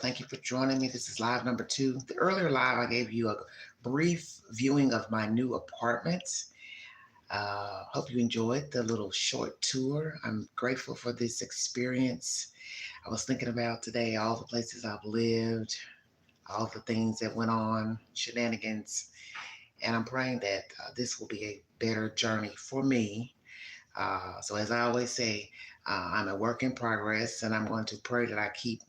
Thank you for joining me. This is live number two. The earlier live, I gave you a brief viewing of my new apartment. Hope you enjoyed the little short tour. I'm grateful for this experience. I was thinking about today all the places I've lived, all the things that went on, shenanigans, and I'm praying that this will be a better journey for me. So, as I always say, I'm a work in progress, and I'm going to pray that I keep,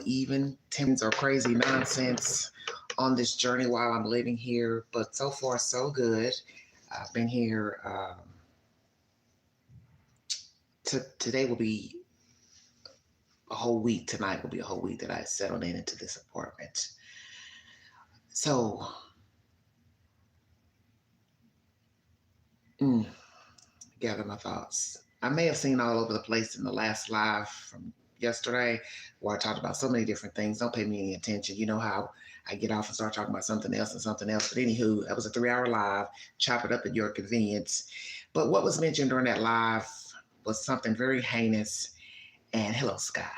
even or crazy nonsense on this journey while I'm living here. But so far, so good. I've been here. Today will be a whole week. Tonight will be a whole week that I settled into this apartment. So, mm, gather my thoughts. I may have seen all over the place in the last live from yesterday where I talked about so many different things. Don't pay me any attention. You know how I get off and start talking about something else and something else. But anywho, that was a 3 hour live. Chop it up at your convenience. But what was mentioned during that live was something very heinous. And hello, Sky.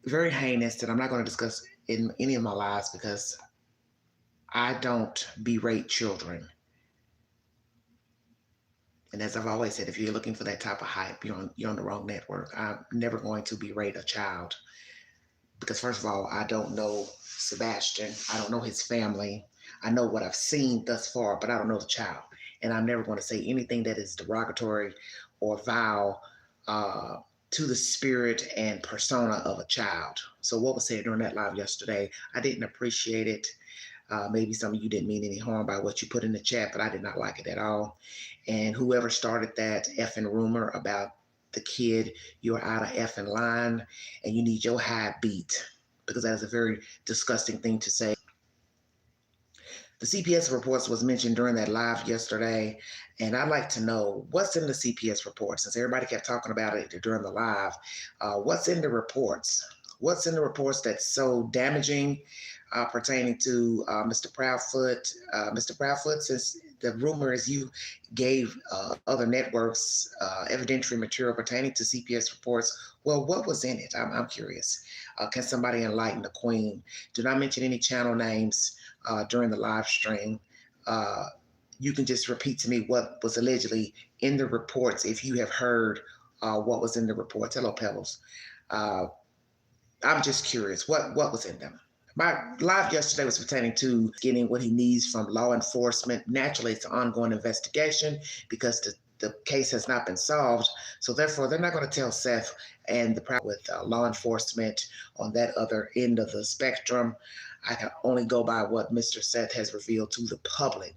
Very heinous that I'm not going to discuss in any of my lives because I don't berate children. And as I've always said, if you're looking for that type of hype, you're on the wrong network. I'm never going to berate a child because, first of all, I don't know Sebastian. I don't know his family. I know what I've seen thus far, but I don't know the child. And I'm never going to say anything that is derogatory or vile to the spirit and persona of a child. So, what was said during that live yesterday, I didn't appreciate it. Maybe some of you didn't mean any harm by what you put in the chat, but I did not like it at all. And whoever started that effing rumor about the kid, you're out of effing line and you need your high beat because that is a very disgusting thing to say. The CPS reports was mentioned during that live yesterday, and I'd like to know what's in the CPS report since everybody kept talking about it during the live. What's in the reports? What's in the reports that's so damaging pertaining to Mr. Proudfoot? Mr. Proudfoot, since the rumor is you gave other networks evidentiary material pertaining to CPS reports. Well, what was in it? I'm curious. Can somebody enlighten the queen? Do not mention any channel names during the live stream. You can just repeat to me what was allegedly in the reports if you have heard what was in the reports. Hello, Pebbles. Uh, I'm just curious. What was in them? My live yesterday was pertaining to getting what he needs from law enforcement. Naturally, it's an ongoing investigation because the case has not been solved. So therefore, they're not going to tell Seth and the problem with law enforcement on that other end of the spectrum. I can only go by what Mr. Seth has revealed to the public.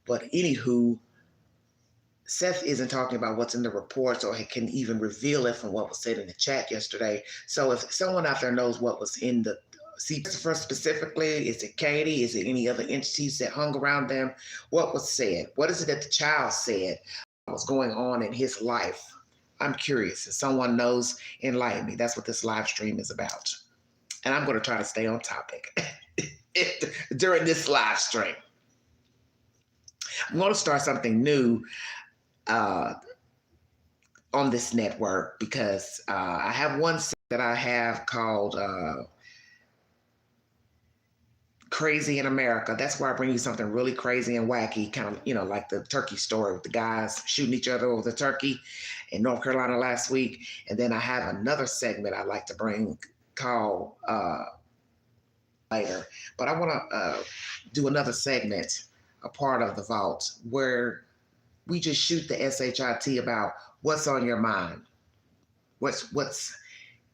But anywho, Seth isn't talking about what's in the reports or he can even reveal it from what was said in the chat yesterday. So if someone out there knows what was in the CPS specifically, is it Katie? Is it any other entities that hung around them? What was said? What is it that the child said was going on in his life? I'm curious. If someone knows, enlighten me. That's what this live stream is about. And I'm going to try to stay on topic during this live stream. I'm going to start something new uh, on this network because I have one that I have called Crazy in America. That's where I bring you something really crazy and wacky, kind of, like the turkey story with the guys shooting each other over the turkey in North Carolina last week. And then I have another segment I like to bring called later. But I want to do another segment, a part of the vault, where we just shoot the SHIT about what's on your mind, what's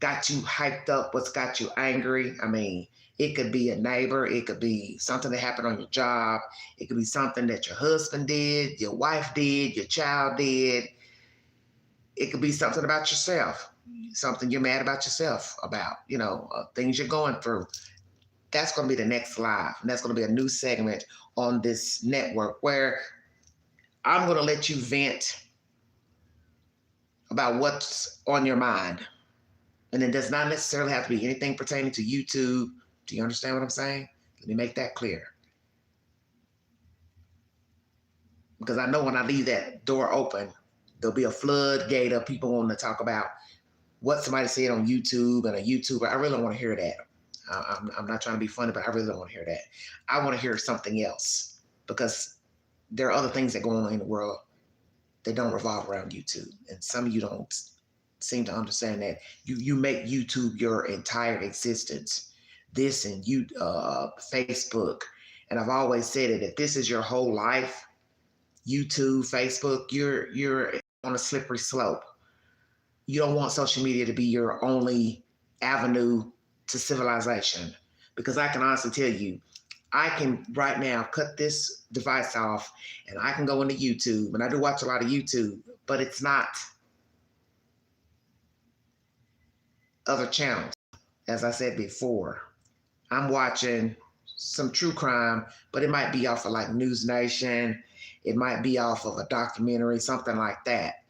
got you hyped up, what's got you angry. I mean, it could be a neighbor, it could be something that happened on your job, it could be something that your husband did, your wife did, your child did. It could be something about yourself, something you're mad about yourself about, things you're going through. That's going to be the next live. And that's going to be a new segment on this network where I'm going to let you vent about what's on your mind. And it does not necessarily have to be anything pertaining to YouTube. Do you understand what I'm saying? Let me make that clear. Because I know when I leave that door open, there'll be a floodgate of people wanting to talk about what somebody said on YouTube and a YouTuber. I really don't want to hear that. I'm not trying to be funny, but I really don't want to hear that. I want to hear something else because there are other things that go on in the world that don't revolve around YouTube. And some of you don't seem to understand that you make YouTube your entire existence. This and Facebook. And I've always said it, if this is your whole life, YouTube, Facebook, you're on a slippery slope. You don't want social media to be your only avenue to civilization. Because I can honestly tell you, I can right now cut this device off and I can go into YouTube, and I do watch a lot of YouTube, but it's not other channels. As I said before, I'm watching some true crime, but it might be off of like News Nation. It might be off of a documentary, something like that.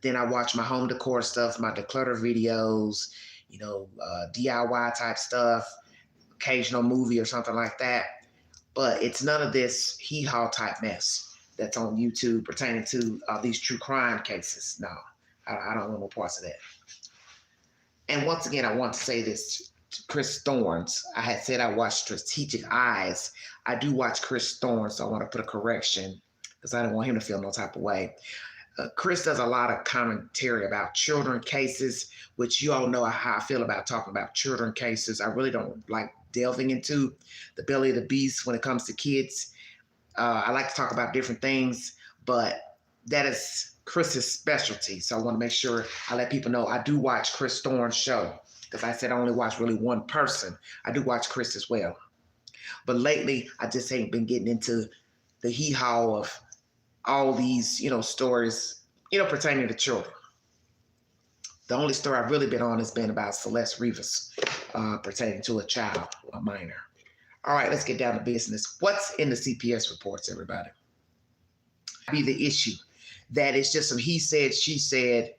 Then I watch my home decor stuff, my declutter videos, DIY type stuff, occasional movie or something like that. But it's none of this hee-haw type mess that's on YouTube pertaining to these true crime cases. No, I don't want no parts of that. And once again, I want to say this to Chris Thorne's. I had said I watched Strategic Eyes. I do watch Chris Thorne, so I want to put a correction because I don't want him to feel no type of way. Chris does a lot of commentary about children cases, which you all know how I feel about talking about children cases. I really don't like delving into the belly of the beast when it comes to kids. I like to talk about different things, but that is Chris's specialty. So I want to make sure I let people know I do watch Chris Thorne's show because I said I only watch really one person. I do watch Chris as well. But lately, I just ain't been getting into the hee-haw of all these, stories, pertaining to children. The only story I've really been on has been about Celeste Rivas, pertaining to a child, a minor. All right, let's get down to business. What's in the CPS reports, everybody? Be the issue. That is just some he said, she said.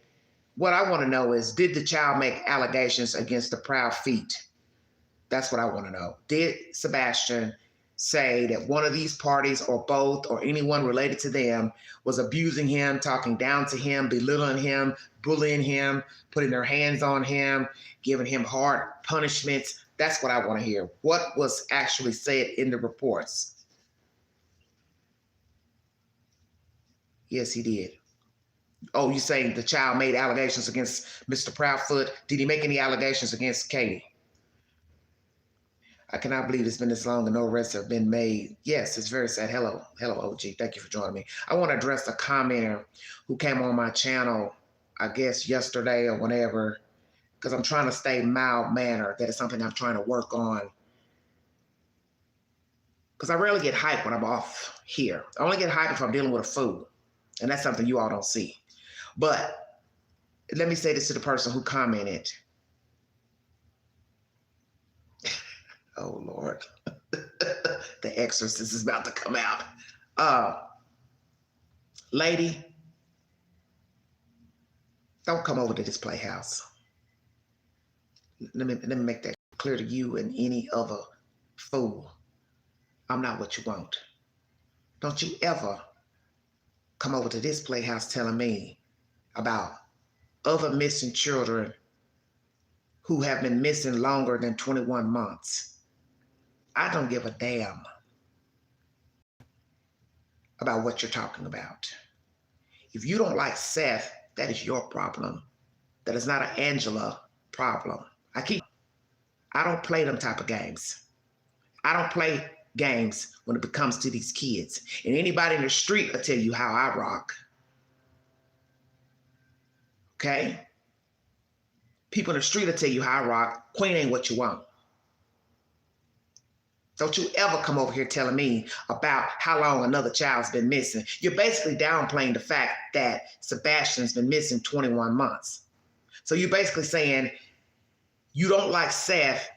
What I want to know is, did the child make allegations against the Proud Feet? That's what I want to know. Did Sebastian say that one of these parties or both or anyone related to them was abusing him, talking down to him, belittling him, bullying him, putting their hands on him, giving him hard punishments? That's what I want to hear. What was actually said in the reports? Yes, he did. Oh, you saying the child made allegations against Mr. Proudfoot? Did he make any allegations against Katie? I cannot believe it's been this long and no arrests have been made. Yes, it's very sad. Hello, OG. Thank you for joining me. I want to address the commenter who came on my channel, I guess yesterday or whenever, because I'm trying to stay mild-mannered. That is something I'm trying to work on. Because I rarely get hyped when I'm off here. I only get hyped if I'm dealing with a fool. And that's something you all don't see. But let me say this to the person who commented. Oh, Lord. The exorcist is about to come out. Lady, don't come over to this playhouse. Let me make that clear to you and any other fool. I'm not what you want. Don't you ever come over to this playhouse telling me about other missing children who have been missing longer than 21 months. I don't give a damn about what you're talking about. If you don't like Seth, that is your problem. That is not an Angela problem. I don't play them type of games. I don't play games when it comes to these kids. And anybody in the street will tell you how I rock. Okay? People in the street will tell you how I rock. Queen ain't what you want. Don't you ever come over here telling me about how long another child's been missing. You're basically downplaying the fact that Sebastian's been missing 21 months. So you're basically saying you don't like Seth.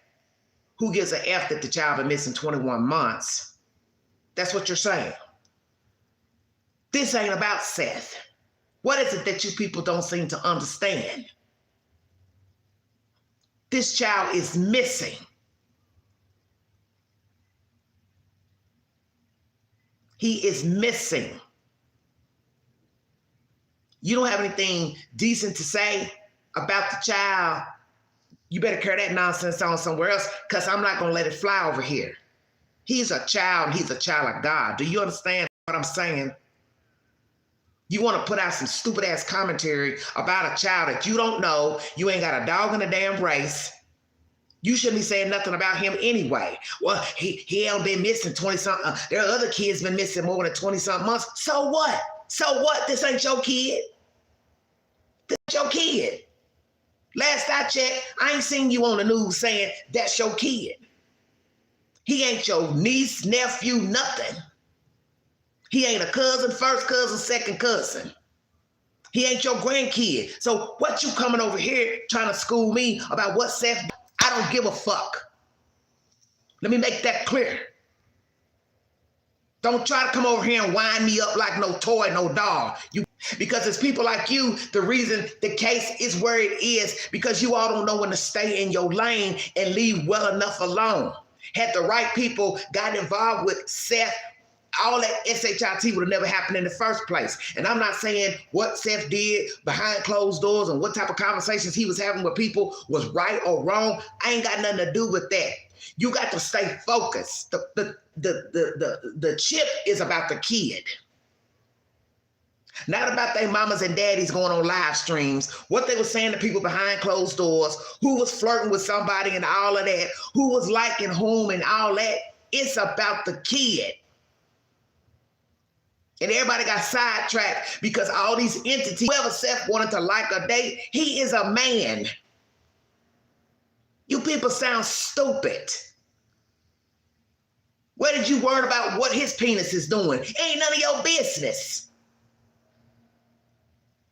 Who gives a F that the child been missing 21 months? That's what you're saying. This ain't about Seth. What is it that you people don't seem to understand? This child is missing. He is missing. You don't have anything decent to say about the child, you better carry that nonsense on somewhere else, because I'm not going to let it fly over here. He's a child. He's a child of God. Do you understand what I'm saying? You want to put out some stupid ass commentary about a child that you don't know. You ain't got a dog in the damn race. You shouldn't be saying nothing about him anyway. Well, he ain't been missing 20-something. There are other kids been missing more than 20-something months. So what? So what? This ain't your kid. This ain't your kid. Last I checked, I ain't seen you on the news saying that's your kid. He ain't your niece, nephew, nothing. He ain't a cousin, first cousin, second cousin. He ain't your grandkid. So what you coming over here trying to school me about what Seth? I don't give a fuck. Let me make that clear. Don't try to come over here and wind me up like no toy, no doll. Because it's people like you, the reason the case is where it is, because you all don't know when to stay in your lane and leave well enough alone. Had the right people got involved with Seth, all that SHIT would have never happened in the first place. And I'm not saying what Seth did behind closed doors and what type of conversations he was having with people was right or wrong. I ain't got nothing to do with that. You got to stay focused. The chip is about the kid. Not about their mamas and daddies going on live streams, what they were saying to people behind closed doors, who was flirting with somebody and all of that, who was liking whom and all that. It's about the kid. And everybody got sidetracked because all these entities, whoever Seth wanted to like or date, he is a man. You people sound stupid. What did you worry about what his penis is doing? Ain't none of your business.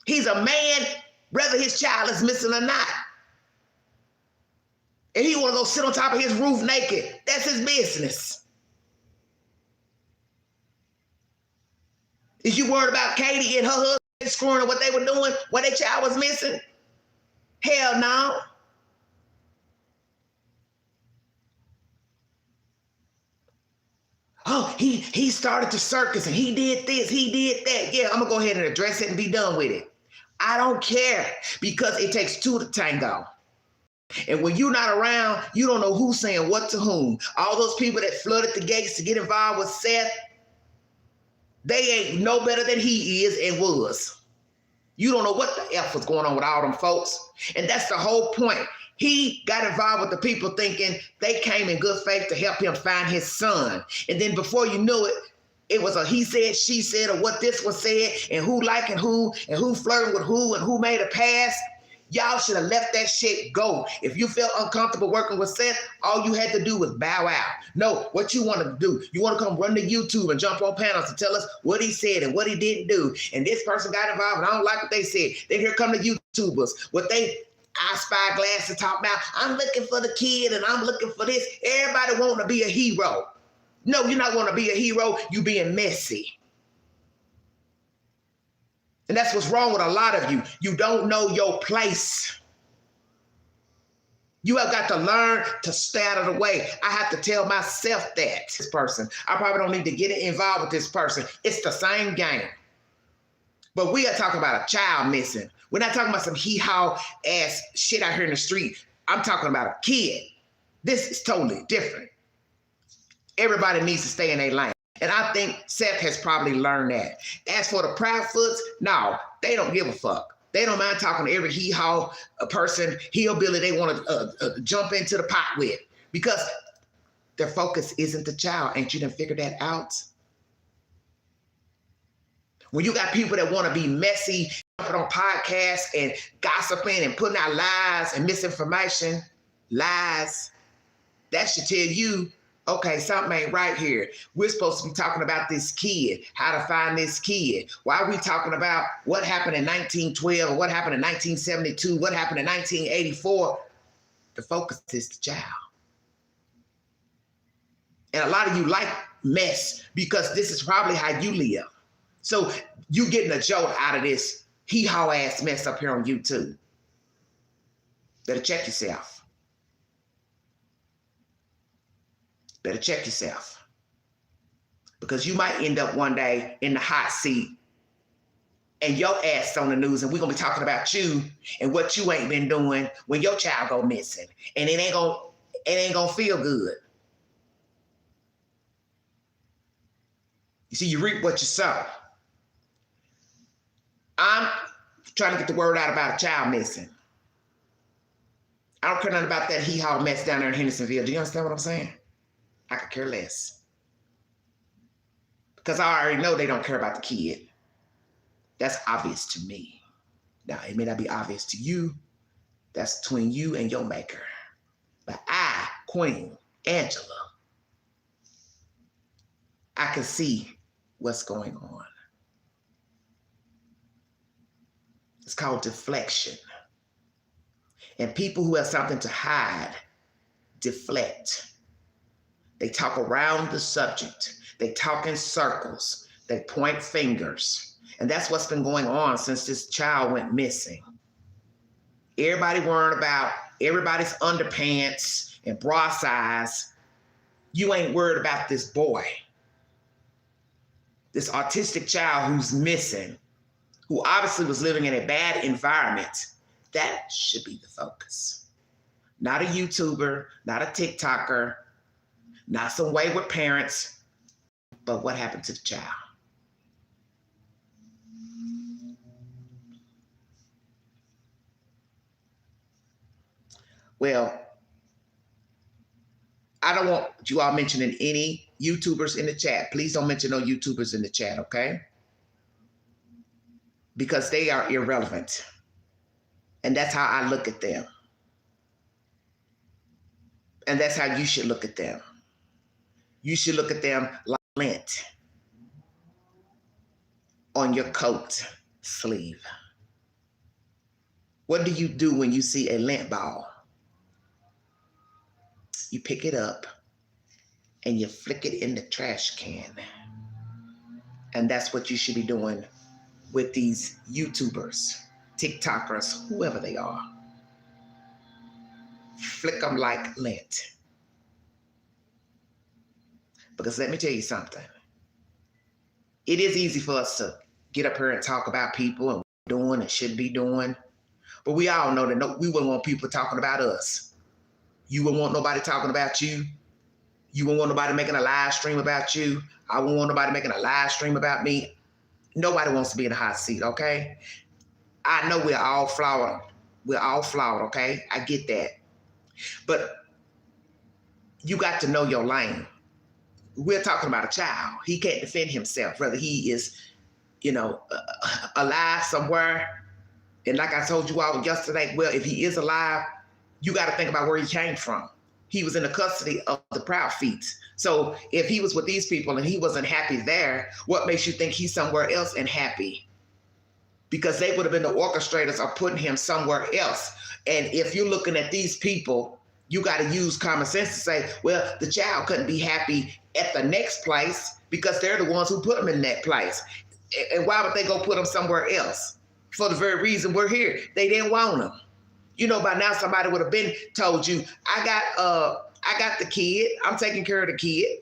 He's a man, whether his child is missing or not. And he want to go sit on top of his roof naked. That's his business. Is you worried about Katie and her husband screwing up what they were doing when their child was missing? Hell no. Oh, he started the circus and he did this, he did that. Yeah, I'm going to go ahead and address it and be done with it. I don't care, because it takes two to tango. And when you're not around, you don't know who's saying what to whom. All those people that flooded the gates to get involved with Seth, they ain't no better than he is and was. You don't know what the F was going on with all them folks. And that's the whole point. He got involved with the people thinking they came in good faith to help him find his son. And then before you knew it, it was a he said, she said, or what this was said, and who liking who, and who flirting with who, and who made a pass. Y'all should have left that shit go. If you felt uncomfortable working with Seth, all you had to do was bow out. No, what you want to do, you want to come run to YouTube and jump on panels to tell us what he said and what he didn't do. And this person got involved and I don't like what they said. Then here come the YouTubers. What they I spy glass and talk about, I'm looking for the kid and I'm looking for this. Everybody want to be a hero. No, you're not going to be a hero. You being messy. And that's what's wrong with a lot of you. You don't know your place. You have got to learn to stay out of the way. I have to tell myself that. This person, I probably don't need to get involved with this person. It's the same game. But we are talking about a child missing. We're not talking about some hee-haw ass shit out here in the street. I'm talking about a kid. This is totally different. Everybody needs to stay in their lane. And I think Seth has probably learned that. As for the Proudfoots, no, they don't give a fuck. They don't mind talking to every hee-haw person, hillbilly they want to jump into the pot with, because their focus isn't the child. Ain't you done figured that out? When you got people that want to be messy, jumping on podcasts and gossiping and putting out lies and misinformation, lies, that should tell you, okay, something ain't right here. We're supposed to be talking about this kid, how to find this kid. Why are we talking about what happened in 1912 or what happened in 1972, what happened in 1984? The focus is the child. And a lot of you like mess because this is probably how you live. So you getting a jolt out of this hee-haw ass mess up here on YouTube. Better check yourself. Better check yourself. Because you might end up one day in the hot seat and your ass on the news, and we're gonna be talking about you and what you ain't been doing when your child go missing. And it ain't gonna feel good. You see, you reap what you sow. I'm trying to get the word out about a child missing. I don't care nothing about that hee-haw mess down there in Hendersonville. Do you understand what I'm saying? I could care less. Because I already know they don't care about the kid. That's obvious to me. Now, it may not be obvious to you. That's between you and your maker. But I, Queen Angela, I can see what's going on. It's called deflection. And people who have something to hide deflect. They talk around the subject. They talk in circles. They point fingers. And that's what's been going on since this child went missing. Everybody worrying about everybody's underpants and bra size. You ain't worried about this boy. This autistic child who's missing, who obviously was living in a bad environment. That should be the focus. Not a YouTuber, not a TikToker, not some wayward parents, but what happened to the child? Well, I don't want you all mentioning any YouTubers in the chat. Please don't mention no YouTubers in the chat, okay? Because they are irrelevant. And that's how I look at them. And that's how you should look at them. You should look at them like lint on your coat sleeve. What do you do when you see a lint ball? You pick it up and you flick it in the trash can. And that's what you should be doing with these YouTubers, TikTokers, whoever they are. Flick them like lint. Because let me tell you something. It is easy for us to get up here and talk about people and what we're doing and should be doing. But we all know that we wouldn't want people talking about us. You wouldn't want nobody talking about you. You wouldn't want nobody making a live stream about you. I wouldn't want nobody making a live stream about me. Nobody wants to be in a hot seat, okay? I know we're all flawed. We're all flawed, okay? I get that. But you got to know your lane. We're talking about a child. He can't defend himself, whether he is, alive somewhere. And like I told you all yesterday, well, if he is alive, you got to think about where he came from. He was in the custody of the Proud Feet. So if he was with these people and he wasn't happy there, what makes you think he's somewhere else and happy? Because they would have been the orchestrators of putting him somewhere else. And if you're looking at these people, you got to use common sense to say, well, the child couldn't be happy at the next place because they're the ones who put him in that place. And why would they go put him somewhere else? For the very reason we're here. They didn't want him. By now somebody would have been told you, I got the kid. I'm taking care of the kid.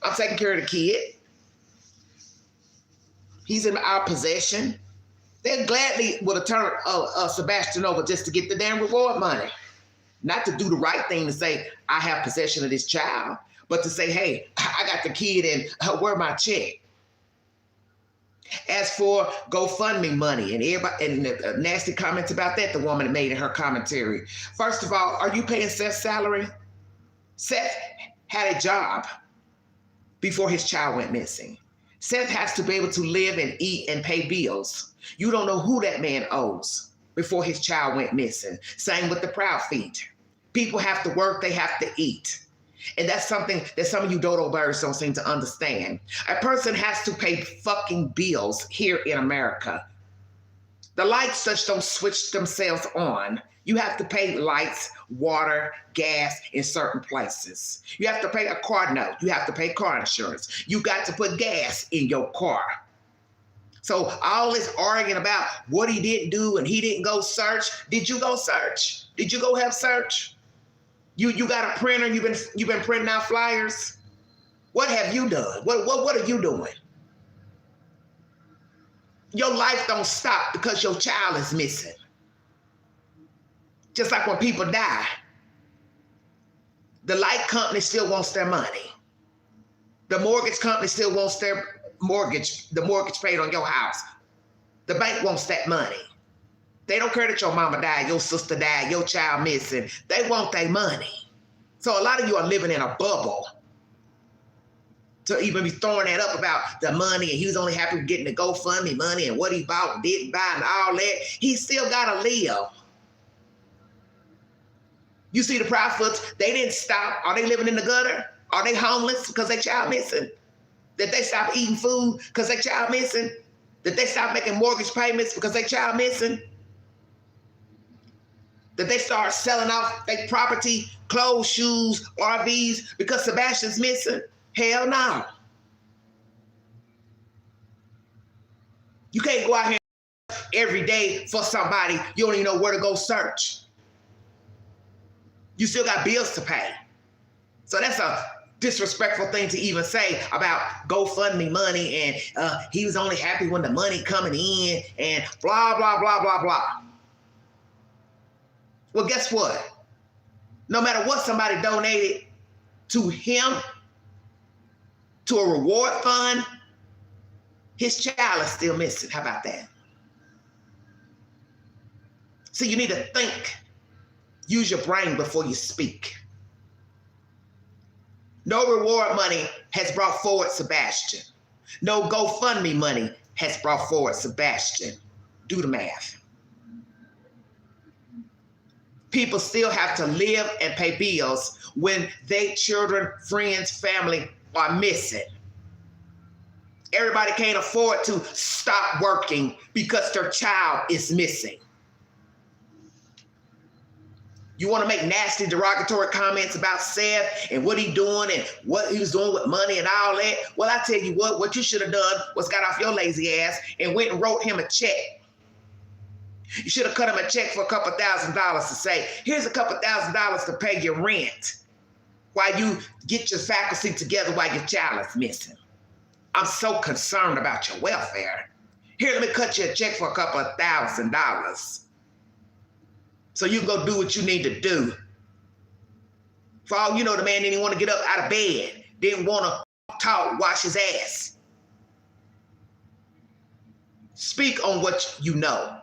I'm taking care of the kid. He's in our possession. They gladly would have turned Sebastian over just to get the damn reward money. Not to do the right thing to say, I have possession of this child, but to say, hey, I got the kid and where my check? As for GoFundMe money and everybody and the nasty comments about that, the woman made in her commentary. First of all, are you paying Seth's salary? Seth had a job before his child went missing. Seth has to be able to live and eat and pay bills. You don't know who that man owes before his child went missing. Same with the Proud Feet. People have to work, they have to eat. And that's something that some of you dodo birds don't seem to understand. A person has to pay fucking bills here in America. The lights just don't switch themselves on. You have to pay lights, water, gas in certain places. You have to pay a car note. You have to pay car insurance. You got to put gas in your car. So all this arguing about what he didn't do and he didn't go search. Did you go search? Did you go have search? You got a printer, you've been printing out flyers? What have you done? What are you doing? Your life don't stop because your child is missing. Just like when people die, the light company still wants their money. The mortgage company still wants their mortgage, the mortgage paid on your house. The bank wants that money. They don't care that your mama died, your sister died, your child missing. They want their money. So a lot of you are living in a bubble. To even be throwing that up about the money and he was only happy with getting the GoFundMe money and what he bought and didn't buy and all that. He still got to live. You see the Proudfoots, they didn't stop. Are they living in the gutter? Are they homeless because their child missing? Did they stop eating food because their child missing? Did they stop making mortgage payments because their child missing? Did they start selling off their property, clothes, shoes, RVs because Sebastian's missing? Hell no. You can't go out here every day for somebody you don't even know where to go search. You still got bills to pay. So that's a disrespectful thing to even say about GoFundMe money and he was only happy when the money coming in and blah, blah, blah, blah, blah. Well, guess what? No matter what somebody donated to him, to a reward fund, his child is still missing. How about that? So you need to think. Use your brain before you speak. No reward money has brought forward Sebastian. No GoFundMe money has brought forward Sebastian. Do the math. People still have to live and pay bills when their children, friends, family are missing. Everybody can't afford to stop working because their child is missing. You want to make nasty, derogatory comments about Seth and what he doing and what he was doing with money and all that. Well, I tell you what you should have done was got off your lazy ass and went and wrote him a check. You should have cut him a check for a couple $1,000s to say, here's a couple $1,000s to pay your rent while you get your faculty together while your child is missing. I'm so concerned about your welfare. Here, let me cut you a check for a couple $1,000. So you can go do what you need to do. For all you know, the man didn't even want to get up out of bed. Didn't want to talk, wash his ass. Speak on what you know.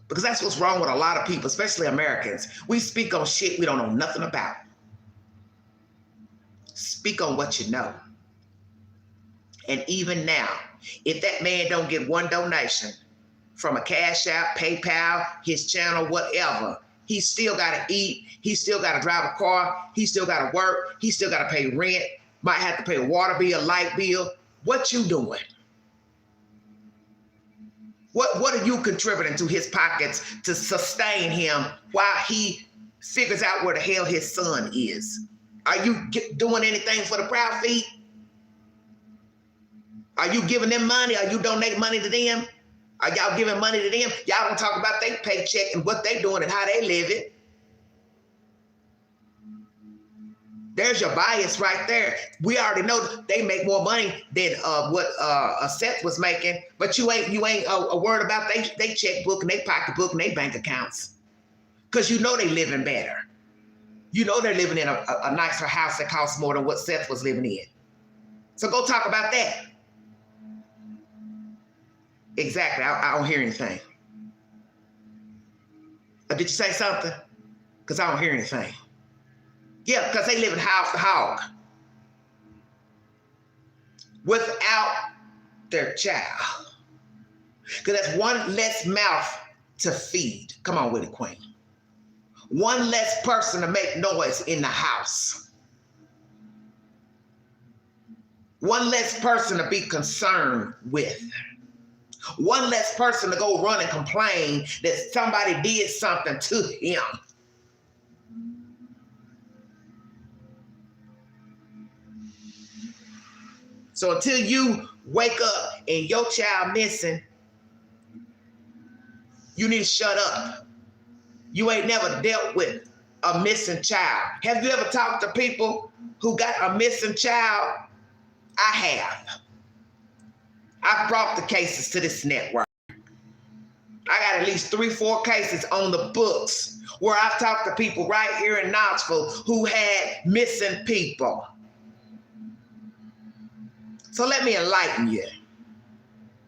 Because that's what's wrong with a lot of people, especially Americans. We speak on shit we don't know nothing about. Speak on what you know. And even now, if that man don't get one donation from a Cash App, PayPal, his channel, whatever, he still got to eat. He still got to drive a car. He still got to work. He still got to pay rent. Might have to pay a water bill, light bill. What you doing? What are you contributing to his pockets to sustain him while he figures out where the hell his son is? Are you doing anything for the Proud Feet? Are you giving them money? Are you donating money to them? Are y'all giving money to them? Y'all don't talk about their paycheck and what they doing and how they living. There's your bias right there. We already know they make more money than what Seth was making, but you ain't a word about they checkbook and they pocketbook and they bank accounts, because you know they living better. You know they're living in a nicer house that costs more than what Seth was living in. So go talk about that. Exactly. I don't hear anything. Did you say something? Because I don't hear anything. Yeah, because they live in house to hog without their child. Because that's one less mouth to feed. Come on with it, Queen. One less person to make noise in the house. One less person to be concerned with. One less person to go run and complain that somebody did something to him. So until you wake up and your child missing, you need to shut up. You ain't never dealt with a missing child. Have you ever talked to people who got a missing child? I have. I've brought the cases to this network. I got at least 3-4 cases on the books where I've talked to people right here in Knoxville who had missing people. So let me enlighten you.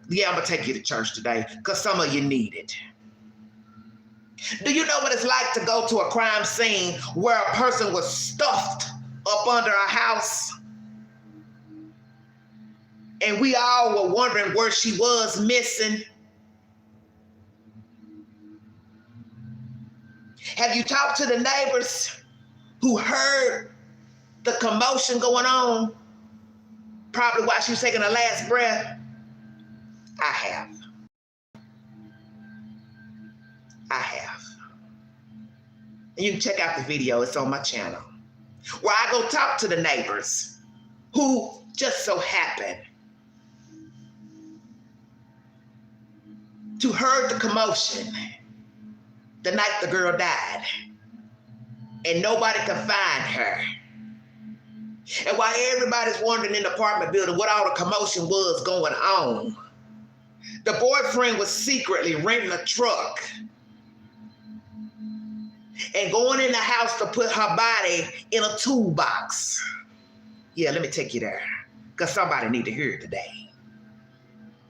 Yeah, I'm going to take you to church today because some of you need it. Do you know what it's like to go to a crime scene where a person was stuffed up under a house? And we all were wondering where she was missing. Have you talked to the neighbors who heard the commotion going on? Probably while she was taking her last breath. I have. And you can check out the video, it's on my channel, where I go talk to the neighbors who just so happened to heard the commotion the night the girl died, and nobody could find her. And while everybody's wondering in the apartment building what all the commotion was going on, the boyfriend was secretly renting a truck and going in the house to put her body in a toolbox. Yeah, let me take you there, because somebody need to hear it today.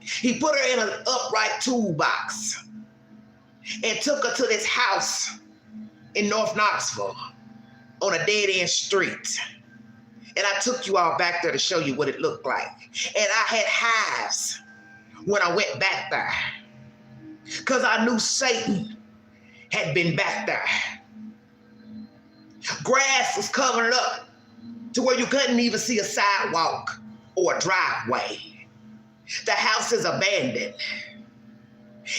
He put her in an upright toolbox and took her to this house in North Knoxville on a dead-end street. And I took you all back there to show you what it looked like. And I had hives when I went back there, because I knew Satan had been back there. Grass was covered up to where you couldn't even see a sidewalk or a driveway. The house is abandoned.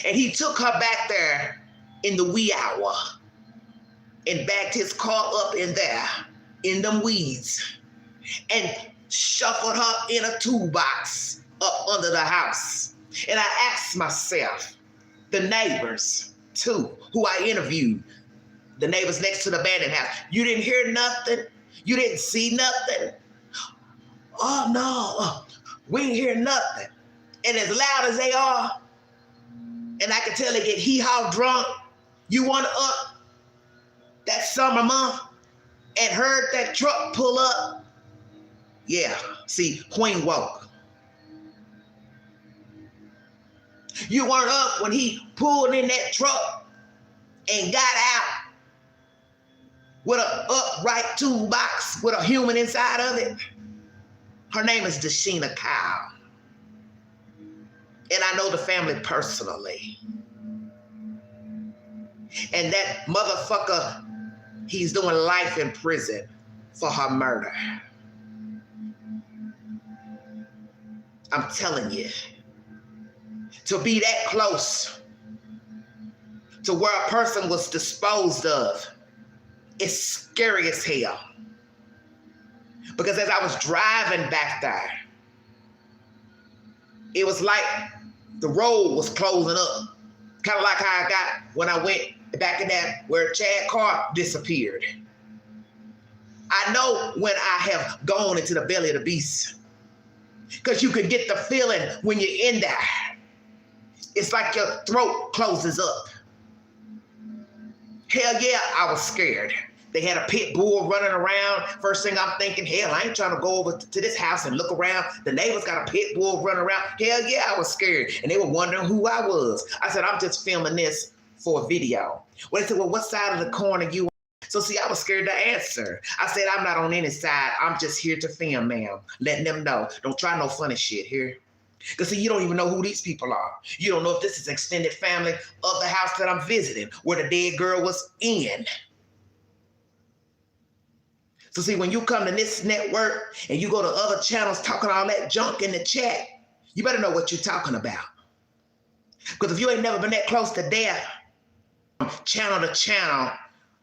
And he took her back there in the wee hour and backed his car up in there, in them weeds, and shuffled her in a toolbox up under the house. And I asked myself, the neighbors too, who I interviewed, the neighbors next to the abandoned house, you didn't hear nothing? You didn't see nothing? Oh no, we didn't hear nothing. And as loud as they are, and I can tell they get hee-haw drunk, you went up that summer month and heard that truck pull up? Yeah, see, Queen woke. You weren't up when he pulled in that truck and got out with an upright toolbox with a human inside of it? Her name is Deshina Kyle. And I know the family personally. And that motherfucker, he's doing life in prison for her murder. I'm telling you, to be that close to where a person was disposed of, it's scary as hell. Because as I was driving back there, it was like the road was closing up. Kind of like how I got when I went back in that where Chad Carr disappeared. I know when I have gone into the belly of the beast, because you could get the feeling when you're in there. It's like your throat closes up. Hell yeah, I was scared. They had a pit bull running around. First thing I'm thinking, hell, I ain't trying to go over to this house and look around. The neighbors got a pit bull running around. Hell yeah, I was scared. And they were wondering who I was. I said, I'm just filming this for a video. Well, they said, well, what side of the corner you on? So see, I was scared to answer. I said, I'm not on any side. I'm just here to film, ma'am. Letting them know. Don't try no funny shit here. Because see, you don't even know who these people are. You don't know if this is extended family of the house that I'm visiting, where the dead girl was in. So see, when you come to this network and you go to other channels talking all that junk in the chat, you better know what you're talking about. Because if you ain't never been that close to death, channel to channel,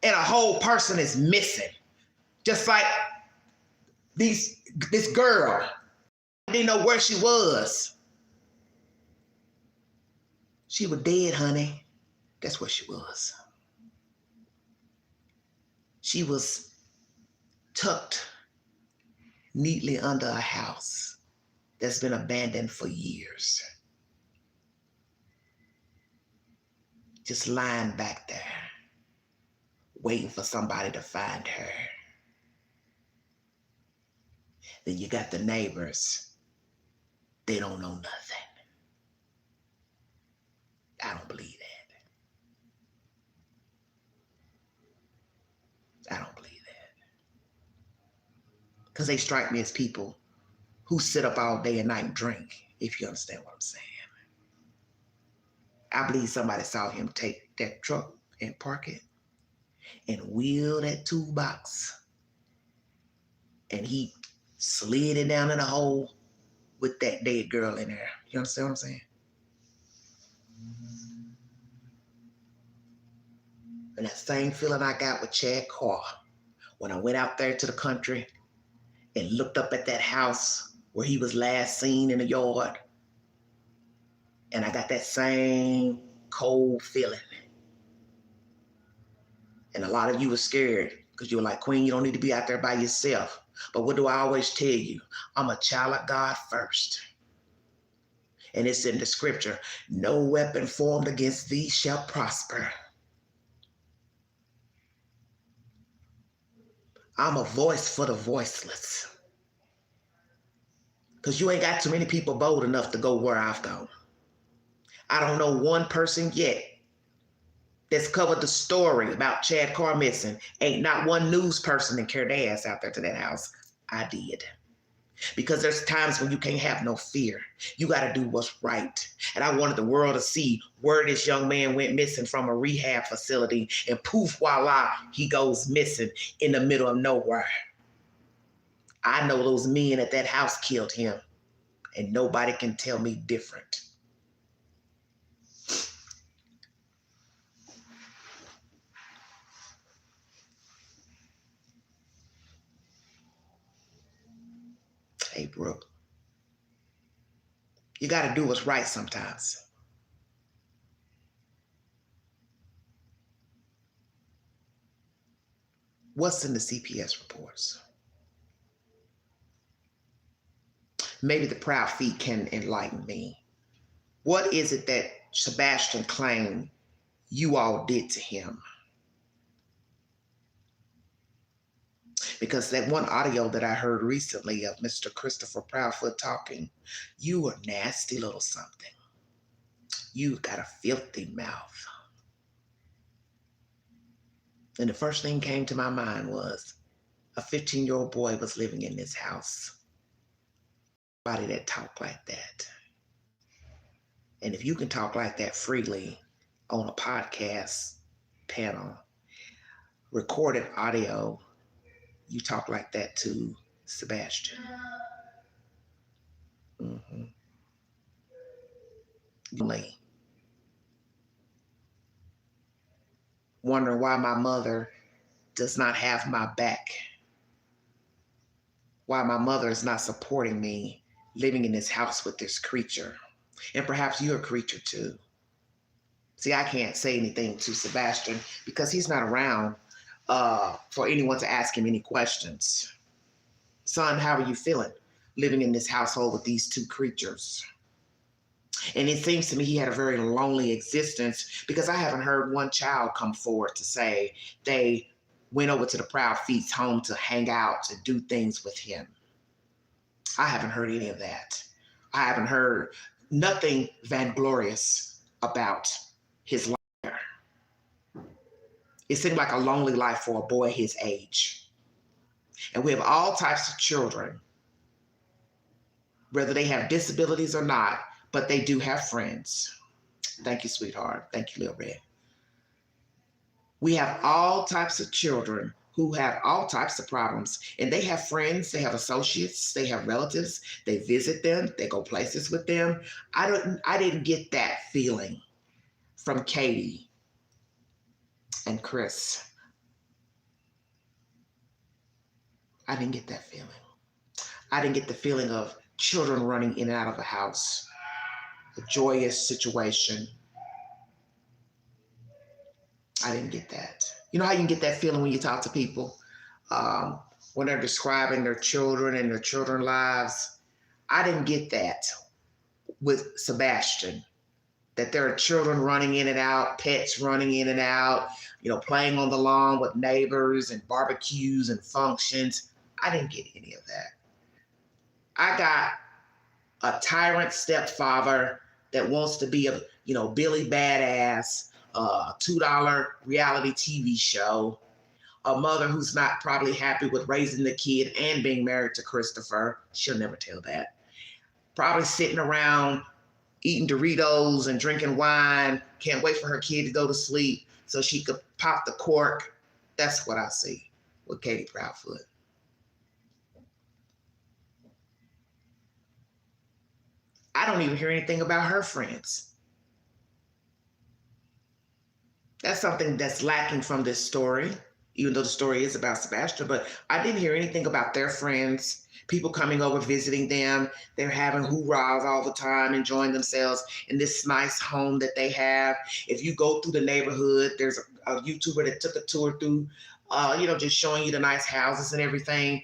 and a whole person is missing. Just like this girl, I didn't know where she was. She was dead, honey. That's where she was. She was tucked neatly under a house that's been abandoned for years, just lying back there, waiting for somebody to find her. Then you got the neighbors. They don't know nothing. I don't believe that. I don't believe that. Because they strike me as people who sit up all day and night and drink, if you understand what I'm saying. I believe somebody saw him take that truck and park it and wheel that toolbox, and he slid it down in a hole with that dead girl in there. You understand what I'm saying? And that same feeling I got with Chad Carr when I went out there to the country and looked up at that house where he was last seen in the yard, and I got that same cold feeling. And a lot of you were scared because you were like, Queen, you don't need to be out there by yourself. But what do I always tell you? I'm a child of God first. And it's in the scripture, no weapon formed against thee shall prosper. I'm a voice for the voiceless. Because you ain't got too many people bold enough to go where I've gone. I don't know one person yet that's covered the story about Chad Carr missing. Ain't not one news person that carried their ass out there to that house. I did. Because there's times when you can't have no fear. You got to do what's right. And I wanted the world to see where this young man went missing from a rehab facility, and poof, voila, he goes missing in the middle of nowhere. I know those men at that house killed him, and nobody can tell me different. Hey, Brooke, you got to do what's right sometimes. What's in the CPS reports? Maybe the proud feet can enlighten me. What is it that Sebastian claimed you all did to him? Because that one audio that I heard recently of Mr. Christopher Proudfoot talking, you a nasty little something. You got a filthy mouth. And the first thing came to my mind was a 15-year-old boy was living in this house. Somebody that talked like that. And if you can talk like that freely on a podcast panel, recorded audio, you talk like that to Sebastian. Mm-hmm. Wondering why my mother does not have my back. Why my mother is not supporting me living in this house with this creature. And perhaps you're a creature too. See, I can't say anything to Sebastian because he's not around for anyone to ask him any questions. Son, how are you feeling living in this household with these two creatures? And it seems to me he had a very lonely existence because I haven't heard one child come forward to say they went over to the Proud Feet's home to hang out, to do things with him. I haven't heard any of that. I haven't heard nothing vainglorious about his life. It seemed like a lonely life for a boy his age. And we have all types of children, whether they have disabilities or not, but they do have friends. Thank you, sweetheart. Thank you, Lil Red. We have all types of children who have all types of problems, and they have friends, they have associates, they have relatives, they visit them, they go places with them. I didn't get that feeling from Katie and Chris. I didn't get that feeling. I didn't get the feeling of children running in and out of the house, a joyous situation. I didn't get that. You know how you can get that feeling when you talk to people when they're describing their children and their children's lives? I didn't get that with Sebastian, that there are children running in and out, pets running in and out, playing on the lawn with neighbors and barbecues and functions. I didn't get any of that. I got a tyrant stepfather that wants to be a, Billy Badass, a $2 reality TV show, a mother who's not probably happy with raising the kid and being married to Christopher. She'll never tell that. Probably sitting around eating Doritos and drinking wine, can't wait for her kid to go to sleep so she could pop the cork. That's what I see with Katie Proudfoot. I don't even hear anything about her friends. That's something that's lacking from this story, even though the story is about Sebastian, but I didn't hear anything about their friends, people coming over, visiting them. They're having hoorahs all the time, enjoying themselves in this nice home that they have. If you go through the neighborhood, there's a YouTuber that took a tour through, just showing you the nice houses and everything.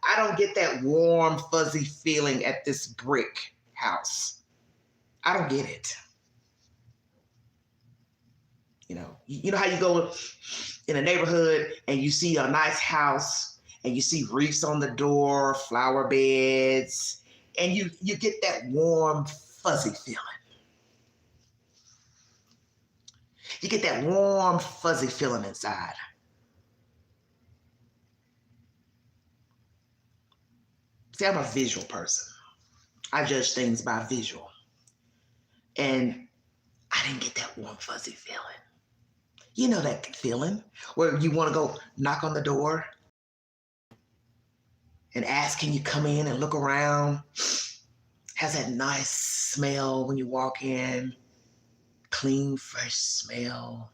I don't get that warm, fuzzy feeling at this brick house. I don't get it. You know how you go in a neighborhood and you see a nice house and you see wreaths on the door, flower beds, and you get that warm, fuzzy feeling. You get that warm, fuzzy feeling inside. See, I'm a visual person. I judge things by visual. And I didn't get that warm, fuzzy feeling. You know that feeling where you want to go knock on the door and ask, can you come in and look around? Has that nice smell when you walk in, clean, fresh smell.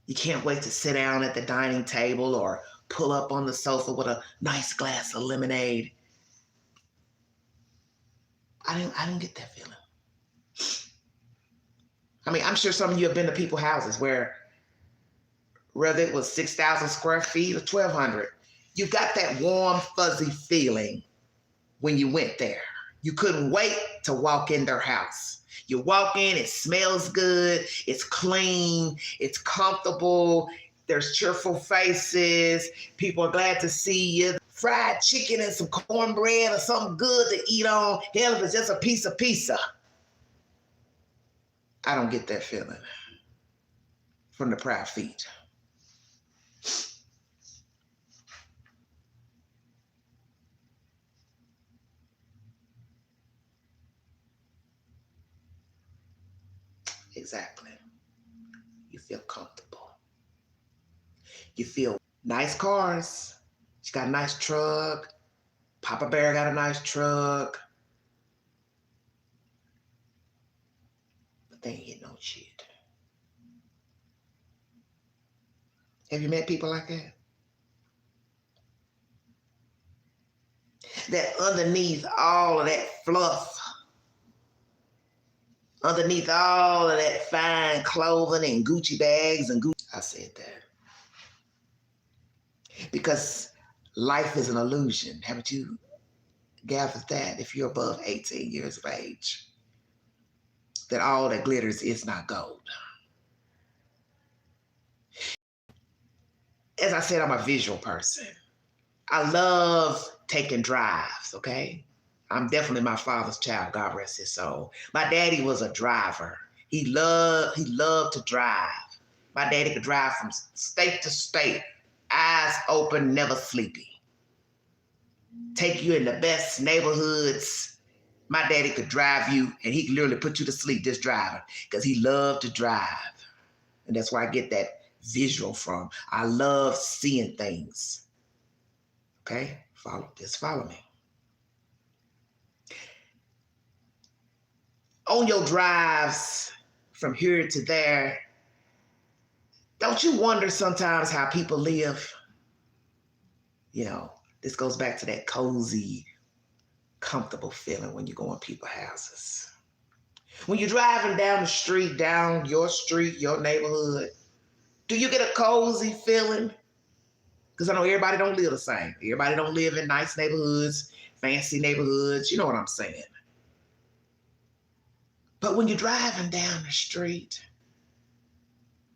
You can't wait to sit down at the dining table or pull up on the sofa with a nice glass of lemonade. I didn't get that feeling. I mean, I'm sure some of you have been to people's houses where, whether it was 6,000 square feet or 1,200, you got that warm, fuzzy feeling when you went there. You couldn't wait to walk in their house. You walk in, it smells good, it's clean, it's comfortable, there's cheerful faces, people are glad to see you. Fried chicken and some cornbread or something good to eat on. Hell, if it's just a piece of pizza. I don't get that feeling from the Proud Feet. Exactly. You feel comfortable. You feel nice cars. She got a nice truck. Papa Bear got a nice truck. But they ain't getting no shit. Have you met people like that? That underneath all of that fluff, underneath all of that fine clothing and Gucci bags and Gucci. I said that because life is an illusion. Haven't you gathered that if you're above 18 years of age? That all that glitters is not gold. As I said, I'm a visual person. I love taking drives, okay? I'm definitely my father's child, God rest his soul. My daddy was a driver. He loved to drive. My daddy could drive from state to state, eyes open, never sleepy. Take you in the best neighborhoods. My daddy could drive you and he could literally put you to sleep just driving because he loved to drive. And that's where I get that visual from. I love seeing things. Okay? Follow me. On your drives from here to there, don't you wonder sometimes how people live? This goes back to that cozy, comfortable feeling when you go in people's houses. When you're driving down the street, down your street, your neighborhood, do you get a cozy feeling? Because I know everybody don't live the same. Everybody don't live in nice neighborhoods, fancy neighborhoods. You know what I'm saying? But when you're driving down the street,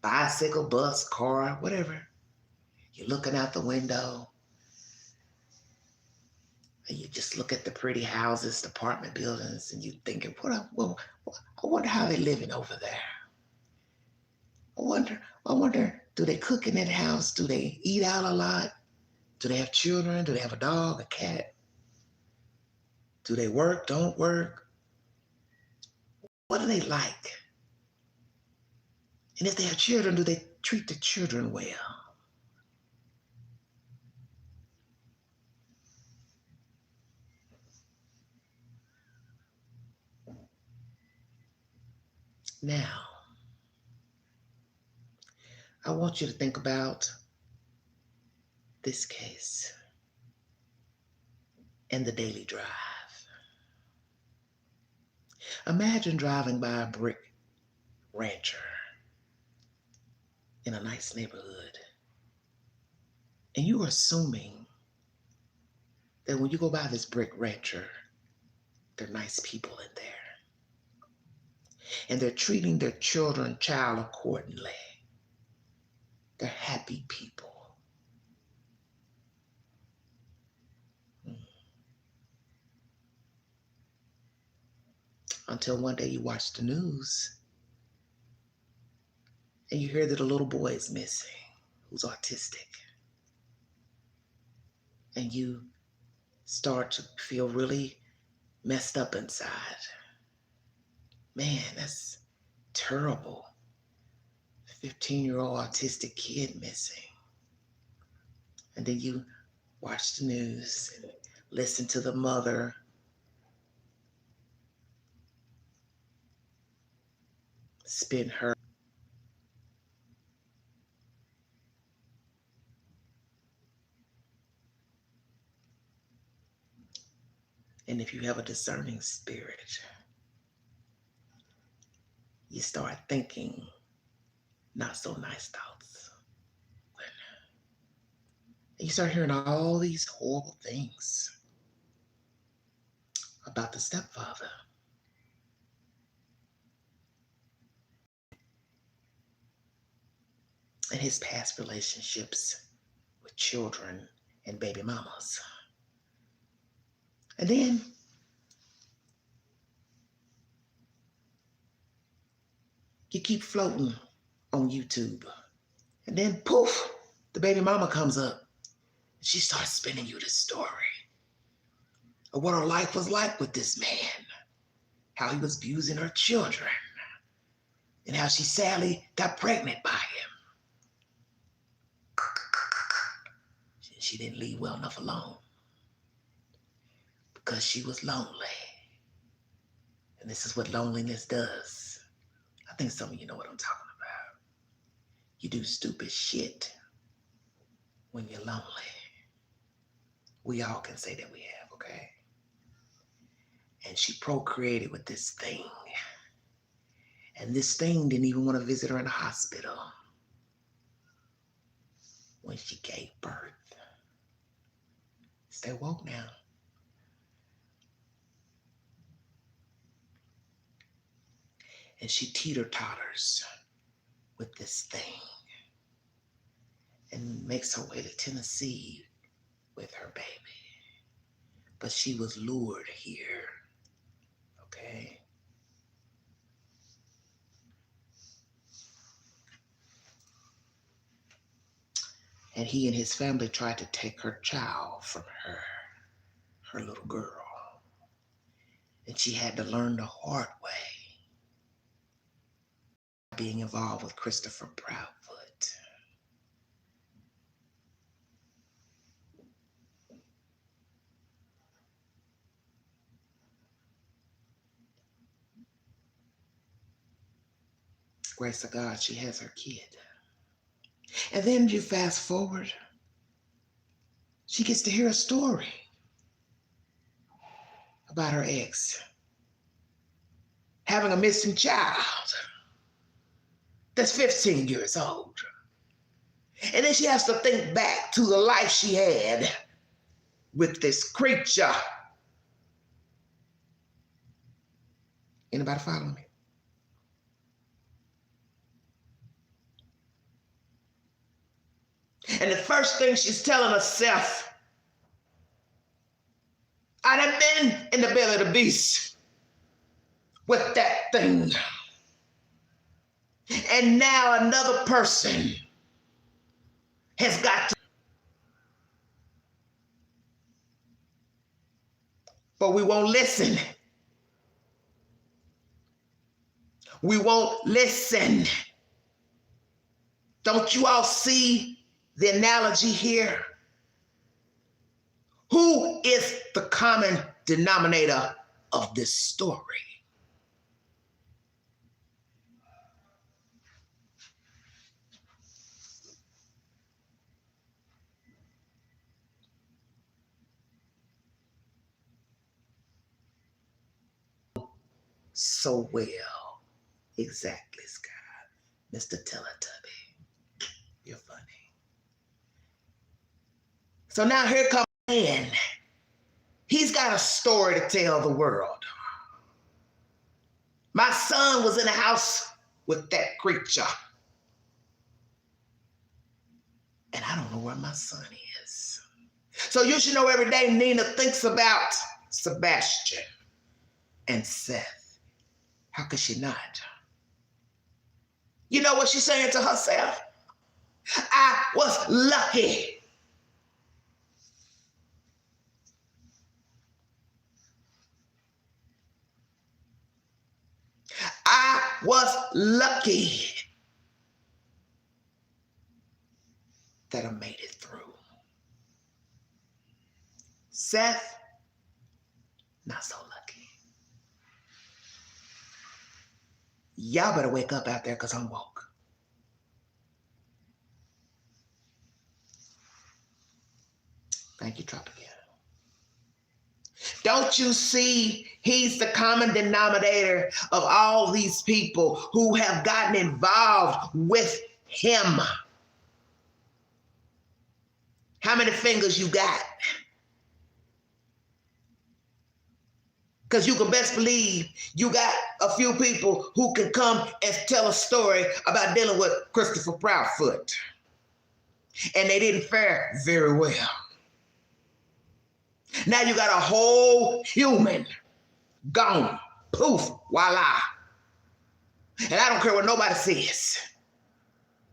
bicycle, bus, car, whatever, you're looking out the window and you just look at the pretty houses, the apartment buildings, and you thinking, well, I wonder how they're living over there. I wonder, do they cook in that house? Do they eat out a lot? Do they have children? Do they have a dog, a cat? Do they work, don't work? What do they like? And if they have children, do they treat the children well? Now, I want you to think about this case and the daily drive. Imagine driving by a brick rancher in a nice neighborhood, and you are assuming that when you go by this brick rancher, there are nice people in there, and they're treating their child accordingly. They're happy people. Until one day you watch the news and you hear that a little boy is missing who's autistic. And you start to feel really messed up inside. Man, that's terrible. 15-year-old autistic kid missing. And then you watch the news and listen to the mother spin her. And if you have a discerning spirit, you start thinking not so nice thoughts. And you start hearing all these horrible things about the stepfather. And his past relationships with children and baby mamas. And then you keep floating on YouTube. And then poof, the baby mama comes up. She starts spinning you the story of what her life was like with this man, how he was abusing her children, and how she sadly got pregnant by him. She didn't leave well enough alone because she was lonely. And this is what loneliness does. I think some of you know what I'm talking about. You do stupid shit when you're lonely. We all can say that we have, okay? And she procreated with this thing. And this thing didn't even want to visit her in the hospital when she gave birth. Stay woke now. And she teeter-totters with this thing and makes her way to Tennessee with her baby. But she was lured here, okay? And he and his family tried to take her child from her, her little girl. And she had to learn the hard way, being involved with Christopher Proudfoot. Grace of God, she has her kid. And then you fast forward, she gets to hear a story about her ex having a missing child that's 15 years old. And then she has to think back to the life she had with this creature. Anybody follow me? And the first thing she's telling herself, I done been in the belly of the beast with that thing. And now another person has got to. But we won't listen. We won't listen. Don't you all see the analogy here? Who is the common denominator of this story? So well. Exactly, Scott. Mr. Teletubby. You're funny. So now here comes man. He's got a story to tell the world. My son was in the house with that creature. And I don't know where my son is. So you should know every day Nina thinks about Sebastian and Seth. How could she not? You know what she's saying to herself? I was lucky. I was lucky that I made it through. Seth, not so lucky. Y'all better wake up out there because I'm woke. Thank you, Tropicana. Don't you see he's the common denominator of all these people who have gotten involved with him? How many fingers you got? Because you can best believe you got a few people who can come and tell a story about dealing with Christopher Proudfoot. And they didn't fare very well. Now you got a whole human gone. Poof, voila. And I don't care what nobody says.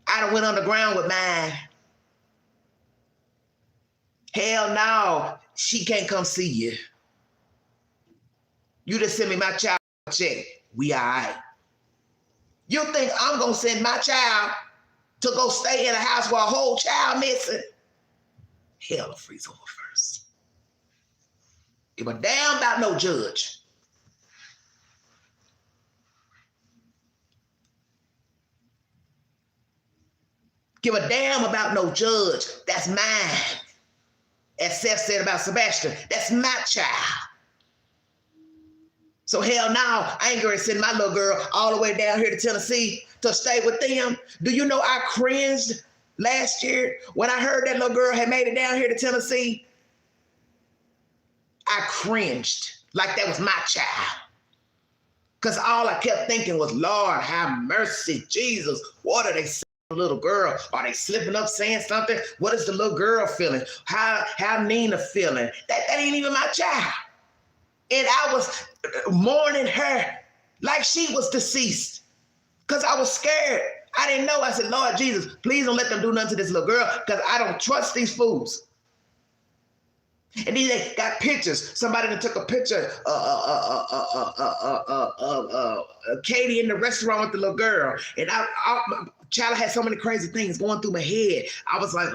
I done went underground with mine. Hell no, she can't come see you. You just send me my child check. We all right. You think I'm gonna send my child to go stay in a house where a whole child missing? Hell, I'll freeze over first. Give a damn about no judge. Give a damn about no judge. That's mine. As Seth said about Sebastian, that's my child. So hell no, I ain't gonna send my little girl all the way down here to Tennessee to stay with them. Do you know I cringed last year when I heard that little girl had made it down here to Tennessee? I cringed like that was my child. Because all I kept thinking was, Lord, have mercy, Jesus. What are they saying to the little girl? Are they slipping up saying something? What is the little girl feeling? How Nina feeling? That ain't even my child. And I was mourning her like she was deceased because I was scared. I didn't know. I said, Lord Jesus, please don't let them do nothing to this little girl because I don't trust these fools. And then they got pictures. Somebody that took a picture of Katie in the restaurant with the little girl. And my child had so many crazy things going through my head. I was like,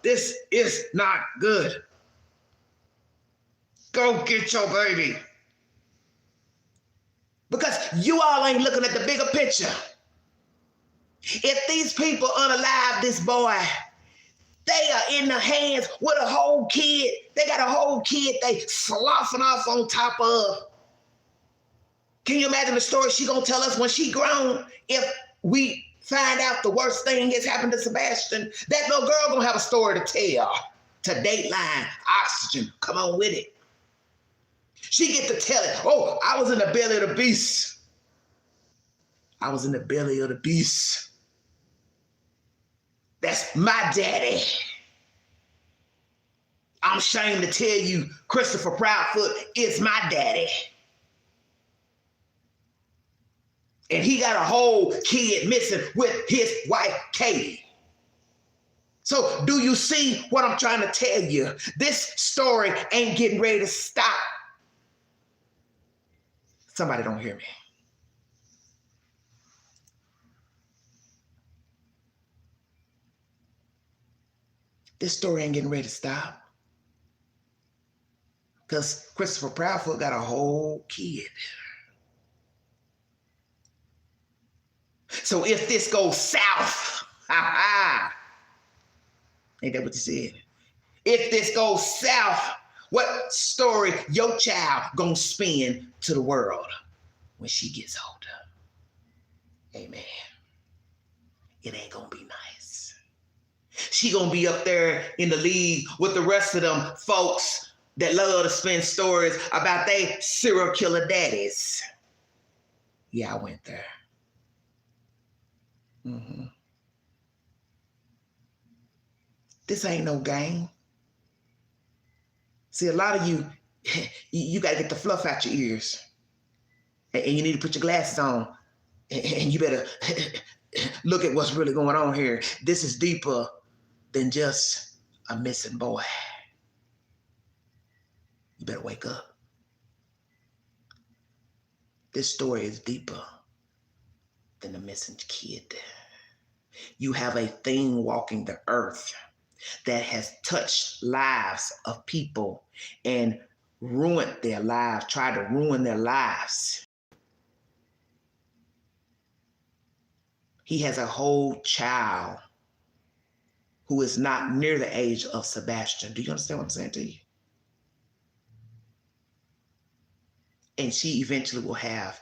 this is not good. Go get your baby. Because you all ain't looking at the bigger picture. If these people unalive this boy, they are in the hands with a whole kid. They got a whole kid they sloughing off on top of. Can you imagine the story she gonna tell us when she grown if we find out the worst thing has happened to Sebastian, that little girl gonna have a story to tell. To Dateline, Oxygen, come on with it. She get to tell it. Oh, I was in the belly of the beast. I was in the belly of the beast. That's my daddy. I'm ashamed to tell you, Christopher Proudfoot is my daddy. And he got a whole kid missing with his wife, Katie. So do you see what I'm trying to tell you? This story ain't getting ready to stop. Somebody don't hear me. This story ain't getting ready to stop. Because Christopher Proudfoot got a whole kid. So if this goes south, ain't that what you said? If this goes south, what story your child gonna spin to the world when she gets older? Amen. It ain't gonna be nice. She gonna be up there in the league with the rest of them folks that love to spin stories about they serial killer daddies. Yeah, I went there. This ain't no game. See, a lot of you, you got to get the fluff out your ears. And you need to put your glasses on. And you better look at what's really going on here. This is deeper than just a missing boy. You better wake up. This story is deeper than a missing kid. You have a thing walking the earth that has touched lives of people and ruined their lives, tried to ruin their lives. He has a whole child who is not near the age of Sebastian. Do you understand what I'm saying to you? And she eventually will have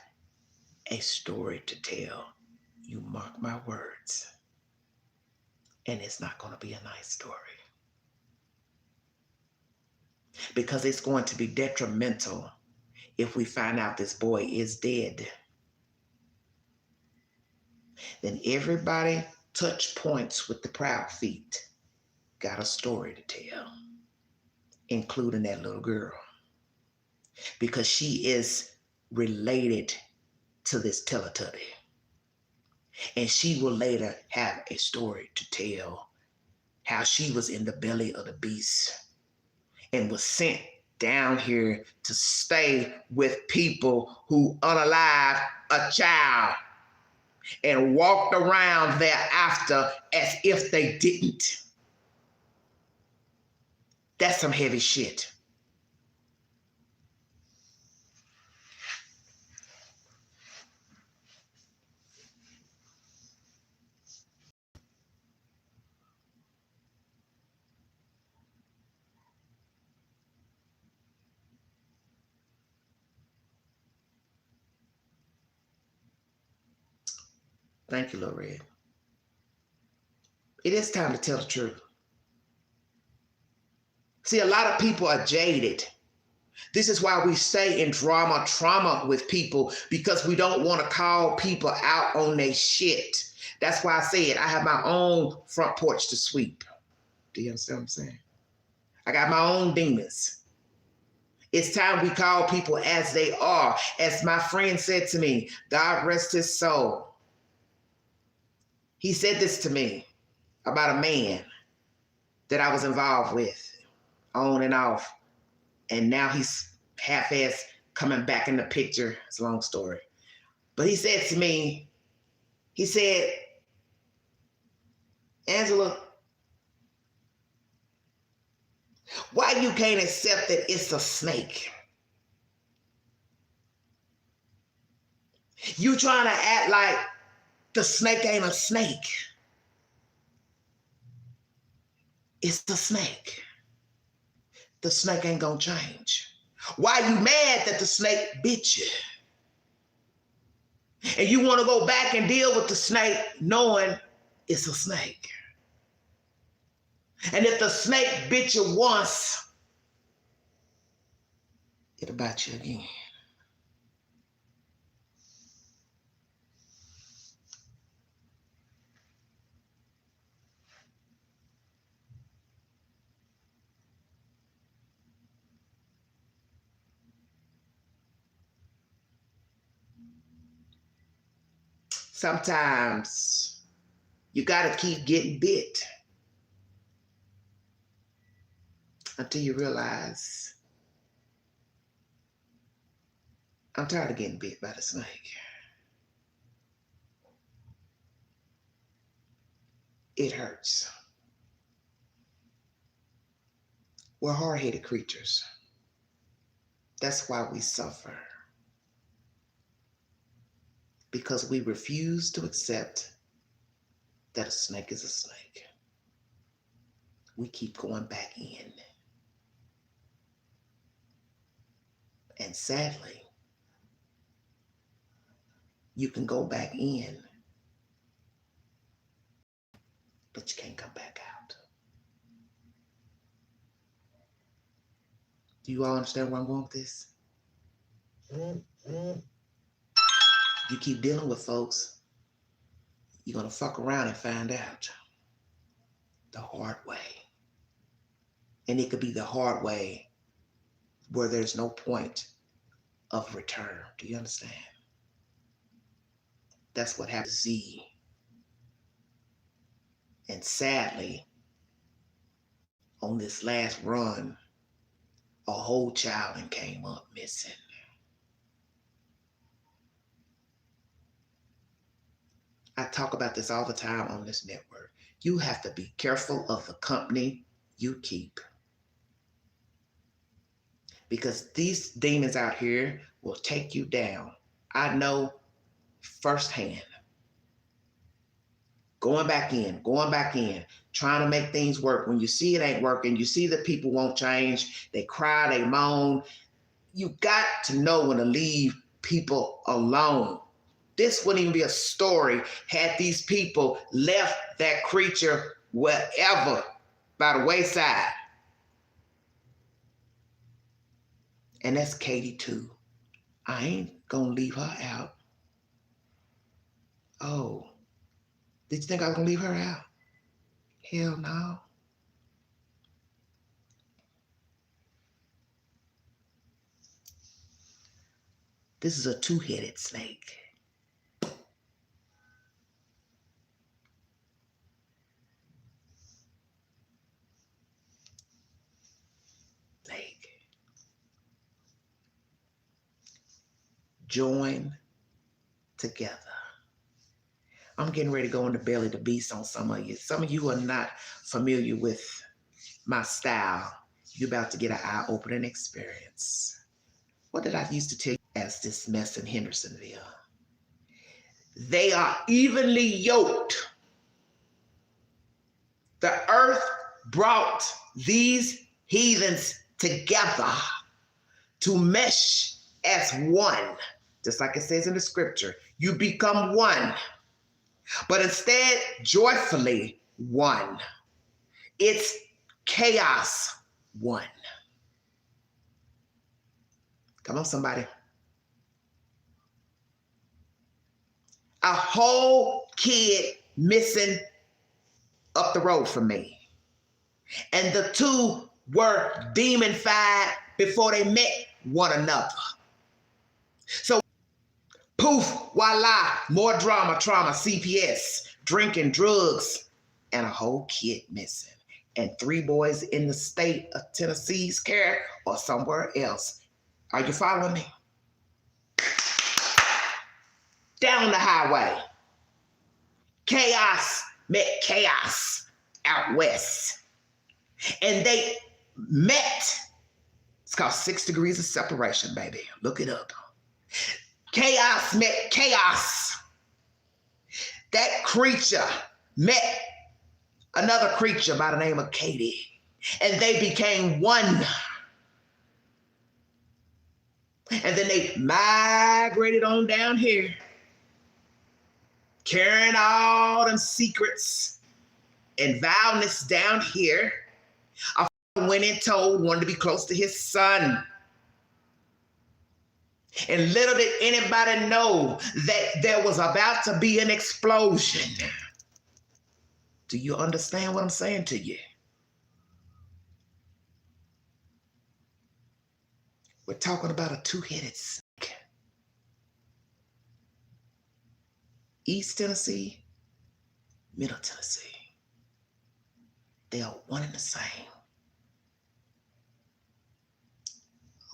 a story to tell. You mark my words. And it's not going to be a nice story. Because it's going to be detrimental if we find out this boy is dead. Then everybody touch points with the Proud Feet got a story to tell, including that little girl. Because she is related to this Teletubby. And she will later have a story to tell how she was in the belly of the beast and was sent down here to stay with people who unalived a child and walked around thereafter as if they didn't. That's some heavy shit. Thank you, Lil Red. It is time to tell the truth. See, a lot of people are jaded. This is why we stay in trauma with people, because we don't want to call people out on their shit. That's why I said I have my own front porch to sweep. Do you understand what I'm saying? I got my own demons. It's time we call people as they are. As my friend said to me, God rest his soul. He said this to me about a man that I was involved with, on and off. And now he's half-assed coming back in the picture. It's a long story. But he said to me, he said, Angela, why you can't accept that it's a snake? You trying to act like the snake ain't a snake. It's the snake. The snake ain't gonna change. Why you mad that the snake bit you? And you want to go back and deal with the snake knowing it's a snake. And if the snake bit you once, it'll bite you again. Sometimes you got to keep getting bit until you realize, I'm tired of getting bit by the snake. It hurts. We're hard-headed creatures. That's why we suffer. Because we refuse to accept that a snake is a snake. We keep going back in. And sadly, you can go back in, but you can't come back out. Do you all understand where I'm going with this? You keep dealing with folks, you're going to fuck around and find out the hard way. And it could be the hard way where there's no point of return. Do you understand? That's what happened to Z. And sadly, on this last run, a whole child came up missing. I talk about this all the time on this network. You have to be careful of the company you keep. Because these demons out here will take you down. I know firsthand. Going back in, trying to make things work. When you see it ain't working, you see that people won't change, they cry, they moan. You got to know when to leave people alone. This wouldn't even be a story had these people left that creature wherever by the wayside. And that's Katie too. I ain't gonna leave her out. Oh, did you think I was gonna leave her out? Hell no. This is a two-headed snake. Join together. I'm getting ready to go into belly to beast on some of you. Some of you are not familiar with my style. You're about to get an eye-opening experience. What did I used to tell you as this mess in Hendersonville? They are evenly yoked. The earth brought these heathens together to mesh as one. Just like it says in the scripture, you become one, but instead joyfully one. It's chaos one. Come on, somebody. A whole kid missing up the road from me. And the two were demonified before they met one another. So poof, voila, more drama, trauma, CPS, drinking, drugs, and a whole kid missing. And 3 boys in the state of Tennessee's care or somewhere else. Are you following me? Down the highway. Chaos met chaos out west. And they met. It's called 6 degrees of separation, baby. Look it up. Chaos met chaos. That creature met another creature by the name of Katie, and they became one. And then they migrated on down here carrying all them secrets and vileness down here. A went and told, wanted to be close to his son. And little did anybody know that there was about to be an explosion. Do you understand what I'm saying to you? We're talking about a two-headed snake. East Tennessee, Middle Tennessee. They are one and the same.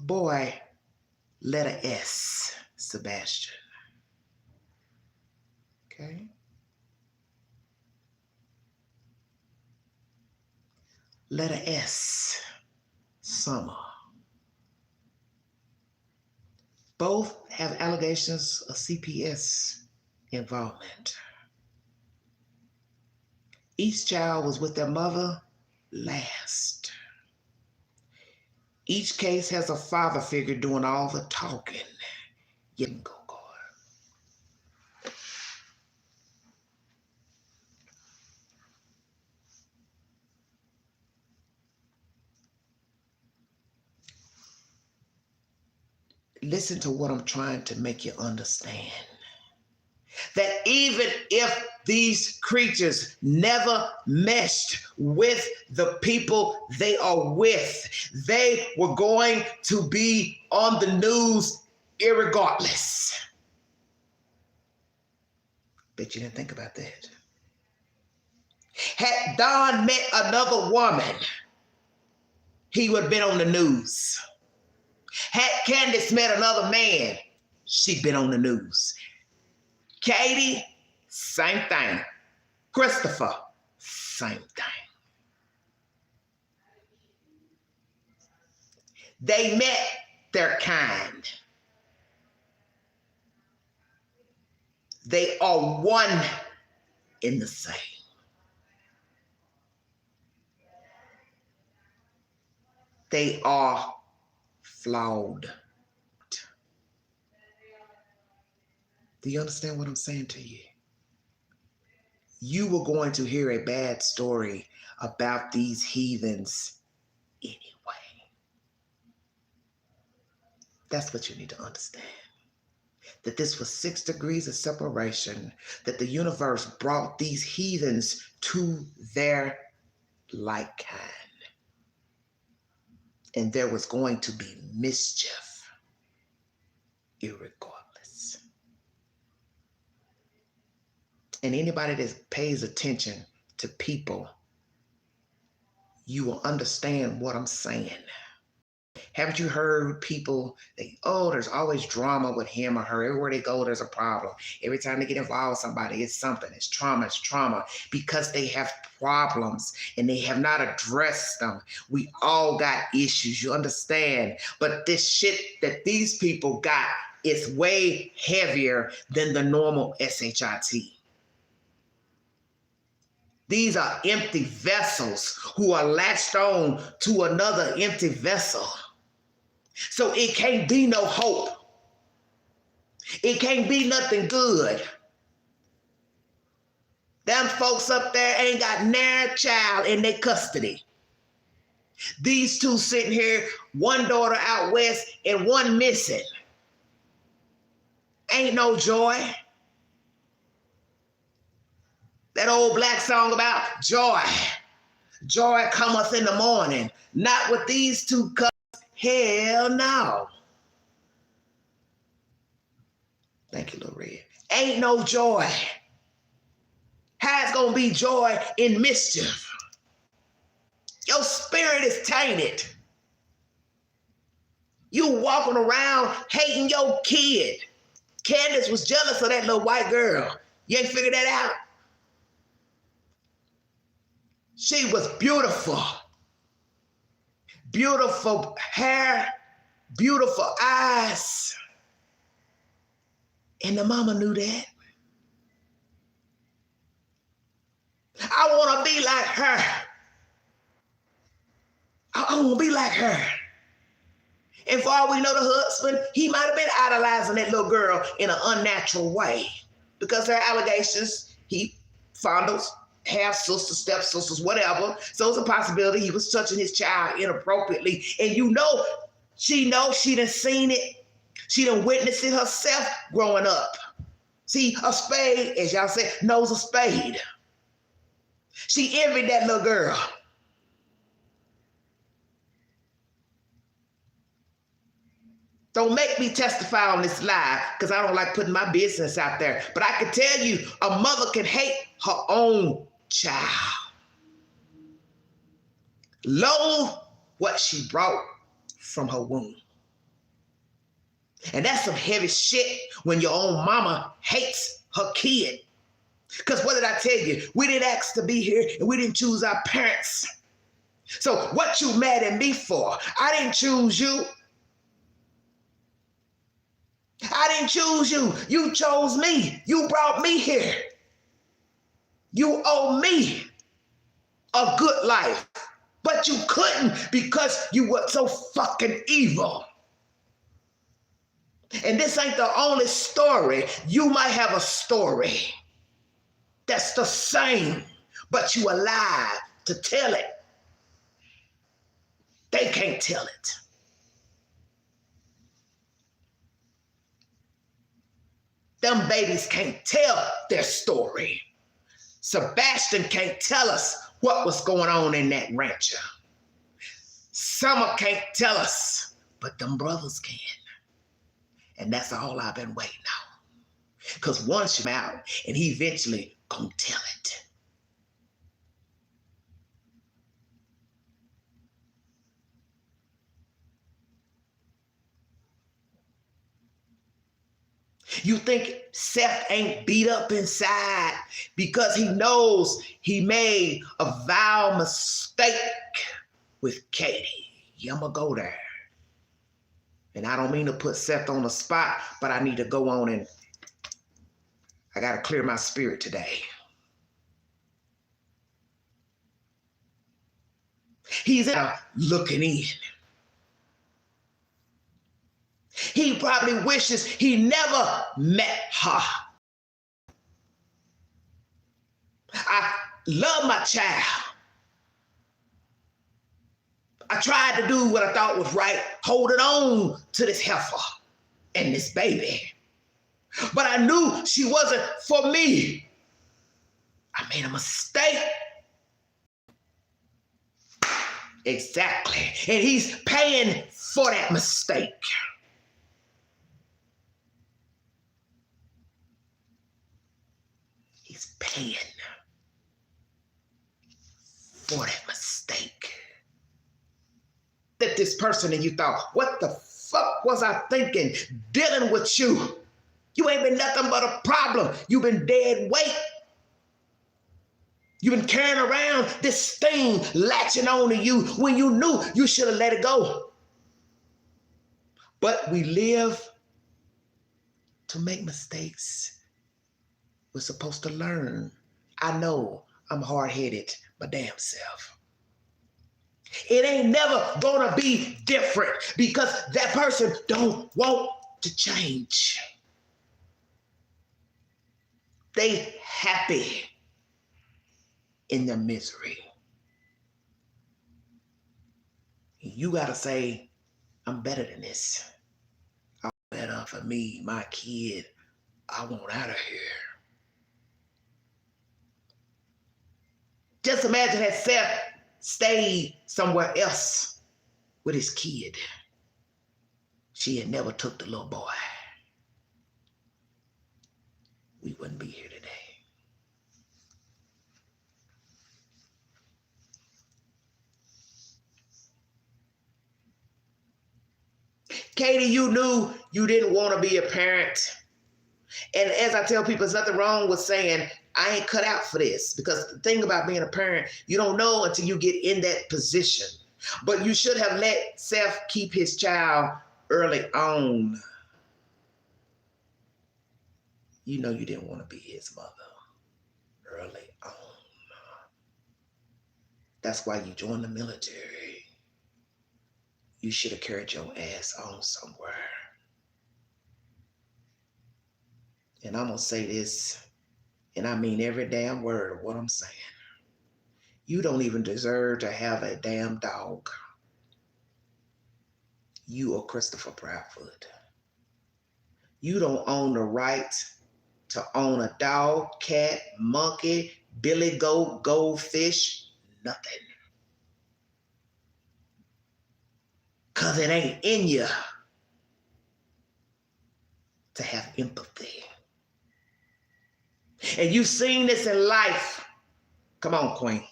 Boy, letter S, Sebastian. Okay? Letter S, Summer. Both have allegations of CPS involvement. Each child was with their mother last. Each case has a father figure doing all the talking. You can go, God. Listen to what I'm trying to make you understand. That even if these creatures never meshed with the people they are with, they were going to be on the news irregardless. Bet you didn't think about that. Had Don met another woman, he would have been on the news. Had Candace met another man, she'd been on the news. Katie, same thing. Christopher, same thing. They met their kind. They are one in the same. They are flawed. Do you understand what I'm saying to you? You were going to hear a bad story about these heathens anyway. That's what you need to understand. That this was 6 degrees of separation, that the universe brought these heathens to their like kind. And there was going to be mischief, irregardless. And anybody that pays attention to people, you will understand what I'm saying. Haven't you heard people, there's always drama with him or her. Everywhere they go, there's a problem. Every time they get involved with somebody, it's something. It's trauma. Because they have problems and they have not addressed them. We all got issues, you understand? But this shit that these people got is way heavier than the normal SHIT. These are empty vessels who are latched on to another empty vessel. So it can't be no hope. It can't be nothing good. Them folks up there ain't got near child in their custody. These two sitting here, one daughter out west and one missing. Ain't no joy. That old black song about joy. Joy cometh in the morning. Not with these two cups. Hell no. Thank you, Lil Red. Ain't no joy. How it's gonna be joy in mischief? Your spirit is tainted. You walking around hating your kid. Candace was jealous of that little white girl. You ain't figured that out? She was beautiful. Beautiful hair, beautiful eyes. And the mama knew that. I want to be like her. I want to be like her. And for all we know, the husband, he might have been idolizing that little girl in an unnatural way. because there are allegations he fondles half sisters, step sisters, whatever. So it's a possibility he was touching his child inappropriately. And she done seen it. She done witnessed it herself growing up. See, a spade, as y'all say, knows a spade. She envied that little girl. Don't make me testify on this live because I don't like putting my business out there. But I can tell you, a mother can hate her own child. Loathe what she brought from her womb. And that's some heavy shit when your own mama hates her kid. Because what did I tell you? We didn't ask to be here and we didn't choose our parents. So what you mad at me for? I didn't choose you. I didn't choose you. You chose me. You brought me here. You owe me a good life. But you couldn't because you were so fucking evil. And this ain't the only story. You might have a story that's the same, but you alive to tell it. They can't tell it. Them babies can't tell their story. Sebastian can't tell us what was going on in that rancher. Summer can't tell us, but them brothers can. And that's all I've been waiting on. Because once you're out, and he eventually gonna tell it. You think Seth ain't beat up inside because he knows he made a vile mistake with Katie. Yeah, I'm gonna go there. And I don't mean to put Seth on the spot, but I need to go on and I gotta clear my spirit today. He's out looking in. He probably wishes he never met her. I love my child. I tried to do what I thought was right, holding on to this heifer and this baby. But I knew she wasn't for me. I made a mistake. Exactly. And he's paying for that mistake. He's paying for that mistake. That this person and you thought, what the fuck was I thinking dealing with you? You ain't been nothing but a problem. You've been dead weight. You've been carrying around this thing latching on to you when you knew you should have let it go. But we live to make mistakes. We're supposed to learn. I know I'm hard-headed, my damn self. It ain't never gonna be different because that person don't want to change. They happy in their misery. You gotta say, I'm better than this. I'm better for me, my kid. I want out of here. Just imagine that Seth stayed somewhere else with his kid. She had never took the little boy. We wouldn't be here today. Katie, you knew you didn't want to be a parent. And as I tell people, there's nothing wrong with saying, I ain't cut out for this. Because the thing about being a parent, you don't know until you get in that position. But you should have let Seth keep his child early on. You know you didn't want to be his mother early on. That's why you joined the military. You should have carried your ass on somewhere. And I'm going to say this, and I mean every damn word of what I'm saying. You don't even deserve to have a damn dog. You are Christopher Proudfoot. You don't own the right to own a dog, cat, monkey, billy goat, goldfish, nothing. Because it ain't in you to have empathy. And you've seen this in life. Come on, Queen.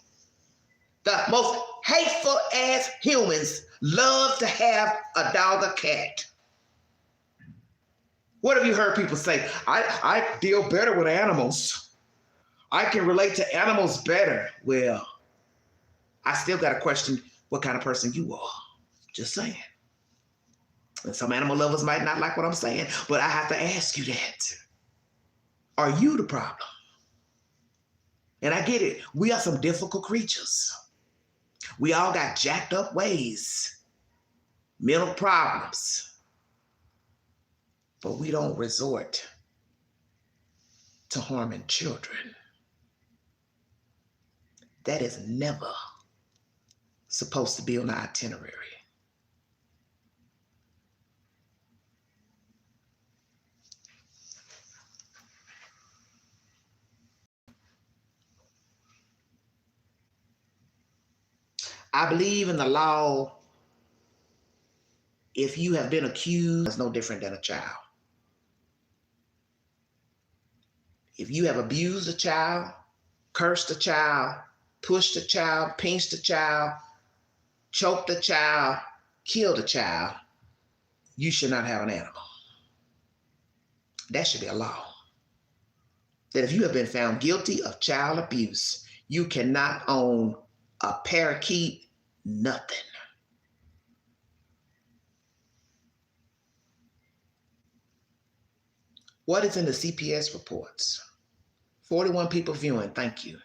The most hateful ass humans love to have a dog or cat. What have you heard people say? I deal better with animals. I can relate to animals better. Well, I still got to question what kind of person you are. Just saying. And some animal lovers might not like what I'm saying, but I have to ask you that. Are you the problem? And I get it. We are some difficult creatures. We all got jacked up ways, mental problems, but we don't resort to harming children. That is never supposed to be on the itinerary. I believe in the law. If you have been accused, it's no different than a child. If you have abused a child, cursed a child, pushed a child, pinched a child, choked a child, killed a child, you should not have an animal. That should be a law. That if you have been found guilty of child abuse, you cannot own a parakeet, nothing. What is in the CPS reports? 41 people viewing, thank you.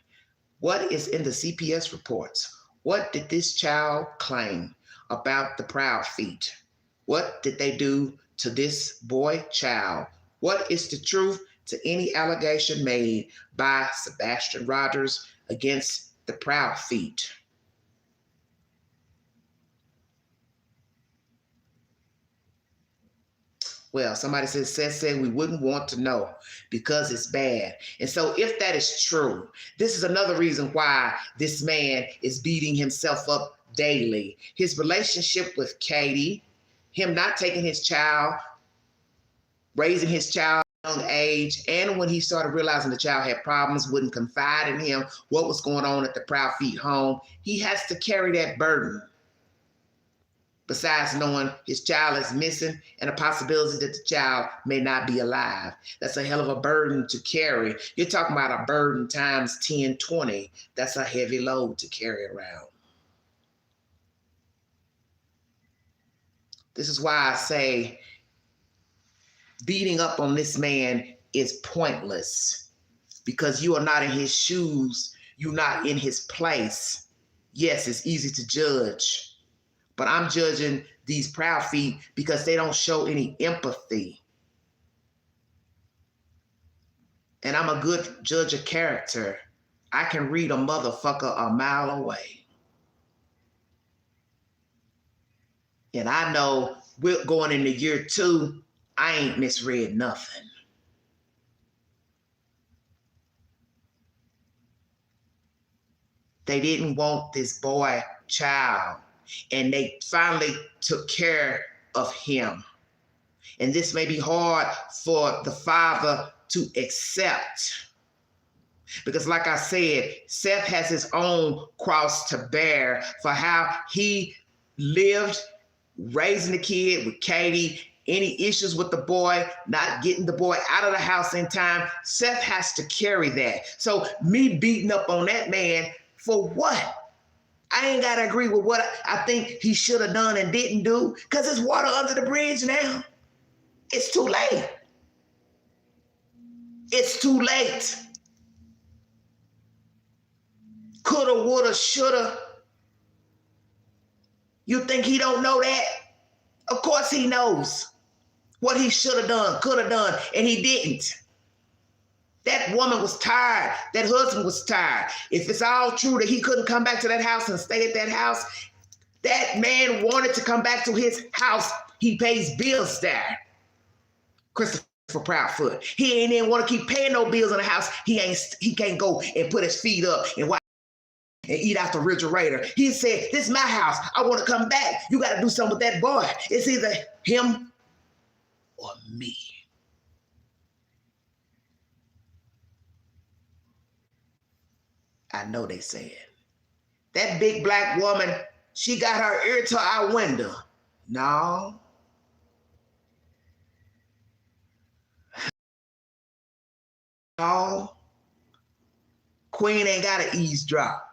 What is in the CPS reports? What did this child claim about the Proud Feet? What did they do to this boy child? What is the truth to any allegation made by Sebastian Rogers against the Proud Feet? Well, somebody said we wouldn't want to know because it's bad. And so if that is true, this is another reason why this man is beating himself up daily. His relationship with Katie, him not taking his child, raising his child at a young age, and when he started realizing the child had problems, wouldn't confide in him what was going on at the Proud Feet home, he has to carry that burden. Besides knowing his child is missing and a possibility that the child may not be alive. That's a hell of a burden to carry. You're talking about a burden times 10, 20. That's a heavy load to carry around. This is why I say beating up on this man is pointless because you are not in his shoes. You're not in his place. Yes, it's easy to judge. But I'm judging these Proud Feet because they don't show any empathy. And I'm a good judge of character. I can read a motherfucker a mile away. And I know we're going into year 2, I ain't misread nothing. They didn't want this boy child. And they finally took care of him. And this may be hard for the father to accept. Because like I said, Seth has his own cross to bear for how he lived raising the kid with Katie, any issues with the boy, not getting the boy out of the house in time. Seth has to carry that. So me beating up on that man for what? I ain't got to agree with what I think he should have done and didn't do because it's water under the bridge now. It's too late. It's too late. Coulda, woulda, shoulda. You think he don't know that? Of course he knows what he should have done, could have done, and he didn't. That woman was tired. That husband was tired. If it's all true that he couldn't come back to that house and stay at that house, that man wanted to come back to his house. He pays bills there. Christopher Proudfoot. He ain't even want to keep paying no bills in the house. He can't go and put his feet up and watch and eat out the refrigerator. He said, this is my house. I want to come back. You got to do something with that boy. It's either him or me. I know they said, that big black woman, she got her ear to our window. No. No. Queen ain't got to eavesdrop.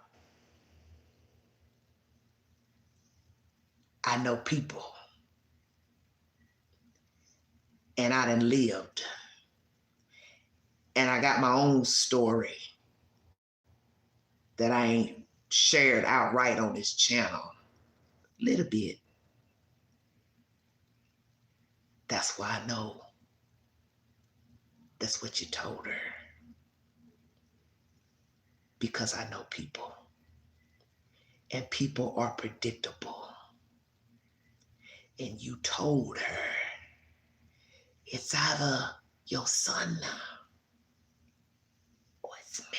I know people. And I done lived. And I got my own story that I ain't shared outright on this channel. A little bit. That's why I know. That's what you told her. Because I know people. And people are predictable. And you told her, it's either your son or it's me.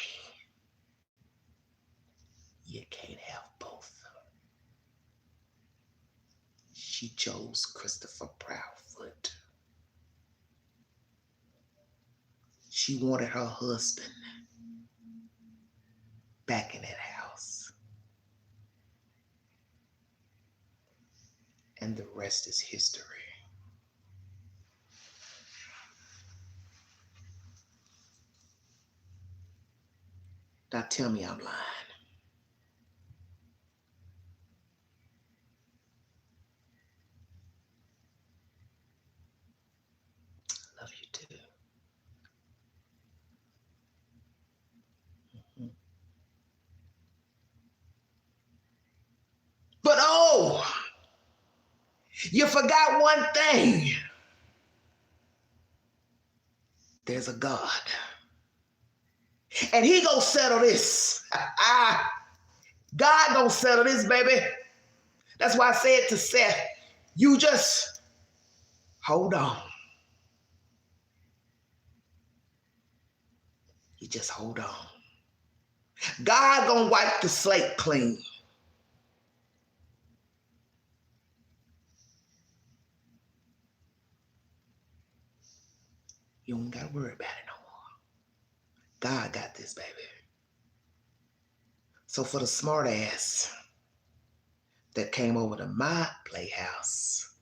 You can't have both. She chose Christopher Proudfoot. She wanted her husband back in that house. And the rest is history. Now tell me I'm lying. I love you too. Mm-hmm. But oh, you forgot one thing. There's a God. And he gonna settle this. God gonna settle this, baby. That's why I said to Seth, you just hold on. You just hold on. God gonna wipe the slate clean. You don't gotta worry about it no more. God got this, baby. So for the smart ass that came over to my playhouse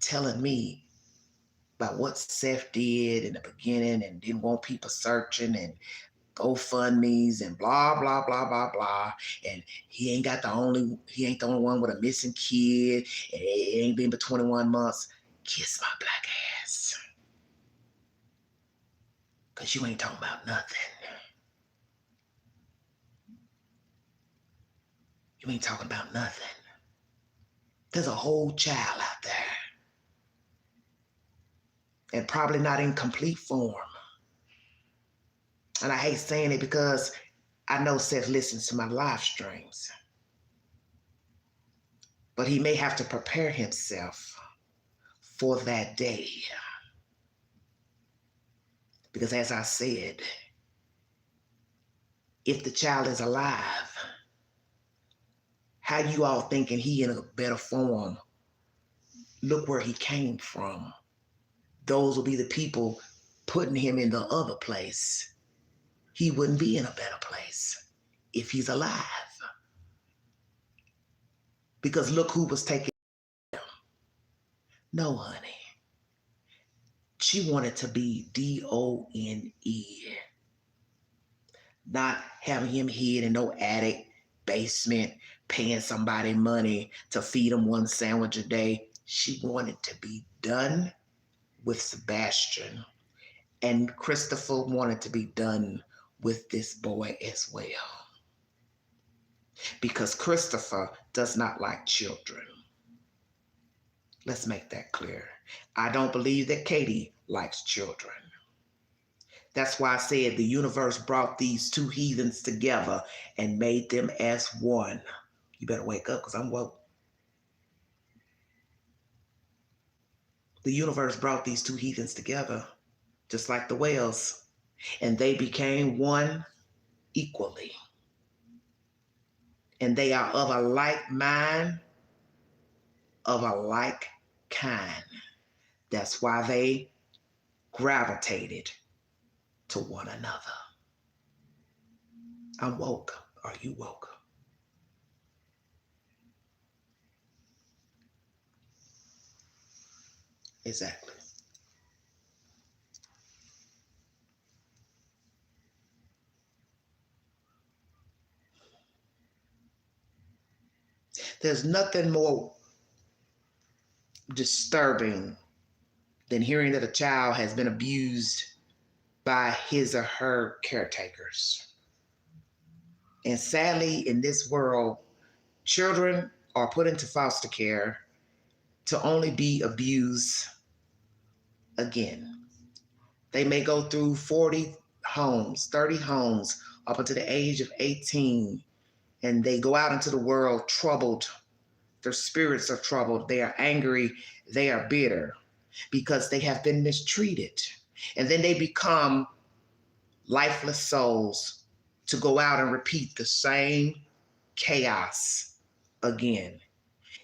telling me about what Seth did in the beginning and didn't want people searching and GoFundMe's and blah, blah, blah, blah, blah. And he ain't the only one with a missing kid. And it ain't been but 21 months. Kiss my black ass. Because you ain't talking about nothing. You ain't talking about nothing. There's a whole child out there. And probably not in complete form. And I hate saying it because I know Seth listens to my live streams. But he may have to prepare himself for that day. Because as I said, if the child is alive, how you all thinking he in a better form? Look where he came from. Those will be the people putting him in the other place. He wouldn't be in a better place if he's alive. Because look who was taking him. No, honey. She wanted to be DONE. Not having him hid in no attic, basement, paying somebody money to feed him one sandwich a day. She wanted to be done with Sebastian. And Christopher wanted to be done with this boy as well. Because Christopher does not like children. Let's make that clear. I don't believe that Katie likes children. That's why I said the universe brought these two heathens together and made them as one. You better wake up because I'm woke. The universe brought these two heathens together, just like the whales, and they became one equally. And they are of a like mind, of a like kind. That's why they gravitated to one another. I'm woke. Are you woke? Exactly. There's nothing more disturbing than hearing that a child has been abused by his or her caretakers. And sadly, in this world, children are put into foster care to only be abused again. They may go through 40 homes, 30 homes up until the age of 18, and they go out into the world troubled. Their spirits are troubled. They are angry. They are bitter because they have been mistreated. And then they become lifeless souls to go out and repeat the same chaos again.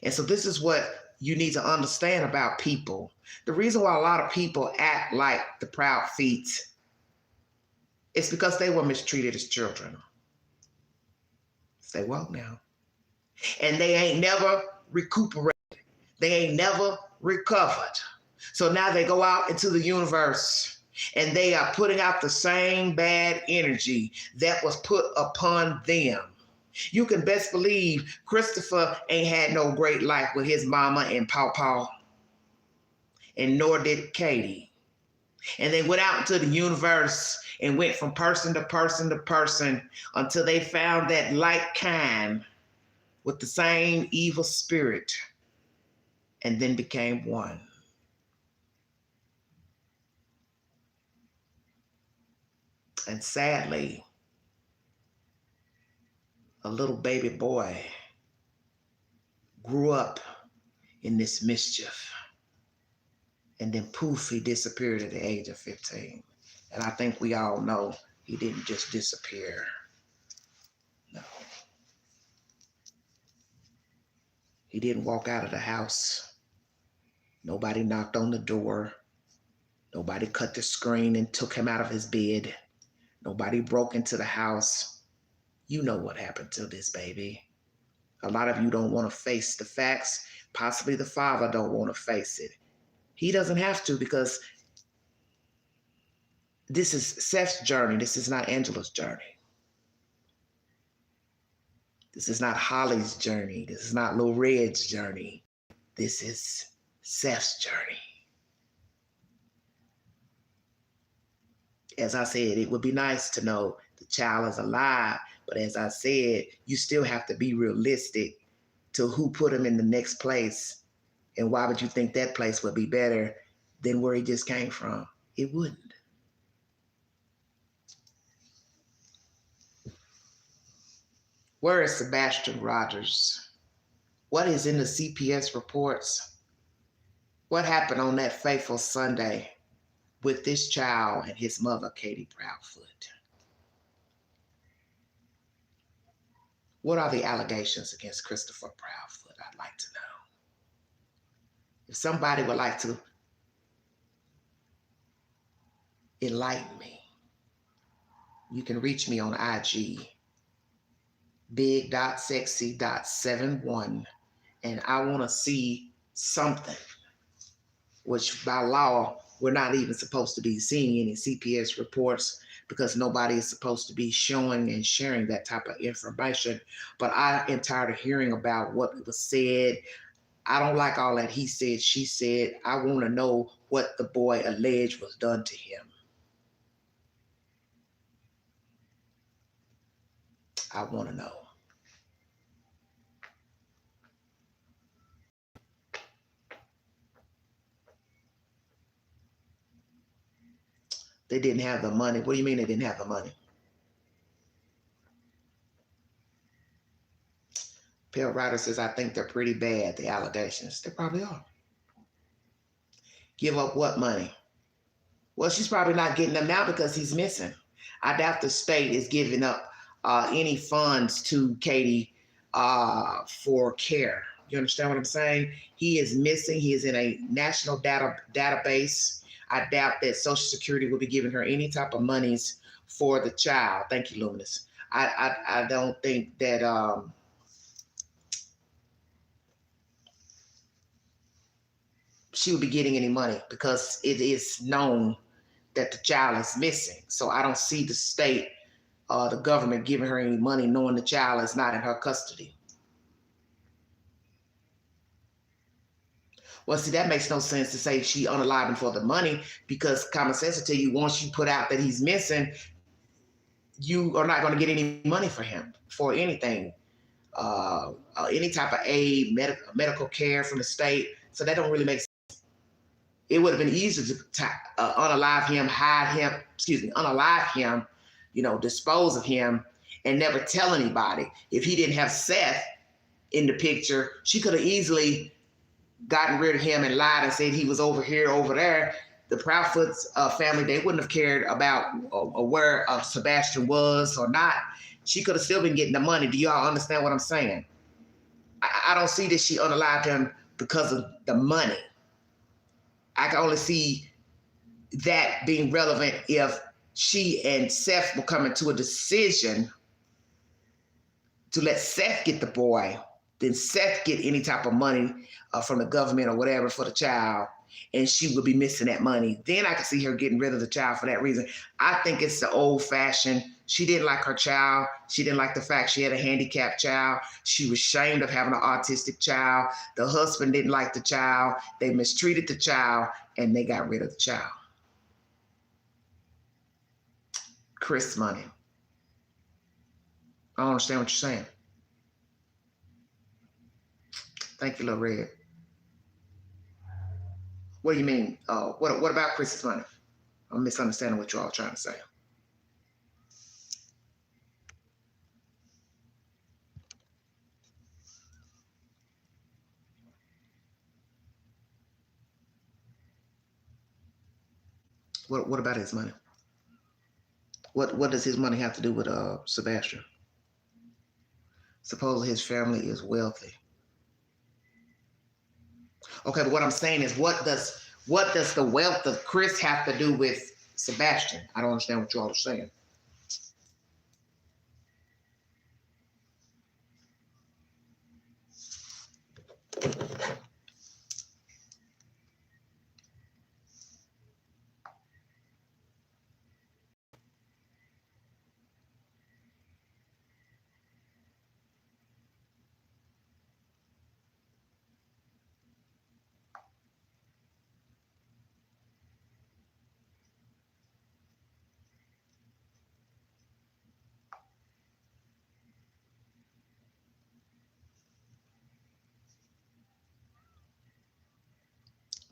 And so this is what you need to understand about people. The reason why a lot of people act like the proud feet is because they were mistreated as children. Say, well, now. And they ain't never recuperated. They ain't never recovered. So now they go out into the universe and they are putting out the same bad energy that was put upon them. You can best believe Christopher ain't had no great life with his mama and Paw, and nor did Katie. And they went out into the universe and went from person to person to person until they found that like kind with the same evil spirit and then became one. And sadly, a little baby boy grew up in this mischief. And then poof, he disappeared at the age of 15. And I think we all know he didn't just disappear. No. He didn't walk out of the house. Nobody knocked on the door. Nobody cut the screen and took him out of his bed. Nobody broke into the house. You know what happened to this baby. A lot of you don't want to face the facts. Possibly the father don't want to face it. He doesn't have to because this is Seth's journey. This is not Angela's journey. This is not Holly's journey. This is not Lil Red's journey. This is Seth's journey. As I said, it would be nice to know the child is alive, but as I said, you still have to be realistic to who put him in the next place, and why would you think that place would be better than where he just came from? It wouldn't. Where is Sebastian Rogers? What is in the CPS reports? What happened on that fateful Sunday with this child and his mother, Katie Proudfoot? What are the allegations against Christopher Proudfoot? I'd like to know. If somebody would like to enlighten me, you can reach me on IG, big.sexy.71, and I want to see something, which by law, we're not even supposed to be seeing any CPS reports because nobody is supposed to be showing and sharing that type of information. But I am tired of hearing about what was said. I don't like all that he said, she said. I want to know what the boy alleged was done to him. I want to know. They didn't have the money. What do you mean they didn't have the money? Pale Rider says, I think they're pretty bad, the allegations. They probably are. Give up what money? Well, she's probably not getting them now because he's missing. I doubt the state is giving up any funds to Katie for care. You understand what I'm saying? He is missing. He is in a national database. I doubt that Social Security will be giving her any type of monies for the child. Thank you, Luminous. I don't think that she would be getting any money because it is known that the child is missing. So I don't see the state, the government giving her any money knowing the child is not in her custody. Well, see, that makes no sense to say she unalive him for the money, because common sense will tell you once you put out that he's missing, you are not going to get any money for him for anything, any type of aid, medical care from the state. So that don't really make sense. It would have been easier to unalive him, unalive him, dispose of him and never tell anybody. If he didn't have Seth in the picture, she could have easily gotten rid of him and lied and said he was over here, over there. The Proudfoots family, they wouldn't have cared about where Sebastian was or not. She could have still been getting the money. Do y'all understand what I'm saying? I don't see that she unalived him because of the money. I can only see that being relevant if she and Seth were coming to a decision to let Seth get the boy, then Seth get any type of money from the government or whatever for the child, and she would be missing that money. Then I could see her getting rid of the child for that reason. I think it's the old-fashioned. She didn't like her child. She didn't like the fact she had a handicapped child. She was ashamed of having an autistic child. The husband didn't like the child. They mistreated the child, and they got rid of the child. Chris money. I don't understand what you're saying. Thank you, Lil Red. What do you mean? What about Chris's money? I'm misunderstanding what you're all trying to say. What about his money? What does his money have to do with Sebastian? Suppose his family is wealthy. Okay, but what I'm saying is, what does the wealth of Chris have to do with Sebastian? I don't understand what you all are saying.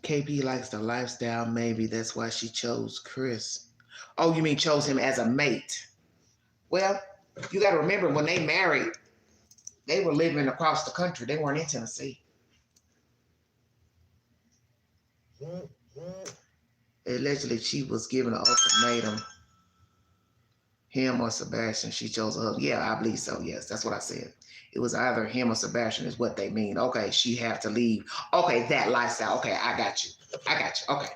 KP likes the lifestyle. Maybe that's why she chose Chris. Oh, you mean chose him as a mate? Well, you got to remember, when they married, they were living across the country. They weren't in Tennessee. Allegedly, she was given an ultimatum. Him or Sebastian, she chose her. Yeah, I believe so. Yes, that's what I said. It was either him or Sebastian is what they mean. Okay, she had to leave. Okay, that lifestyle. Okay, I got you. Okay.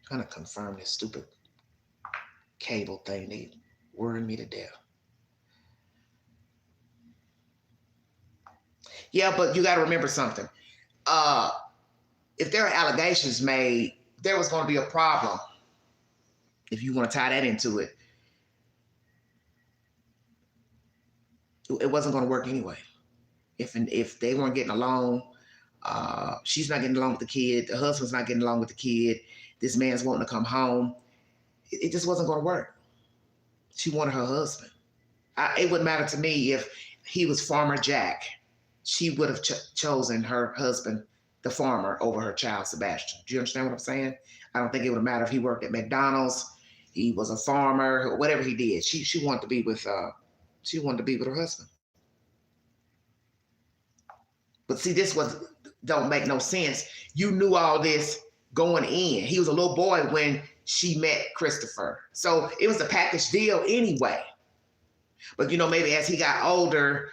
Trying to confirm this stupid cable thing. They worrying me to death. Yeah, but you got to remember something. If there are allegations made, there was going to be a problem. If you want to tie that into it, it wasn't going to work anyway. If they weren't getting along, she's not getting along with the kid, the husband's not getting along with the kid, this man's wanting to come home, it just wasn't going to work. She wanted her husband. It wouldn't matter to me if he was Farmer Jack she would have chosen her husband, the farmer, over her child, Sebastian. Do you understand what I'm saying? I don't think it would have mattered if he worked at McDonald's, he was a farmer, whatever he did. She wanted to be with her husband. But see, this was don't make no sense. You knew all this going in. He was a little boy when she met Christopher. So it was a package deal anyway. But maybe as he got older,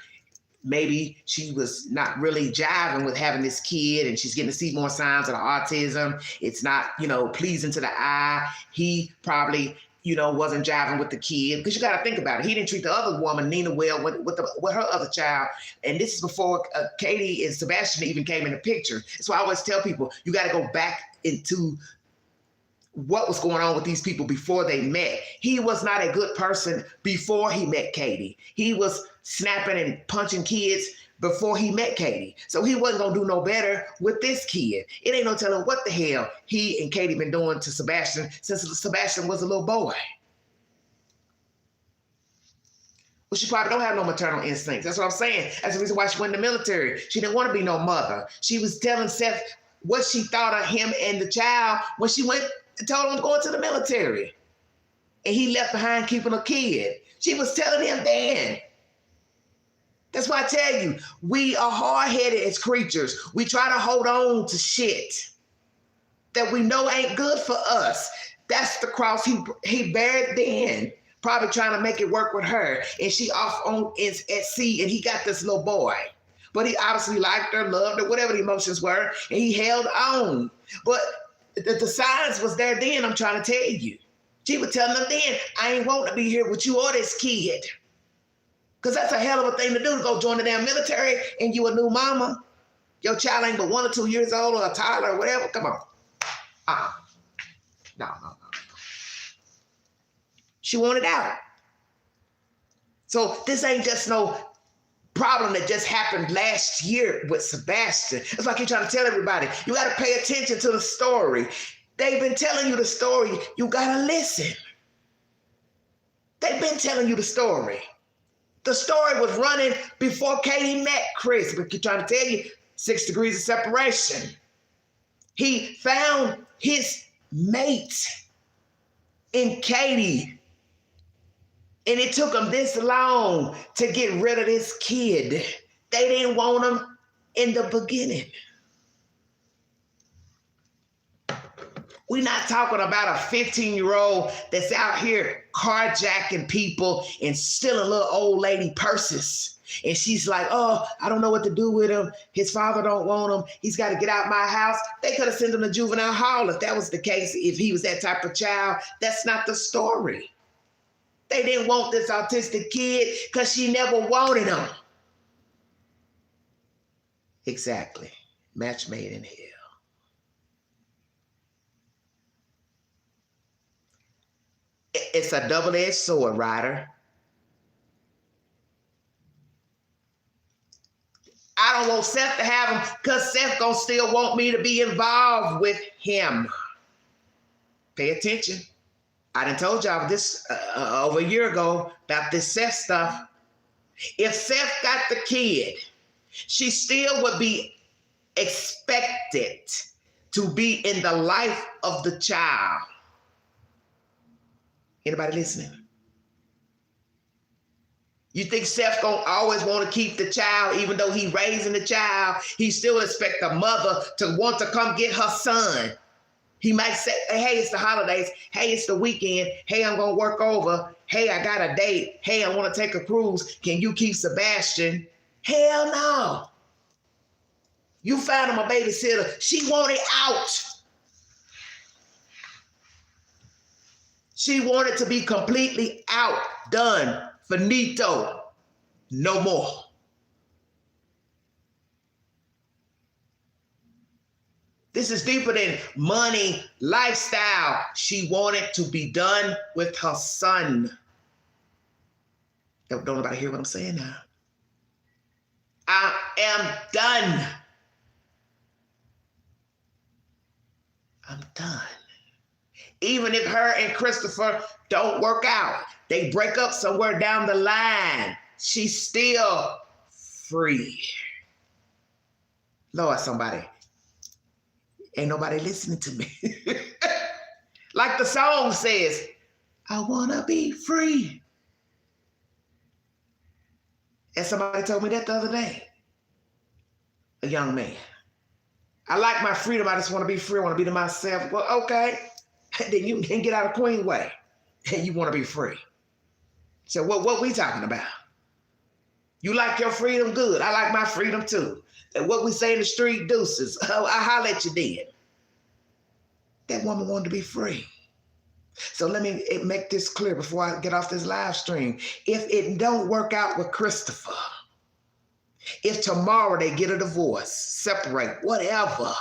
maybe she was not really jiving with having this kid, and she's getting to see more signs of the autism. It's not, pleasing to the eye. He probably, wasn't jiving with the kid, because you got to think about it. He didn't treat the other woman, Nina, well with her other child. And this is before Katie and Sebastian even came in the picture. So I always tell people, you got to go back into what was going on with these people before they met. He was not a good person before he met Katie. He was snapping and punching kids before he met Katie. So he wasn't going to do no better with this kid. It ain't no telling what the hell he and Katie been doing to Sebastian since Sebastian was a little boy. Well, she probably don't have no maternal instincts. That's what I'm saying. That's the reason why she went in the military. She didn't want to be no mother. She was telling Seth what she thought of him and the child when she went and told him to go into the military. And he left behind keeping a kid. She was telling him then. That's why I tell you, we are hard-headed as creatures. We try to hold on to shit that we know ain't good for us. That's the cross he bared then, probably trying to make it work with her. And she off at sea, and he got this little boy. But he obviously liked her, loved her, whatever the emotions were, and he held on. But the signs was there then, I'm trying to tell you. She was telling them then, I ain't want to be here with you or this kid. Because that's a hell of a thing to do, to go join the damn military and you a new mama. Your child ain't but 1 or 2 years old, or a toddler or whatever. Come on. No. She wanted out. So this ain't just no problem that just happened last year with Sebastian. It's like you're trying to tell everybody, you got to pay attention to the story. They've been telling you the story. You got to listen. They've been telling you the story. The story was running before Katie met Chris. But I'm trying to tell you, 6 degrees of separation. He found his mate in Katie. And it took him this long to get rid of this kid. They didn't want him in the beginning. We're not talking about a 15-year-old that's out here carjacking people and stealing little old lady purses. And she's like, oh, I don't know what to do with him. His father don't want him. He's got to get out my house. They could have sent him to juvenile hall if that was the case, if he was that type of child. That's not the story. They didn't want this autistic kid because she never wanted him. Exactly. Match made in hell. It's a double-edged sword, Ryder. I don't want Seth to have him because Seth gonna still want me to be involved with him. Pay attention. I done told y'all this over a year ago about this Seth stuff. If Seth got the kid, she still would be expected to be in the life of the child. Anybody listening? You think Seth gonna always want to keep the child, even though he raising the child? He still expect the mother to want to come get her son. He might say, hey, it's the holidays. Hey, it's the weekend. Hey, I'm gonna work over. Hey, I got a date. Hey, I want to take a cruise. Can you keep Sebastian? Hell no. You found him a babysitter. She wanted out. She wanted to be completely out, done, finito, no more. This is deeper than money, lifestyle. She wanted to be done with her son. Don't nobody hear what I'm saying now? I am done. I'm done. Even if her and Christopher don't work out, they break up somewhere down the line, she's still free. Lord, somebody, ain't nobody listening to me. Like the song says, I wanna be free. And somebody told me that the other day, a young man. I like my freedom. I just want to be free. I want to be to myself. Well, okay. Then you can get out of Queen way and you want to be free. So what we talking about? You like your freedom? Good. I like my freedom too. And what we say in the street, deuces. I holler at you then. That woman wanted to be free. So let me make this clear before I get off this live stream. If it don't work out with Christopher, if tomorrow they get a divorce, separate, whatever,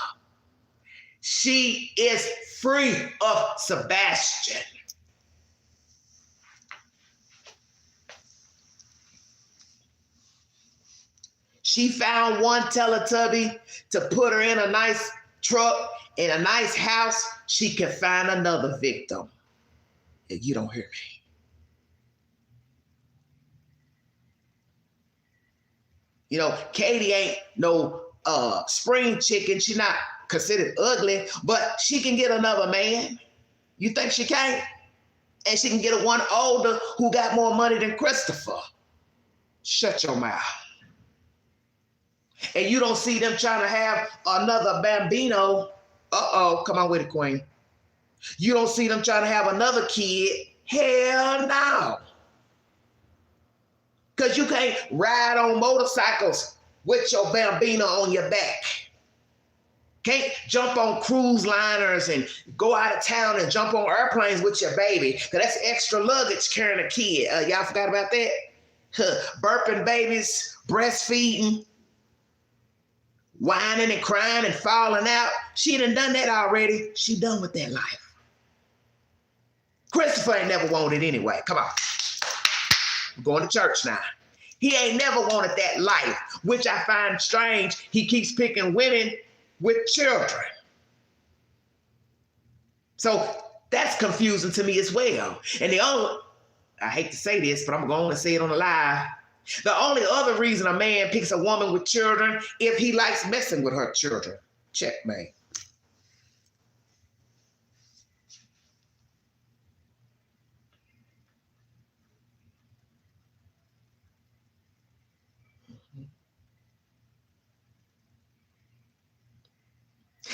she is free of Sebastian. She found one Teletubby to put her in a nice truck, in a nice house. She can find another victim. You don't hear me. You know, Katie ain't no spring chicken. She's not considered ugly, but she can get another man. You think she can't? And she can get a one older who got more money than Christopher. Shut your mouth. And you don't see them trying to have another bambino. Uh-oh, come on with it, Queen. You don't see them trying to have another kid. Hell no. Because you can't ride on motorcycles with your bambino on your back. Can't jump on cruise liners and go out of town and jump on airplanes with your baby. Because that's extra luggage carrying a kid. Y'all forgot about that? Burping babies, breastfeeding, whining and crying and falling out. She done that already. She done with that life. Christopher ain't never wanted anyway. Come on. I'm going to church now. He ain't never wanted that life, which I find strange. He keeps picking women with children. So that's confusing to me as well. And I hate to say this, but I'm going to say it on the live. The only other reason a man picks a woman with children if he likes messing with her children. Checkmate.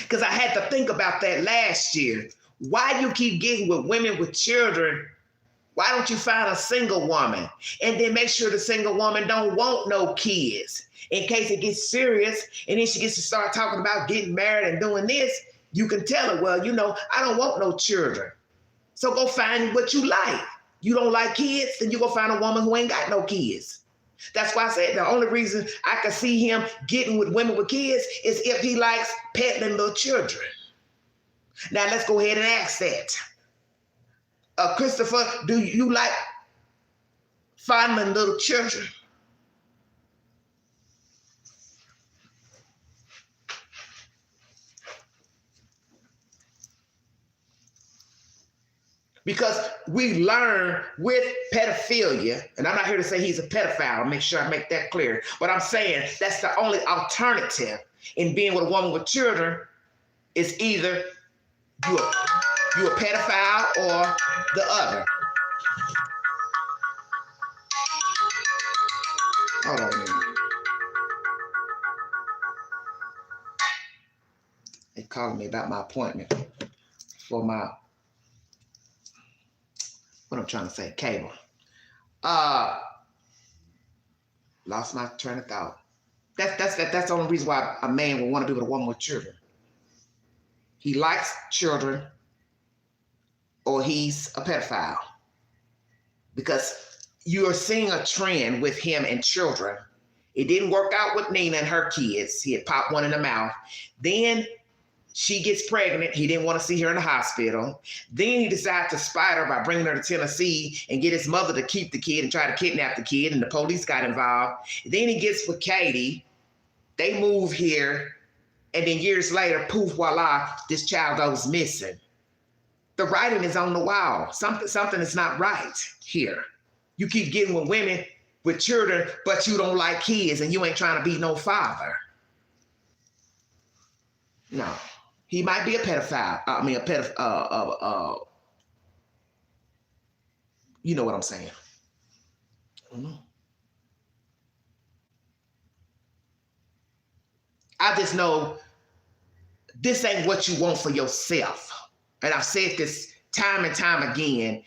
Because I had to think about that last year. Why you keep getting with women with children? Why don't you find a single woman and then make sure the single woman don't want no kids in case it gets serious and then she gets to start talking about getting married and doing this? You can tell her, well, you know, I don't want no children. So go find what you like. You don't like kids, then you go find a woman who ain't got no kids. That's why I said the only reason I can see him getting with women with kids is if he likes peddling little children. Now let's go ahead and ask that. Christopher, do you like fondling little children? Because we learn with pedophilia, and I'm not here to say he's a pedophile, I'll make sure I make that clear, but I'm saying that's the only alternative in being with a woman with children is either you a pedophile or the other. Hold on a minute. They calling me about my appointment for my, what I'm trying to say, cable. Lost my train of thought. That's the only reason why a man would want to be with a woman with children. He likes children or he's a pedophile. Because you're seeing a trend with him and children. It didn't work out with Nina and her kids. He had popped one in the mouth. Then she gets pregnant. He didn't want to see her in the hospital. Then he decided to spite her by bringing her to Tennessee and get his mother to keep the kid and try to kidnap the kid, and the police got involved. Then he gets with Katie. They move here, and then years later, poof, voila, this child goes missing. The writing is on the wall. Something is not right here. You keep getting with women with children, but you don't like kids, and you ain't trying to be no father. No. He might be a pedophile. I mean, a pedophile. You know what I'm saying? I don't know. I just know this ain't what you want for yourself. And I've said this time and time again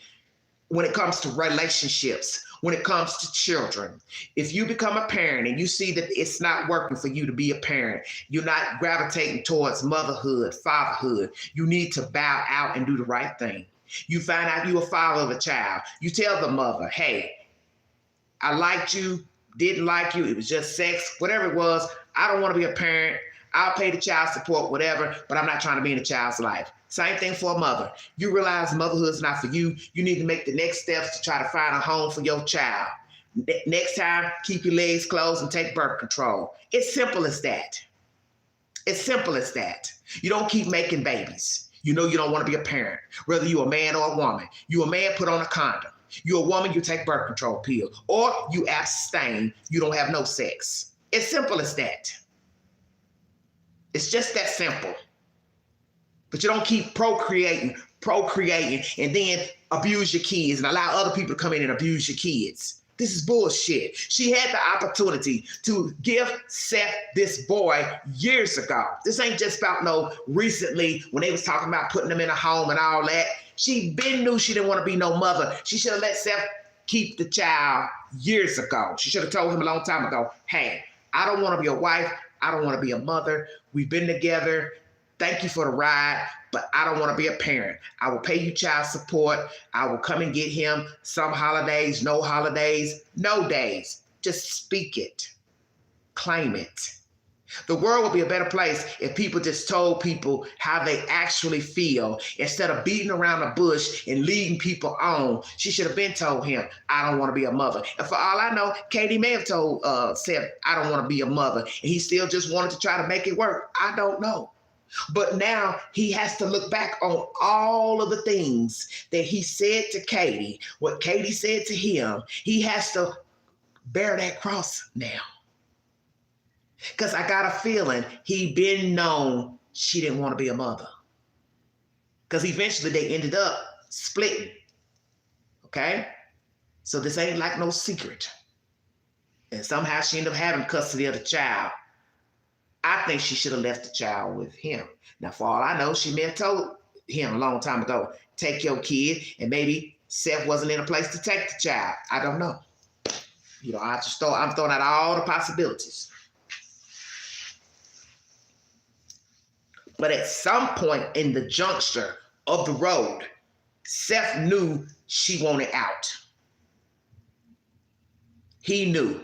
when it comes to relationships, when it comes to children. If you become a parent and you see that it's not working for you to be a parent, you're not gravitating towards motherhood, fatherhood, you need to bow out and do the right thing. You find out you're a father of a child. You tell the mother, hey, I liked you, didn't like you, it was just sex, whatever it was. I don't want to be a parent. I'll pay the child support, whatever, but I'm not trying to be in a child's life. Same thing for a mother. You realize motherhood's not for you. You need to make the next steps to try to find a home for your child. Next time, keep your legs closed and take birth control. It's simple as that. It's simple as that. You don't keep making babies. You know you don't want to be a parent, whether you're a man or a woman. You're a man, put on a condom. You're a woman, you take birth control pill. Or you abstain, you don't have no sex. It's simple as that. It's just that simple. But you don't keep procreating, and then abuse your kids and allow other people to come in and abuse your kids. This is bullshit. She had the opportunity to give Seth this boy years ago. This ain't just about no recently when they was talking about putting him in a home and all that. She been knew she didn't want to be no mother. She should have let Seth keep the child years ago. She should have told him a long time ago, hey, I don't want to be a wife. I don't want to be a mother. We've been together. Thank you for the ride, but I don't want to be a parent. I will pay you child support. I will come and get him some holidays, no days. Just speak it. Claim it. The world would be a better place if people just told people how they actually feel instead of beating around the bush and leading people on. She should have been told him, I don't want to be a mother. And for all I know, Katie may have told Seth, I don't want to be a mother. And he still just wanted to try to make it work. I don't know. But now he has to look back on all of the things that he said to Katie, what Katie said to him. He has to bear that cross now. Because I got a feeling he been known she didn't want to be a mother. Because eventually they ended up splitting. Okay? So this ain't like no secret. And somehow she ended up having custody of the child. I think she should have left the child with him. Now, for all I know, she may have told him a long time ago, take your kid, and maybe Seth wasn't in a place to take the child. I don't know. You know, I'm throwing out all the possibilities. But at some point in the juncture of the road, Seth knew she wanted out. He knew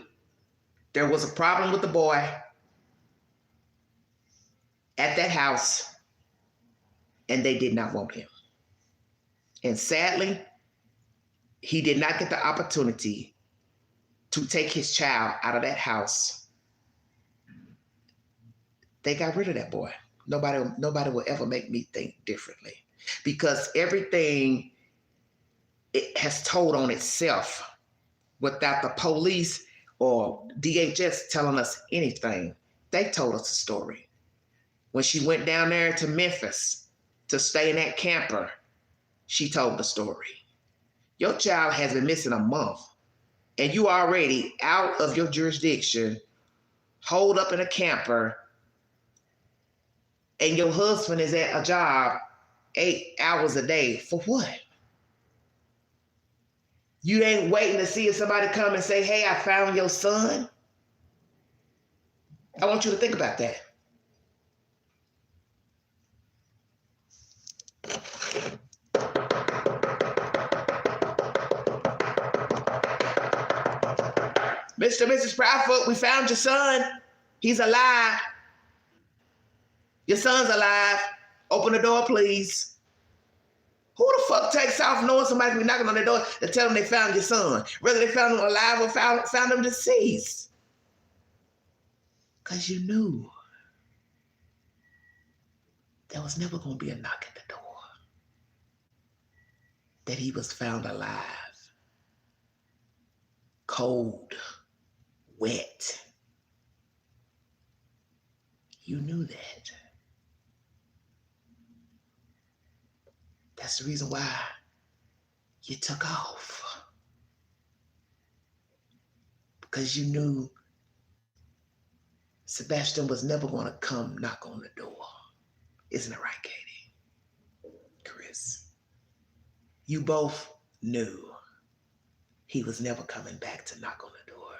there was a problem with the boy at that house, and they did not want him. And sadly, he did not get the opportunity to take his child out of that house. They got rid of that boy. Nobody will ever make me think differently, because everything it has told on itself without the police or DHS telling us anything. They told us a story. When she went down there to Memphis to stay in that camper, she told the story. Your child has been missing a month, and you already out of your jurisdiction, holed up in a camper, and your husband is at a job 8 hours a day. For what? You ain't waiting to see if somebody come and say, hey, I found your son. I want you to think about that. Mr. and Mrs. Proudfoot, we found your son. He's alive. Your son's alive. Open the door, please. Who the fuck takes off knowing somebody be knocking on their door to tell them they found your son? Whether they found him alive or found him deceased. Because you knew there was never going to be a knock at the door. That he was found alive. Cold. Wet. You knew that. That's the reason why you took off. Because you knew Sebastian was never going to come knock on the door. Isn't it right, Katie? Chris? You both knew he was never coming back to knock on the door.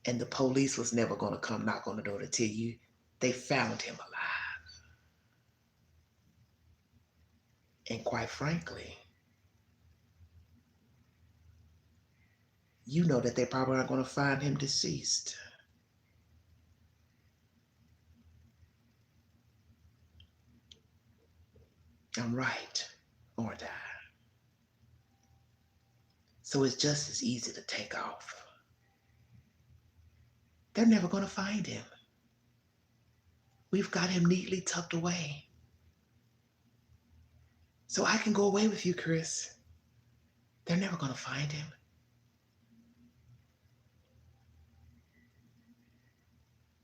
And the police was never going to come knock on the door to tell you they found him alive. And quite frankly, you know that they probably aren't going to find him deceased. I'm right, aren't I? So it's just as easy to take off. They're never going to find him. We've got him neatly tucked away. So I can go away with you, Chris. They're never going to find him.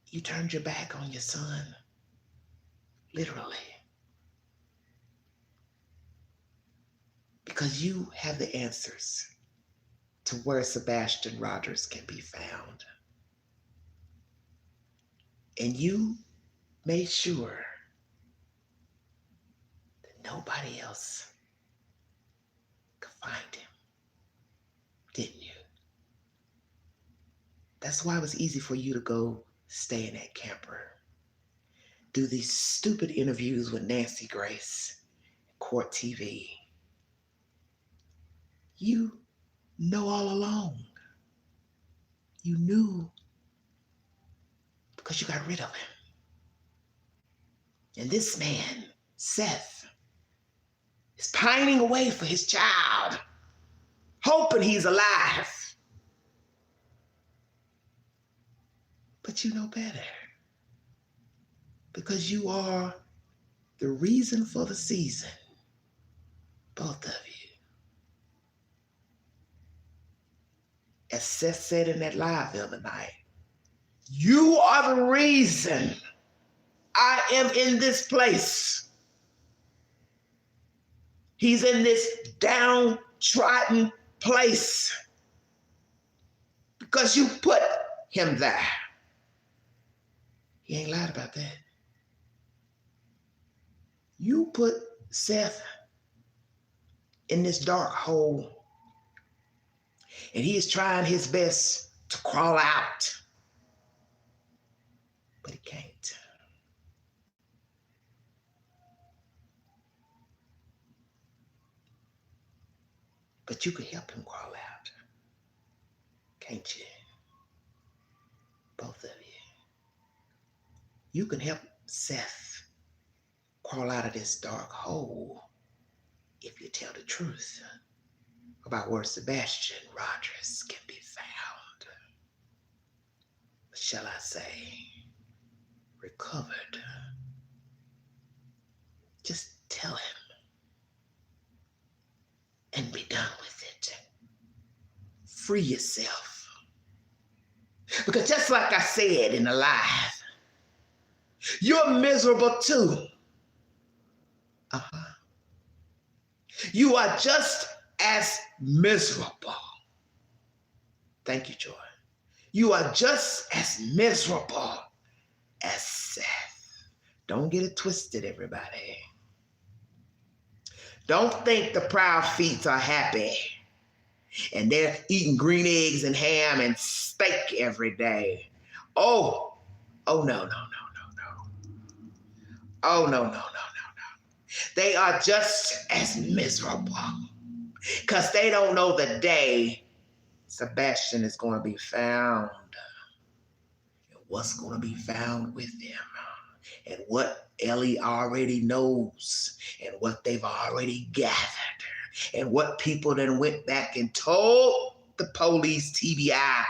You turned your back on your son, literally. Because you have the answers to where Sebastian Rogers can be found. And you made sure that nobody else could find him, didn't you? That's why it was easy for you to go stay in that camper, do these stupid interviews with Nancy Grace, Court TV. You know all along. You knew because you got rid of him. And this man, Seth, is pining away for his child, hoping he's alive. But you know better. Because you are the reason for the season, both of you. As Seth said in that live the other night, you are the reason I am in this place. He's in this downtrodden place because you put him there. He ain't lied about that. You put Seth in this dark hole, and he is trying his best to crawl out, but he can't. But you could help him crawl out, can't you? Both of you. You can help Seth crawl out of this dark hole if you tell the truth about where Sebastian Rogers can be found. Shall I say, recovered. Just tell him and be done with it. Free yourself. Because just like I said in the live, you're miserable too. You are just as miserable. Thank you, Joy. You are just as miserable as Seth. Don't get it twisted, everybody. Don't think the proud feet are happy and they're eating green eggs and ham and steak every day. Oh, no. Oh, no. They are just as miserable because they don't know the day Sebastian is going to be found and what's going to be found with him and what Ellie already knows and what they've already gathered and what people then went back and told the police TBI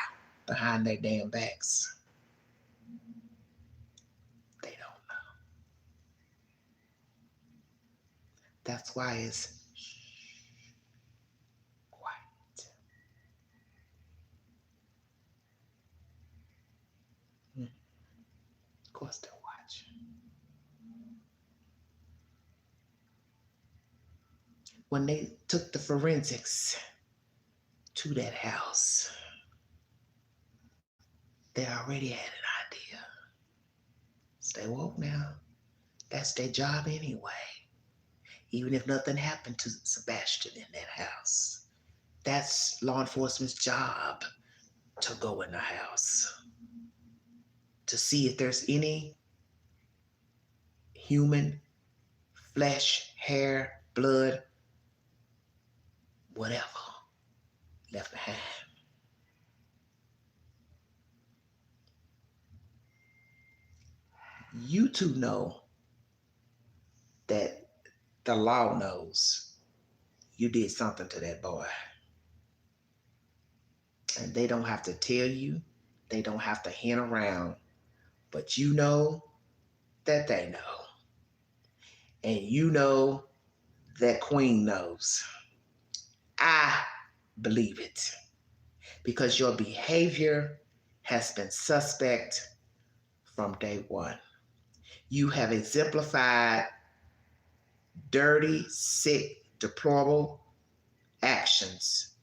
behind their damn backs. They don't know. That's why it's quiet. Of course they'll watch. when they took the forensics to that house, they already had an idea. Stay woke now. That's their job anyway. Even if nothing happened to Sebastian in that house, that's law enforcement's job to go in the house to see if there's any human flesh, hair, blood, whatever left behind. You two know that the law knows you did something to that boy. And they don't have to tell you, they don't have to hint around, but you know that they know. And you know that Queen knows. I believe it because your behavior has been suspect from day one. You have exemplified dirty, sick, deplorable actions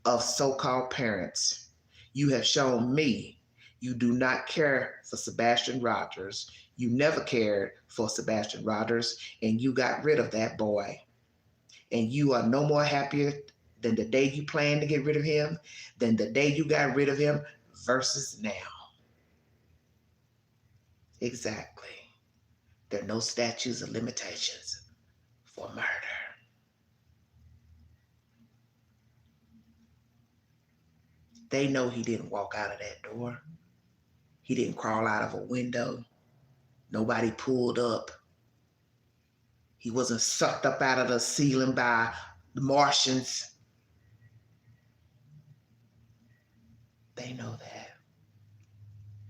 of so-called parents. You have shown me you do not care for Sebastian Rogers. You never cared for Sebastian Rogers, and you got rid of that boy. And you are no more happier than the day you planned to get rid of him, than the day you got rid of him versus now. Exactly. There are no statutes of limitations for murder. They know he didn't walk out of that door. He didn't crawl out of a window. Nobody pulled up. He wasn't sucked up out of the ceiling by the Martians. They know that.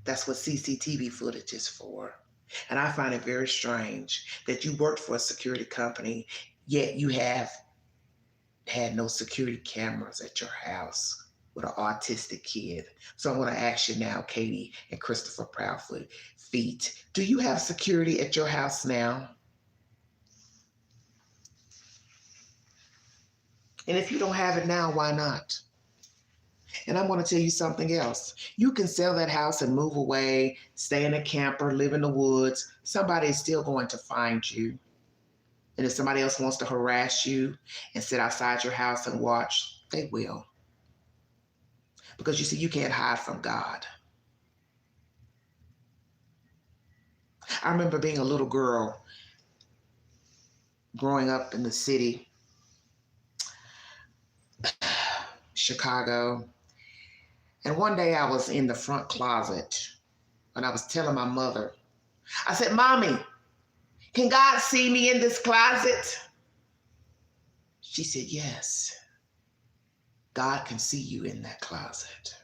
That's what CCTV footage is for. And I find it very strange that you worked for a security company, yet you have had no security cameras at your house with an autistic kid. So I'm going to ask you now, Katie and Christopher Proudfoot, Feet, do you have security at your house now? And if you don't have it now, why not? And I'm going to tell you something else. You can sell that house and move away, stay in a camper, live in the woods. Somebody is still going to find you. And if somebody else wants to harass you and sit outside your house and watch, they will. Because you see, you can't hide from God. I remember being a little girl growing up in the city, Chicago. And one day I was in the front closet and I was telling my mother, I said, Mommy, can God see me in this closet? She said, yes, God can see you in that closet.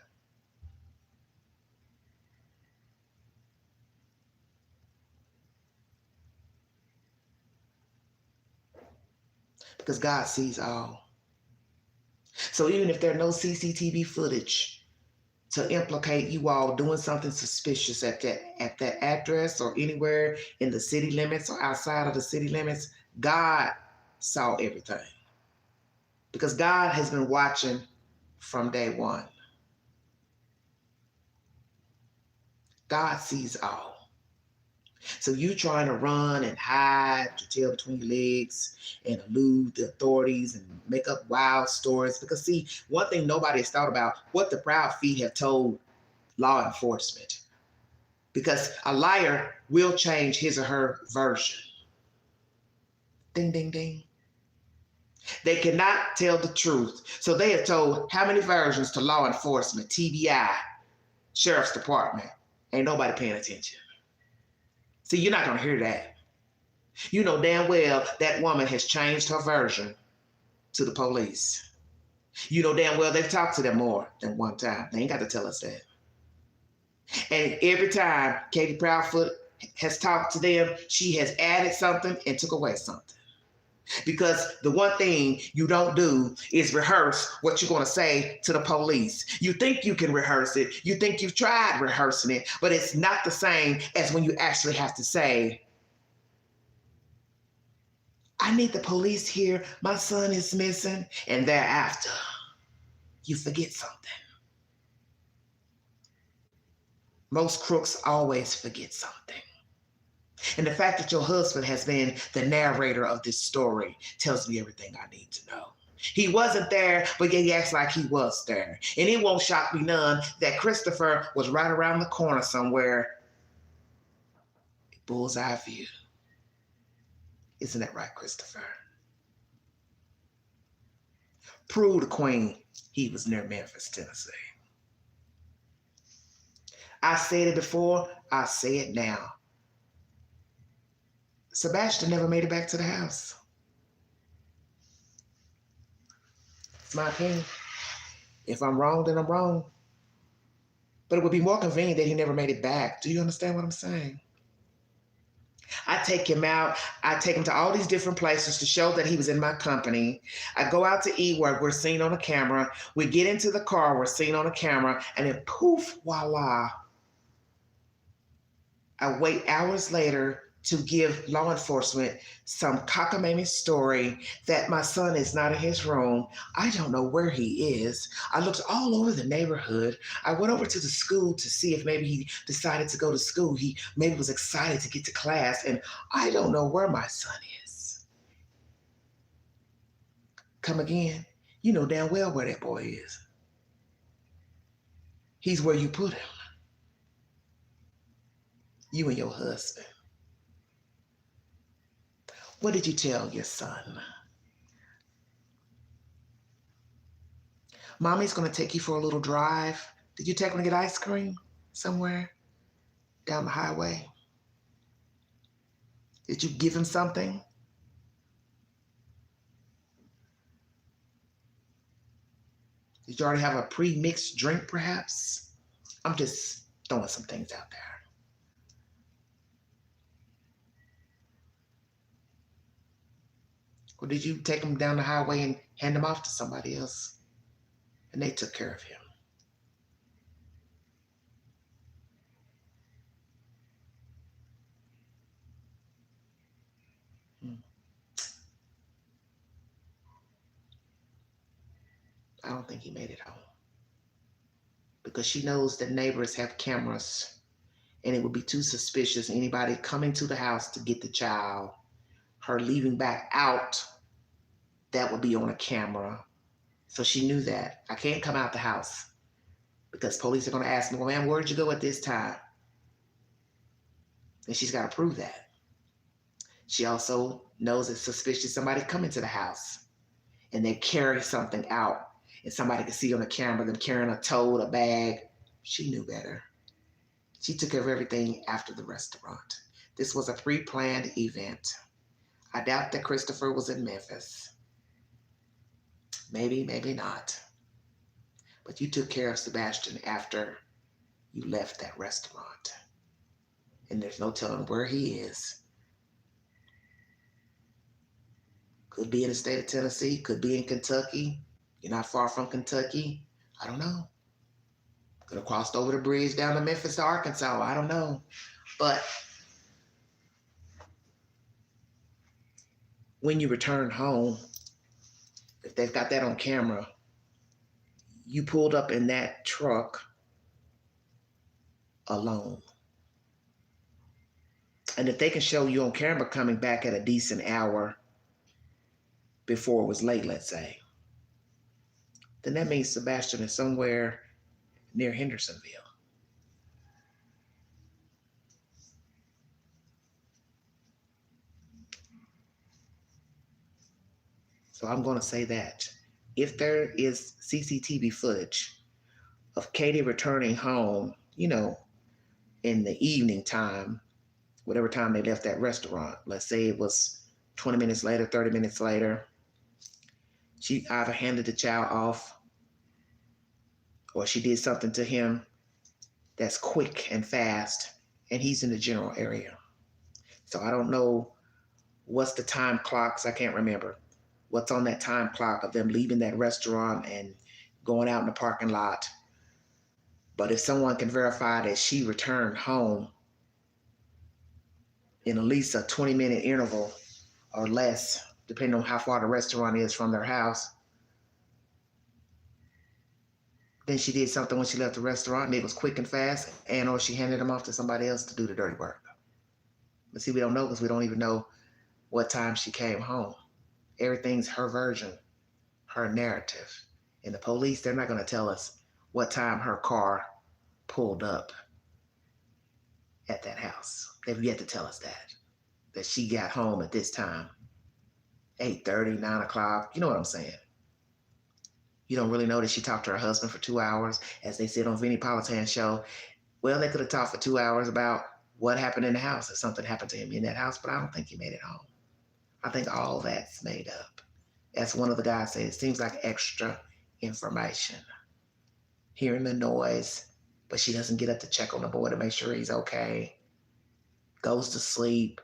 Because God sees all. So even if there are no CCTV footage to implicate you all doing something suspicious at that address or anywhere in the city limits or outside of the city limits, God saw everything. Because God has been watching from day one. God sees all. So you trying to run and hide your tail between your legs and elude the authorities and make up wild stories. Because see, one thing nobody has thought about, what the Proud Feet have told law enforcement. Because a liar will change his or her version. Ding, ding, ding. They cannot tell the truth. So they have told how many versions to law enforcement, TBI, Sheriff's Department. Ain't nobody paying attention. See, you're not going to hear that. You know damn well that woman has changed her version to the police. You know damn well they've talked to them more than one time. They ain't got to tell us that. And every time Katie Proudfoot has talked to them, she has added something and took away something. Because the one thing you don't do is rehearse what you're going to say to the police. You think you can rehearse it. You think you've tried rehearsing it, but it's not the same as when you actually have to say, I need the police here. My son is missing. And thereafter, you forget something. Most crooks always forget something. And the fact that your husband has been the narrator of this story tells me everything I need to know. He wasn't there, but yet he acts like he was there. And it won't shock me none that Christopher was right around the corner somewhere. Bullseye view. Isn't that right, Christopher? Prove the queen he was near Memphis, Tennessee. I said it before, I say it now. Sebastian never made it back to the house. It's my opinion. If I'm wrong, then I'm wrong. But it would be more convenient that he never made it back. Do you understand what I'm saying? I take him out. I take him to all these different places to show that he was in my company. I go out to eat where we're seen on the camera. We get into the car, we're seen on the camera, and then poof, voila. I wait hours later to give law enforcement some cockamamie story that my son is not in his room. I don't know where he is. I looked all over the neighborhood. I went over to the school to see if maybe he decided to go to school. He maybe was excited to get to class, and I don't know where my son is. Come again, you know damn well where that boy is. He's where you put him. You and your husband. What did you tell your son? Mommy's going to take you for a little drive. Did you take him to get ice cream somewhere down the highway? Did you give him something? Did you already have a pre-mixed drink, perhaps? I'm just throwing some things out there. Or did you take him down the highway and hand him off to somebody else? And they took care of him. I don't think he made it home. Because she knows that neighbors have cameras, and it would be too suspicious anybody coming to the house to get the child, her leaving back out, that would be on a camera. So she knew that. I can't come out the house because police are going to ask me, well, ma'am, where'd you go at this time? And she's got to prove that. She also knows it's suspicious somebody coming to the house and they carry something out and somebody can see on the camera them carrying a tote, a bag. She knew better. She took care of everything after the restaurant. This was a pre-planned event. I doubt that Christopher was in Memphis. Maybe, maybe not. But you took care of Sebastian after you left that restaurant. And there's no telling where he is. Could be in the state of Tennessee, could be in Kentucky. You're not far from Kentucky. I don't know. Could have crossed over the bridge down to Memphis to Arkansas. I don't know. But when you return home, if they've got that on camera, you pulled up in that truck alone. And if they can show you on camera coming back at a decent hour before it was late, let's say, then that means Sebastian is somewhere near Hendersonville. So I'm going to say that if there is CCTV footage of Katie returning home, in the evening time, whatever time they left that restaurant, let's say it was 20 minutes later, 30 minutes later, she either handed the child off or she did something to him that's quick and fast, and he's in the general area. So I don't know what's the time clocks. I can't remember what's on that time clock of them leaving that restaurant and going out in the parking lot. But if someone can verify that she returned home in at least a 20-minute interval or less, depending on how far the restaurant is from their house. Then she did something when she left the restaurant and it was quick and fast, and or she handed them off to somebody else to do the dirty work. But see, we don't know because we don't even know what time she came home. Everything's her version, her narrative. And the police, they're not going to tell us what time her car pulled up at that house. They've yet to tell us that she got home at this time, 8:30, 9 o'clock. You know what I'm saying? You don't really know that she talked to her husband for 2 hours, as they said on Vinnie Politan's show. Well, they could have talked for 2 hours about what happened in the house, if something happened to him in that house, but I don't think he made it home. I think all that's made up. As one of the guys said, it seems like extra information. Hearing the noise, but she doesn't get up to check on the boy to make sure he's okay. Goes to sleep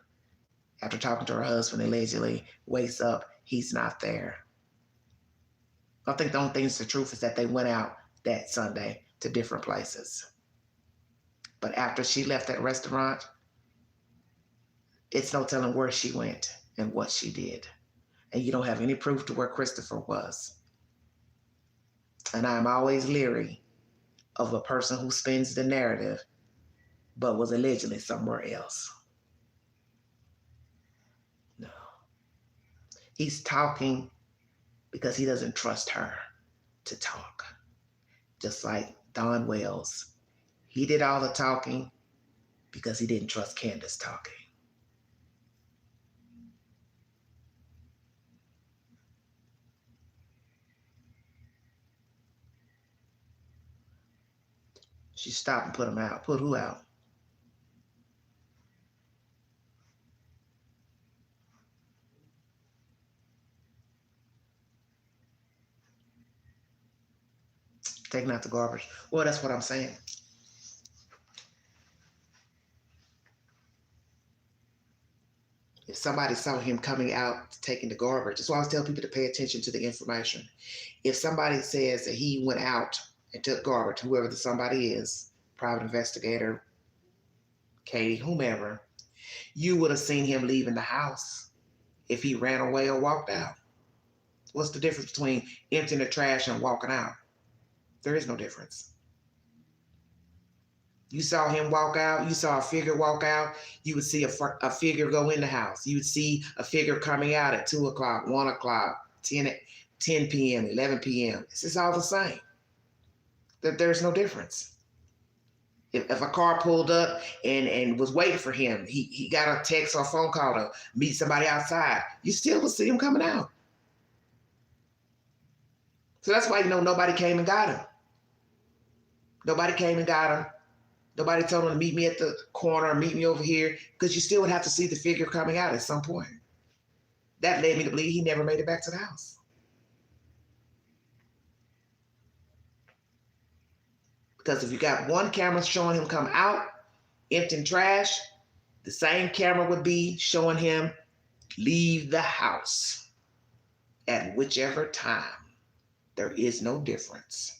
after talking to her husband, allegedly, wakes up, he's not there. I think the only thing that's the truth is that they went out that Sunday to different places. But after she left that restaurant, it's no telling where she went and what she did. And you don't have any proof to where Christopher was. And I'm always leery of a person who spins the narrative but was allegedly somewhere else. No. He's talking because he doesn't trust her to talk. Just like Don Wells. He did all the talking because he didn't trust Candace talking. She stopped and put him out. Put who out? Taking out the garbage. Well, that's what I'm saying. If somebody saw him coming out taking the garbage, that's why I always tell people to pay attention to the information. If somebody says that he went out and took garbage, whoever the somebody is, private investigator, Katie, whomever, you would have seen him leaving the house if he ran away or walked out. What's the difference between emptying the trash and walking out? There is no difference. You saw him walk out, you saw a figure walk out, you would see a figure go in the house. You would see a figure coming out at 2 o'clock, 1 o'clock, 10 p.m., 11 p.m. This is all the same. There's no difference. If a car pulled up and was waiting for him, he got a text or a phone call to meet somebody outside, you still will see him coming out. So that's why, nobody came and got him. Nobody came and got him. Nobody told him to meet me at the corner, meet me over here, because you still would have to see the figure coming out at some point. That led me to believe he never made it back to the house. Because if you got one camera showing him come out, emptying trash, the same camera would be showing him leave the house at whichever time. There is no difference.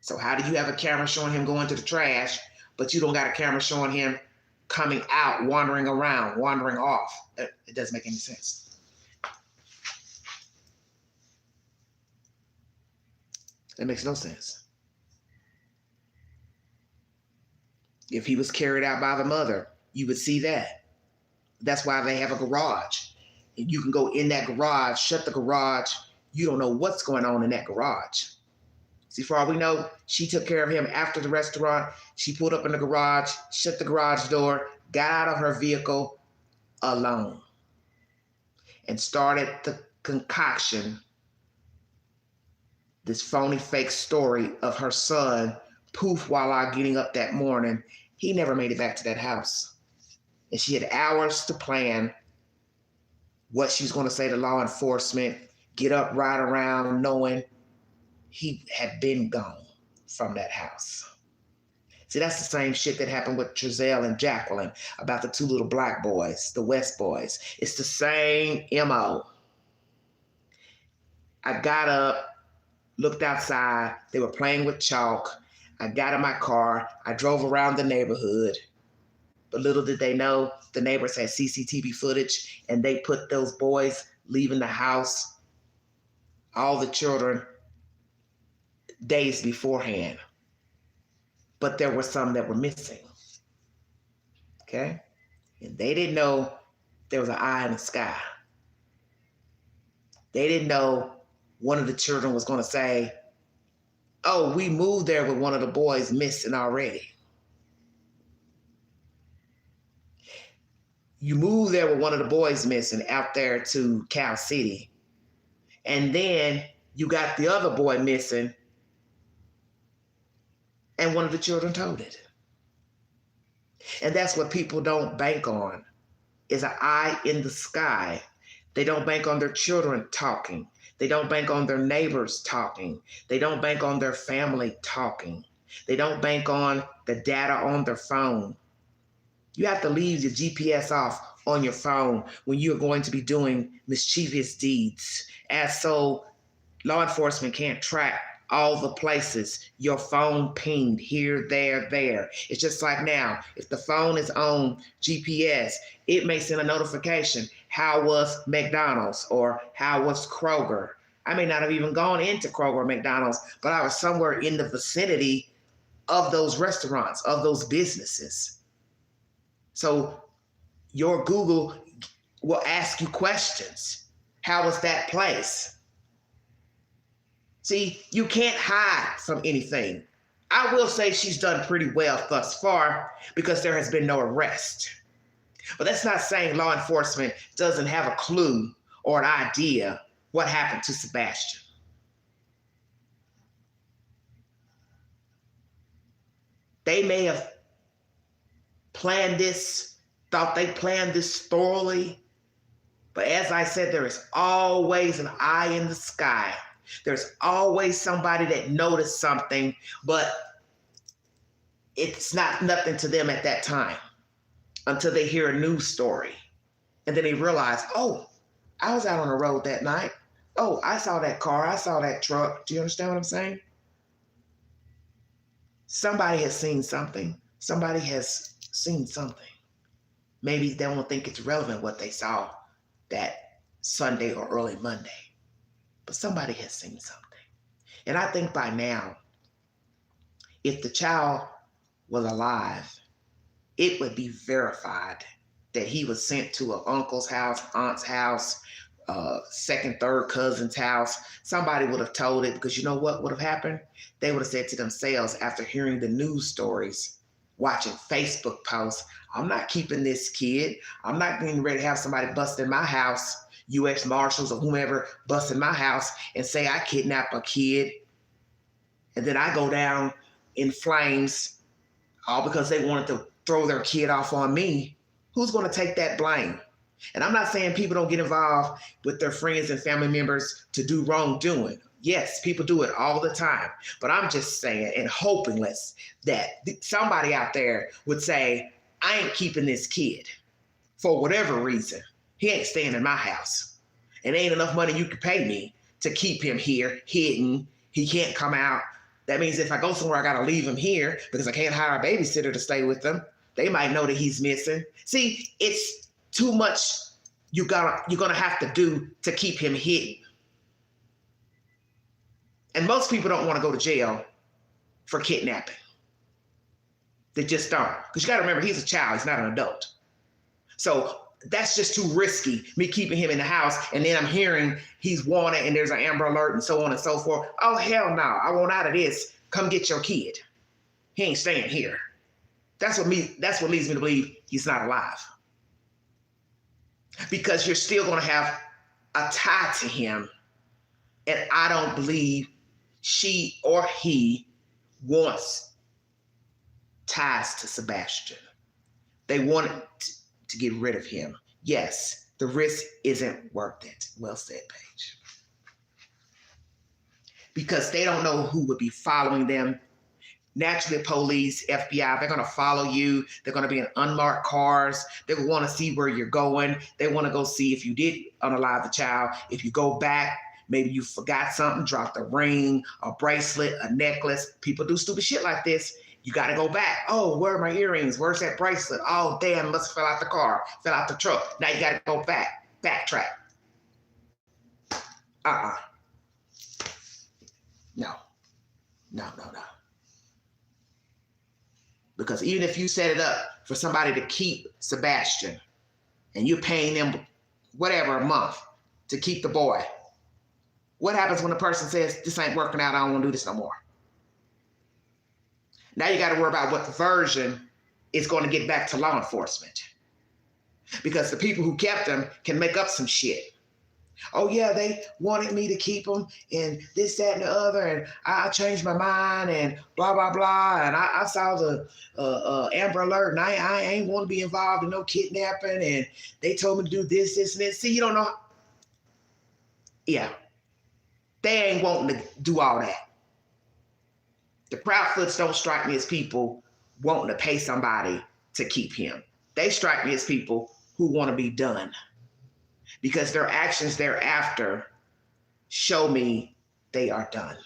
So how do you have a camera showing him going to the trash, but you don't got a camera showing him coming out, wandering around, wandering off? It doesn't make any sense. It makes no sense. If he was carried out by the mother, you would see that. That's why they have a garage. And you can go in that garage, shut the garage. You don't know what's going on in that garage. See, for all we know, she took care of him after the restaurant. She pulled up in the garage, shut the garage door, got out of her vehicle alone, and started the concoction, this phony fake story of her son, poof, while getting up that morning. He never made it back to that house. And she had hours to plan what she was going to say to law enforcement, get up, ride around, knowing he had been gone from that house. See, that's the same shit that happened with Trezell and Jacqueline about the two little black boys, the West boys. It's the same MO. I got up, looked outside. They were playing with chalk. I got in my car. I drove around the neighborhood. But little did they know, the neighbors had CCTV footage, and they put those boys leaving the house, all the children, days beforehand. But there were some that were missing. Okay? And they didn't know there was an eye in the sky. They didn't know one of the children was going to say, oh, we moved there with one of the boys missing already. You moved there with one of the boys missing out there to Cal City. And then you got the other boy missing, and one of the children told it. And that's what people don't bank on, is an eye in the sky. They don't bank on their children talking. They don't bank on their neighbors talking. They don't bank on their family talking. They don't bank on the data on their phone. You have to leave your GPS off on your phone when you're going to be doing mischievous deeds, as so law enforcement can't track all the places your phone pinged here, there. It's just like now, if the phone is on GPS, it may send a notification. How was McDonald's or how was Kroger? I may not have even gone into Kroger or McDonald's, but I was somewhere in the vicinity of those restaurants, of those businesses. So your Google will ask you questions. How was that place? See, you can't hide from anything. I will say she's done pretty well thus far because there has been no arrest. But that's not saying law enforcement doesn't have a clue or an idea what happened to Sebastian. They may have planned this, thought they planned this thoroughly. But as I said, there is always an eye in the sky. There's always somebody that noticed something, but it's not nothing to them at that time until they hear a news story. And then they realize, oh, I was out on the road that night. Oh, I saw that car. I saw that truck. Do you understand what I'm saying? Somebody has seen something. Somebody has seen something. Maybe they don't think it's relevant what they saw that Sunday or early Monday, but somebody has seen something. And I think by now, if the child was alive, it would be verified that he was sent to an uncle's house, aunt's house, second, third cousin's house. Somebody would have told it, because you know what would have happened? They would have said to themselves after hearing the news stories, watching Facebook posts, I'm not keeping this kid. I'm not getting ready to have somebody bust in my house, U.S. Marshals or whomever bust in my house and say I kidnapped a kid. And then I go down in flames, all because they wanted to throw their kid off on me. Who's going to take that blame? And I'm not saying people don't get involved with their friends and family members to do wrongdoing. Yes, people do it all the time. But I'm just saying and hoping that somebody out there would say, I ain't keeping this kid for whatever reason. He ain't staying in my house. And ain't enough money you can pay me to keep him here hidden. He can't come out. That means if I go somewhere, I got to leave him here because I can't hire a babysitter to stay with them. They might know that he's missing. See, it's too much you're gonna have to do to keep him hidden. And most people don't want to go to jail for kidnapping. They just don't. Because you got to remember, he's a child. He's not an adult. So that's just too risky, me keeping him in the house, and then I'm hearing he's wanted and there's an Amber Alert and so on and so forth. Oh, hell no. I want out of this. Come get your kid. He ain't staying here. That's what leads me to believe he's not alive. Because you're still going to have a tie to him. And I don't believe she or he wants ties to Sebastian. They wanted to get rid of him. Yes, the risk isn't worth it. Well said, Paige. Because they don't know who would be following them. Naturally, police, FBI, they're going to follow you. They're going to be in unmarked cars. They will want to see where you're going. They want to go see if you did unalive the child. If you go back, maybe you forgot something, dropped a ring, a bracelet, a necklace. People do stupid shit like this. You got to go back. Oh, where are my earrings? Where's that bracelet? Oh, damn, must have fell out the car, fell out the truck. Now you got to go back, backtrack. Uh-uh. No, no, no, no. Because even if you set it up for somebody to keep Sebastian and you're paying them whatever a month to keep the boy, what happens when the person says, this ain't working out, I don't want to do this no more? Now you got to worry about what version is going to get back to law enforcement. Because the people who kept him can make up some shit. Oh yeah, they wanted me to keep him and this, that, and the other, and I changed my mind and blah, blah, blah. And I saw the Amber Alert and I ain't want to be involved in no kidnapping, and they told me to do this, this, and this. See, you don't know. Yeah, they ain't wanting to do all that. The Proudfoots don't strike me as people wanting to pay somebody to keep him. They strike me as people who want to be done, because their actions thereafter show me they are done.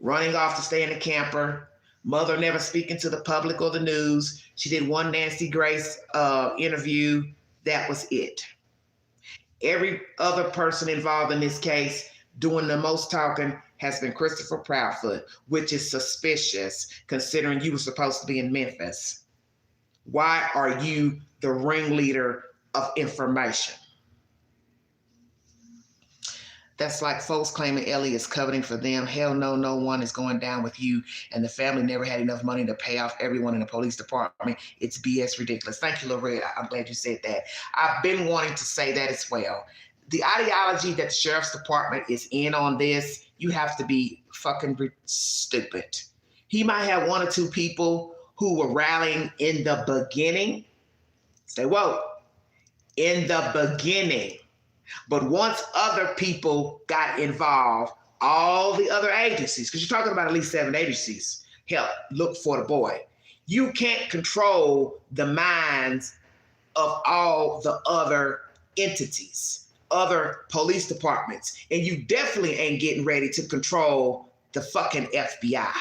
Running off to stay in the camper, mother never speaking to the public or the news. She did one Nancy Grace interview. That was it. Every other person involved in this case doing the most talking has been Christopher Proudfoot, which is suspicious considering you were supposed to be in Memphis. Why are you the ringleader of information? That's like folks claiming Ellie is coveting for them. Hell no, no one is going down with you, and the family never had enough money to pay off everyone in the police department. It's BS ridiculous. Thank you, Loretta. I'm glad you said that. I've been wanting to say that as well. The ideology that the sheriff's department is in on this, you have to be fucking stupid. He might have one or two people who were rallying in the beginning. Say, whoa, in the beginning. But once other people got involved, all the other agencies, because you're talking about at least 7 agencies, help look for the boy. You can't control the minds of all the other entities, other police departments, and you definitely ain't getting ready to control the fucking FBI.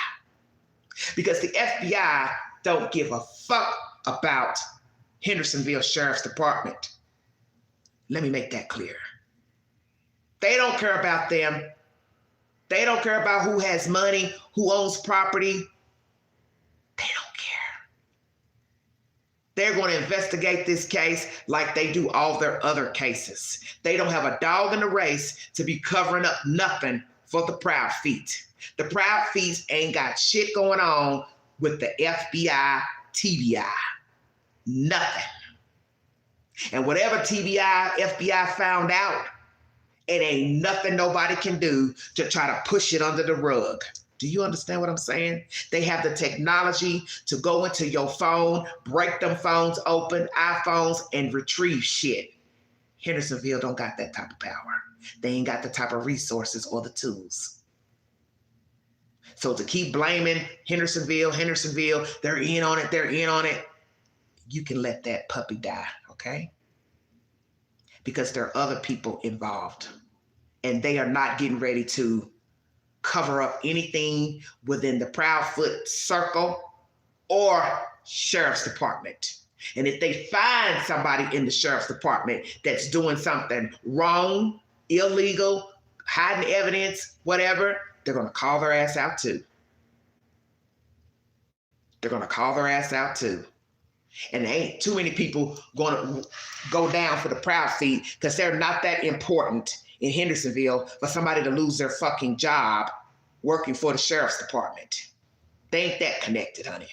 Because the FBI don't give a fuck about Hendersonville Sheriff's Department. Let me make that clear. They don't care about them. They don't care about who has money, who owns property. They don't care. They're going to investigate this case like they do all their other cases. They don't have a dog in the race to be covering up nothing for the Proud Feet. The Proud Feet ain't got shit going on with the FBI, TBI. Nothing. And whatever TBI, FBI found out, it ain't nothing nobody can do to try to push it under the rug. Do you understand what I'm saying? They have the technology to go into your phone, break them phones open, iPhones, and retrieve shit. Hendersonville don't got that type of power. They ain't got the type of resources or the tools. So to keep blaming Hendersonville, they're in on it, you can let that puppy die, okay? Because there are other people involved, and they are not getting ready to cover up anything within the Proudfoot circle or sheriff's department. And if they find somebody in the sheriff's department that's doing something wrong, illegal, hiding evidence, whatever, they're going to call their ass out too. They're going to call their ass out too. And there ain't too many people going to go down for the Proud Feet because they're not that important in Hendersonville for somebody to lose their fucking job working for the sheriff's department. They ain't that connected, honey.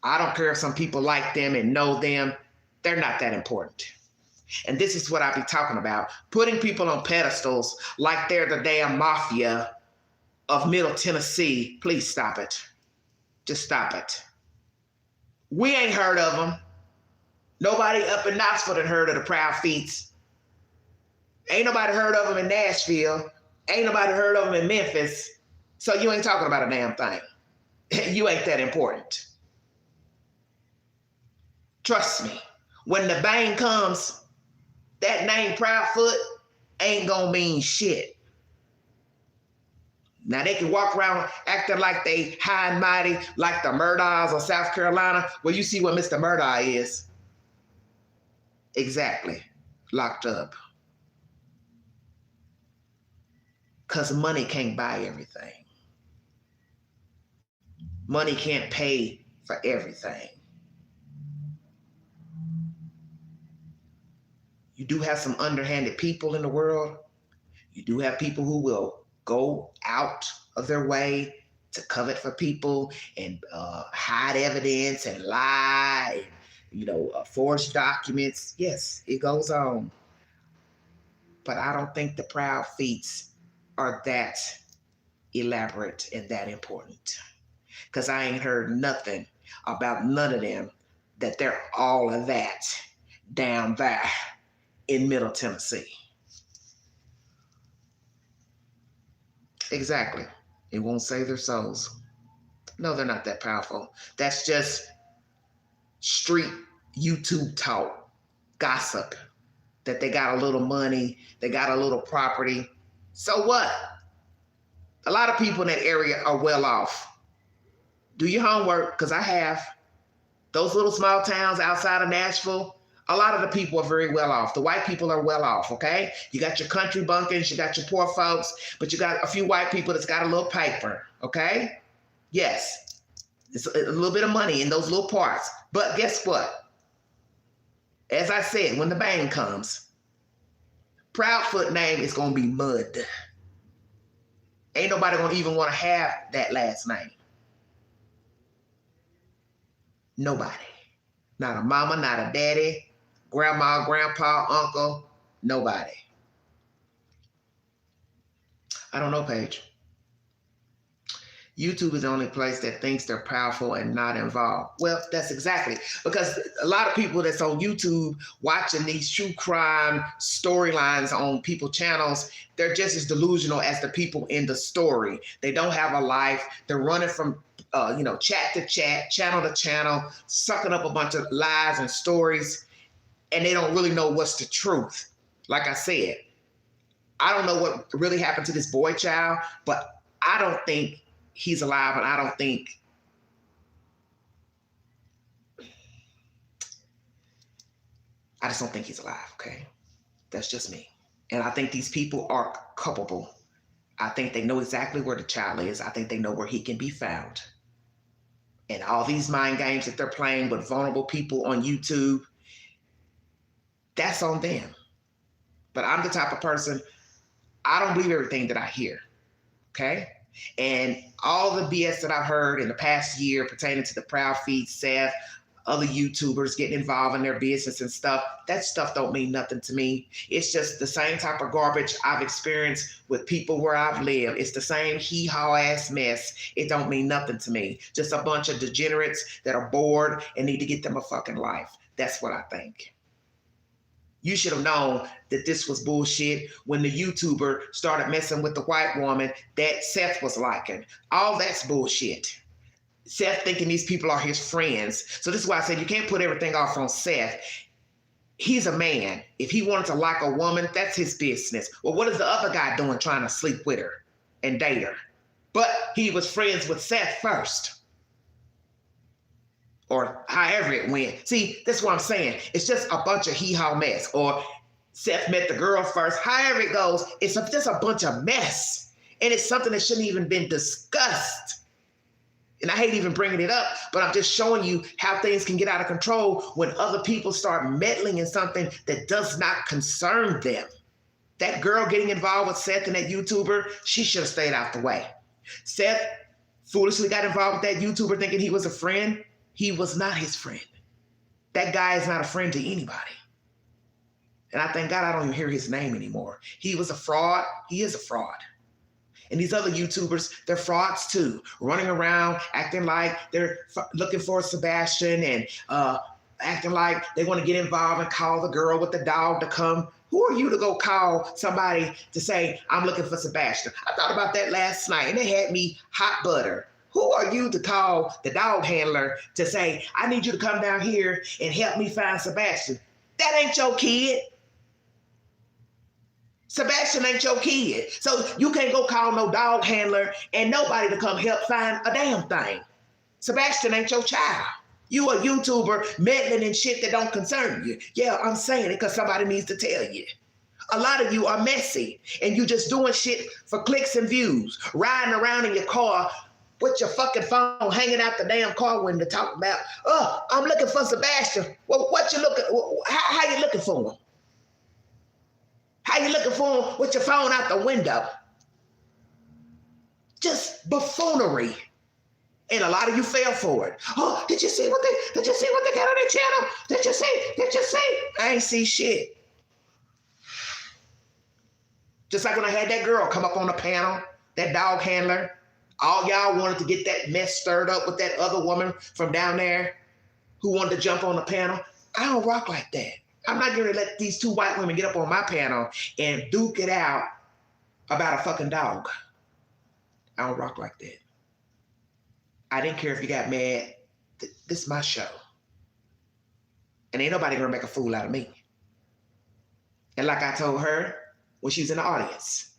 I don't care if some people like them and know them. They're not that important. And this is what I be talking about. Putting people on pedestals like they're the damn mafia of Middle Tennessee. Please stop it. Just stop it. We ain't heard of them. Nobody up in Knoxville had heard of the Proud Feets. Ain't nobody heard of them in Nashville. Ain't nobody heard of them in Memphis. So you ain't talking about a damn thing. You ain't that important. Trust me. When the bang comes, that name Proudfoot ain't gonna mean shit. Now they can walk around acting like they high and mighty, like the Murdaghs of South Carolina. Well, you see what Mr. Murdaugh is. Exactly. locked up because money can't buy everything. Money can't pay for everything. You do have some underhanded people in the world. You do have people who will go out of their way to covet for people and hide evidence and lie, and, forge documents. Yes, it goes on. But I don't think the proud feats are that elaborate and that important. Because I ain't heard nothing about none of them that they're all of that down there in Middle Tennessee. Exactly. It won't save their souls. No, they're not that powerful. That's just street YouTube talk, gossip, that they got a little money, they got a little property. So what? A lot of people in that area are well off. Do your homework, because I have. Those little small towns outside of Nashville, a lot of the people are very well off. The white people are well off, okay? You got your country bunkers, you got your poor folks, but you got a few white people that's got a little paper, okay? Yes, it's a little bit of money in those little parts. But guess what? As I said, when the bang comes, Proudfoot name is going to be mud. Ain't nobody going to even want to have that last name. Nobody. Not a mama, not a daddy, grandma, grandpa, uncle, nobody. I don't know, Paige. YouTube is the only place that thinks they're powerful and not involved. Well, that's exactly, because a lot of people that's on YouTube watching these true crime storylines on people's channels, they're just as delusional as the people in the story. They don't have a life. They're running from chat to chat, channel to channel, sucking up a bunch of lies and stories, and they don't really know what's the truth. Like I said, I don't know what really happened to this boy child, but I don't think he's alive, and I just don't think he's alive, okay? That's just me. And I think these people are culpable. I think they know exactly where the child is. I think they know where he can be found. And all these mind games that they're playing with vulnerable people on YouTube, that's on them. But I'm the type of person, I don't believe everything that I hear, okay? And all the BS that I've heard in the past year pertaining to the Proud Feed, Seth, other YouTubers getting involved in their business and stuff, that stuff don't mean nothing to me. It's just the same type of garbage I've experienced with people where I've lived. It's the same hee-haw ass mess. It don't mean nothing to me. Just a bunch of degenerates that are bored and need to get them a fucking life. That's what I think. You should have known that this was bullshit when the YouTuber started messing with the white woman that Seth was liking. All that's bullshit. Seth thinking these people are his friends. So this is why I said you can't put everything off on Seth. He's a man. If he wanted to like a woman, that's his business. Well, what is the other guy doing trying to sleep with her and date her? But he was friends with Seth first. Or however it went. See, that's what I'm saying. It's just a bunch of hee-haw mess. Or Seth met the girl first. However it goes, it's just a bunch of mess. And it's something that shouldn't even been discussed. And I hate even bringing it up, but I'm just showing you how things can get out of control when other people start meddling in something that does not concern them. That girl getting involved with Seth and that YouTuber, she should have stayed out the way. Seth foolishly got involved with that YouTuber thinking he was a friend. He was not his friend. That guy is not a friend to anybody. And I thank God I don't even hear his name anymore. He was a fraud. He is a fraud. And these other YouTubers, they're frauds too, running around acting like they're looking for Sebastian and acting like they want to get involved and call the girl with the dog to come. Who are you to go call somebody to say, I'm looking for Sebastian? I thought about that last night and it had me hot butter. Who are you to call the dog handler to say, I need you to come down here and help me find Sebastian? That ain't your kid. Sebastian ain't your kid. So you can't go call no dog handler and nobody to come help find a damn thing. Sebastian ain't your child. You a YouTuber meddling in shit that don't concern you. Yeah, I'm saying it because somebody needs to tell you. A lot of you are messy and you just doing shit for clicks and views, riding around in your car with your fucking phone hanging out the damn car window talking about, oh, I'm looking for Sebastian. Well, what you looking, how you looking for him? How you looking for him with your phone out the window? Just buffoonery. And a lot of you fell for it. Oh, did you see what they got on their channel? Did you see? I ain't see shit. Just like when I had that girl come up on the panel, that dog handler, all y'all wanted to get that mess stirred up with that other woman from down there who wanted to jump on the panel. I don't rock like that. I'm not going to let these two white women get up on my panel and duke it out about a fucking dog. I don't rock like that. I didn't care if you got mad. This is my show. And ain't nobody going to make a fool out of me. And like I told her when she was in the audience,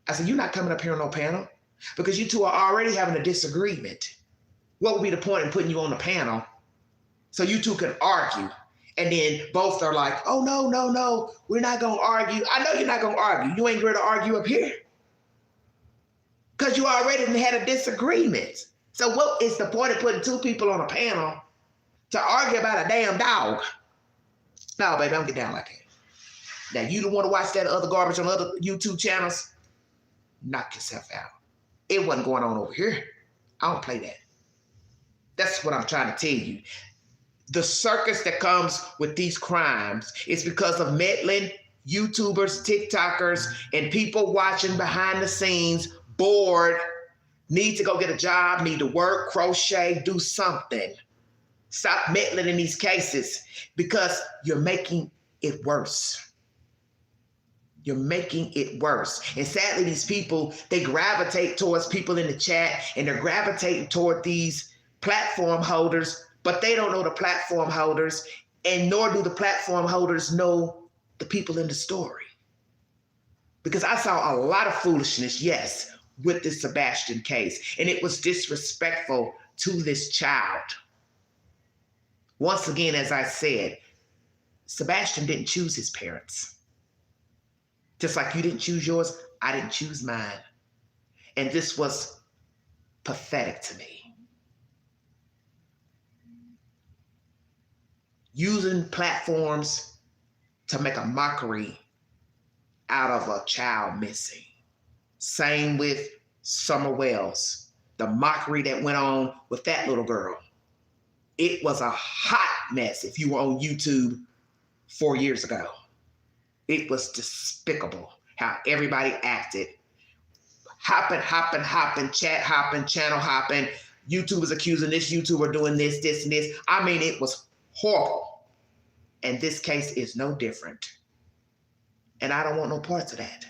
I said, you're not coming up here on no panel because you two are already having a disagreement. What would be the point in putting you on the panel so you two can argue? And then both are like, oh, no, we're not going to argue. I know you're not going to argue. You ain't going to argue up here because you already had a disagreement. So what is the point of putting two people on a panel to argue about a damn dog? No, baby, don't get down like that. Now, you don't want to watch that other garbage on other YouTube channels? Knock yourself out. It wasn't going on over here. I don't play that. That's what I'm trying to tell you. The circus that comes with these crimes is because of meddling YouTubers, TikTokers, and people watching behind the scenes, bored, need to go get a job, need to work, crochet, do something. Stop meddling in these cases because you're making it worse. You're making it worse. And sadly, these people, they gravitate towards people in the chat and they're gravitating toward these platform holders, but they don't know the platform holders, and nor do the platform holders know the people in the story. Because I saw a lot of foolishness, yes, with this Sebastian case, and it was disrespectful to this child. Once again, as I said, Sebastian didn't choose his parents. Just like you didn't choose yours, I didn't choose mine. And this was pathetic to me. Using platforms to make a mockery out of a child missing. Same with Summer Wells, the mockery that went on with that little girl. It was a hot mess if you were on YouTube 4 years ago. It was despicable how everybody acted. Hopping, chat hopping, channel hopping. YouTubers accusing this YouTuber doing this, and this. I mean, it was horrible. And this case is no different. And I don't want no parts of that.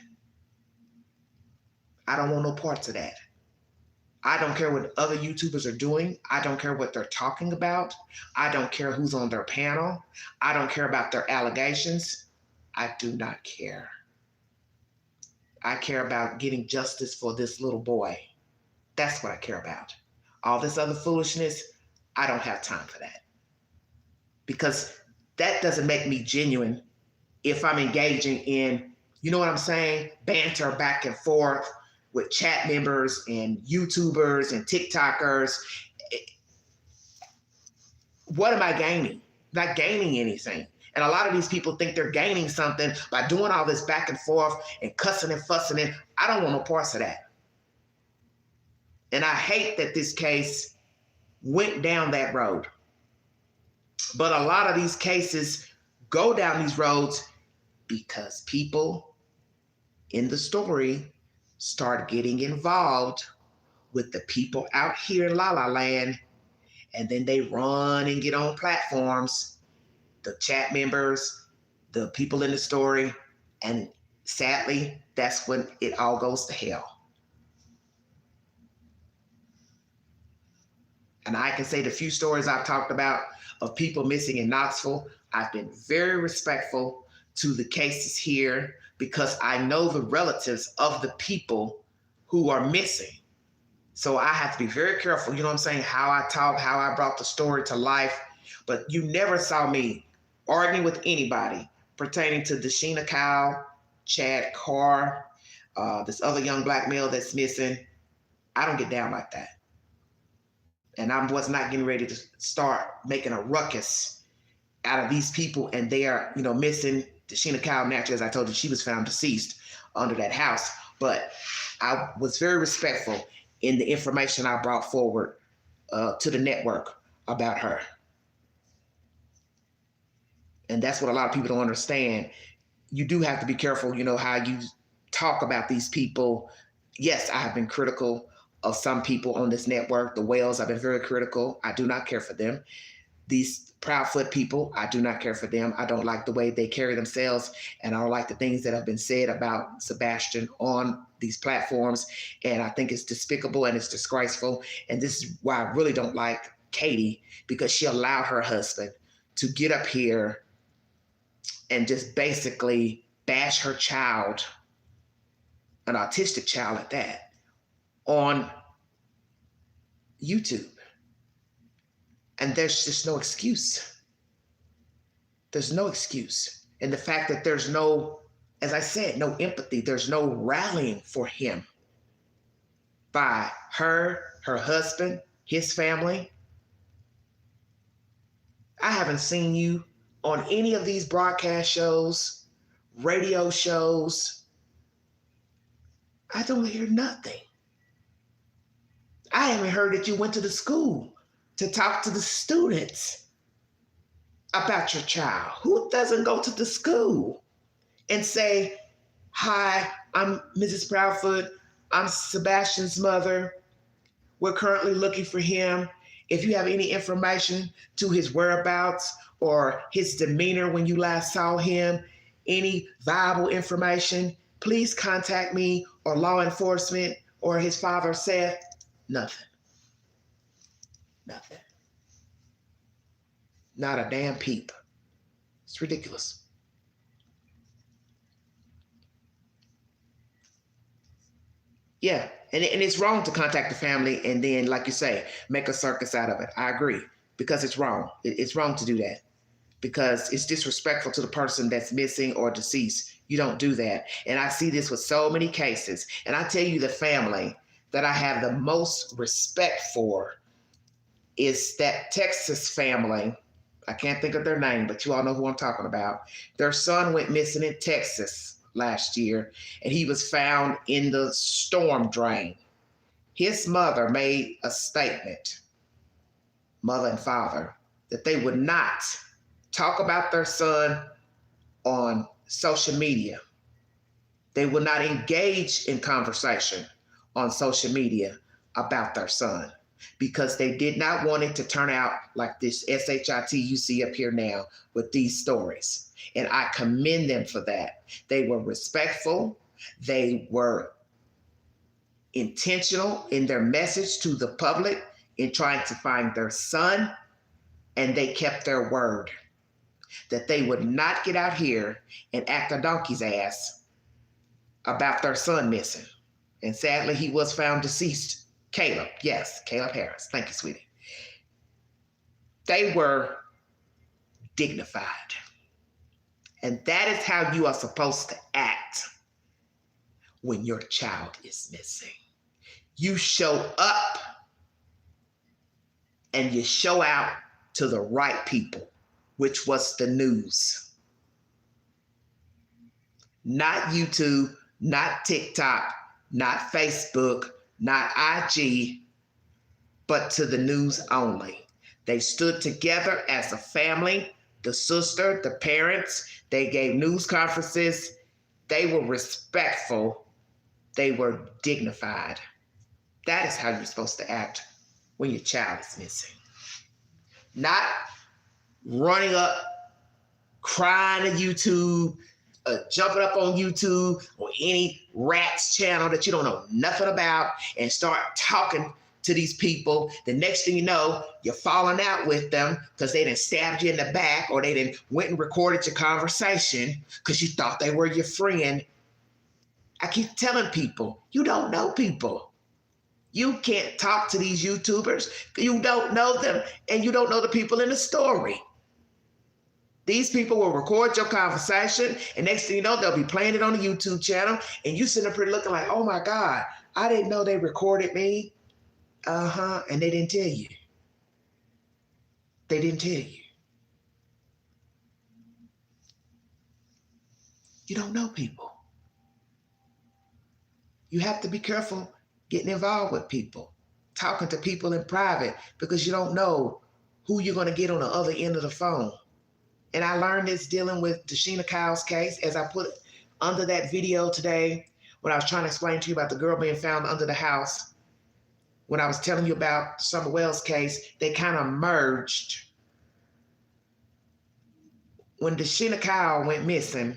I don't want no parts of that. I don't care what other YouTubers are doing. I don't care what they're talking about. I don't care who's on their panel. I don't care about their allegations. I do not care. I care about getting justice for this little boy. That's what I care about. All this other foolishness, I don't have time for that. Because that doesn't make me genuine if I'm engaging in, you know what I'm saying, banter back and forth with chat members and YouTubers and TikTokers. What am I gaining? Not gaining anything. And a lot of these people think they're gaining something by doing all this back and forth and cussing and fussing. And I don't want no parts of that. And I hate that this case went down that road. But a lot of these cases go down these roads because people in the story start getting involved with the people out here in La La Land, and then they run and get on platforms, the chat members, the people in the story, and sadly, that's when it all goes to hell. And I can say the few stories I've talked about of people missing in Knoxville, I've been very respectful to the cases here because I know the relatives of the people who are missing. So I have to be very careful, you know what I'm saying, how I talk, how I brought the story to life. But you never saw me arguing with anybody pertaining to Dashina Kyle, Chad Carr, this other young black male that's missing. I don't get down like that. And I was not getting ready to start making a ruckus out of these people, and they are, missing. Dashina Kyle, naturally, as I told you, she was found deceased under that house. But I was very respectful in the information I brought forward to the network about her. And that's what a lot of people don't understand. You do have to be careful, how you talk about these people. Yes, I have been critical of some people on this network. The Whales, I've been very critical. I do not care for them. These Proudfoot people, I do not care for them. I don't like the way they carry themselves, and I don't like the things that have been said about Sebastian on these platforms. And I think it's despicable and it's disgraceful. And this is why I really don't like Katie, because she allowed her husband to get up here and just basically bash her child, an autistic child at that, on YouTube. And there's just no excuse. There's no excuse. And the fact that there's no, as I said, no empathy, there's no rallying for him by her husband, his family. I haven't seen you on any of these broadcast shows, radio shows. I don't hear nothing. I haven't heard that you went to the school to talk to the students about your child. Who doesn't go to the school and say, hi, I'm Mrs. Proudfoot. I'm Sebastian's mother. We're currently looking for him. If you have any information to his whereabouts or his demeanor when you last saw him, any viable information, please contact me or law enforcement or his father Seth. Nothing. Nothing. Not a damn peep. It's ridiculous. Yeah, and it's wrong to contact the family and then, like you say, make a circus out of it. I agree, because it's wrong. It's wrong to do that, because it's disrespectful to the person that's missing or deceased. You don't do that. And I see this with so many cases. And I tell you, the family that I have the most respect for is that Texas family. I can't think of their name, but you all know who I'm talking about. Their son went missing in Texas last year, and he was found in the storm drain. His mother made a statement, mother and father, that they would not talk about their son on social media. They would not engage in conversation on social media about their son, because they did not want it to turn out like this SHIT you see up here now with these stories. And I commend them for that. They were respectful. They were intentional in their message to the public in trying to find their son, and they kept their word that they would not get out here and act a donkey's ass about their son missing. And sadly, he was found deceased. Caleb, yes, Caleb Harris. Thank you, sweetie. They were dignified. And that is how you are supposed to act when your child is missing. You show up and you show out to the right people, which was the news. Not YouTube, not TikTok, not Facebook, not IG, but to the news only. They stood together as a family, the sister, the parents. They gave news conferences. They were respectful. They were dignified. That is how you're supposed to act when your child is missing. Not running up, crying to YouTube, jumping up on YouTube or any rat's channel that you don't know nothing about and start talking to these people. The next thing you know, you're falling out with them because they done stabbed you in the back, or they done went and recorded your conversation because you thought they were your friend. I keep telling people, you don't know people. You can't talk to these YouTubers. You don't know them, and you don't know the people in the story. These people will record your conversation, and next thing you know, they'll be playing it on the YouTube channel, and you sitting up here looking like, oh my God, I didn't know they recorded me. And they didn't tell you. They didn't tell you. You don't know people. You have to be careful getting involved with people, talking to people in private, because you don't know who you're going to get on the other end of the phone. And I learned this dealing with Tashina Kyle's case, as I put under that video today when I was trying to explain to you about the girl being found under the house. When I was telling you about Summer Wells case, they kind of merged. When Tashina Kyle went missing,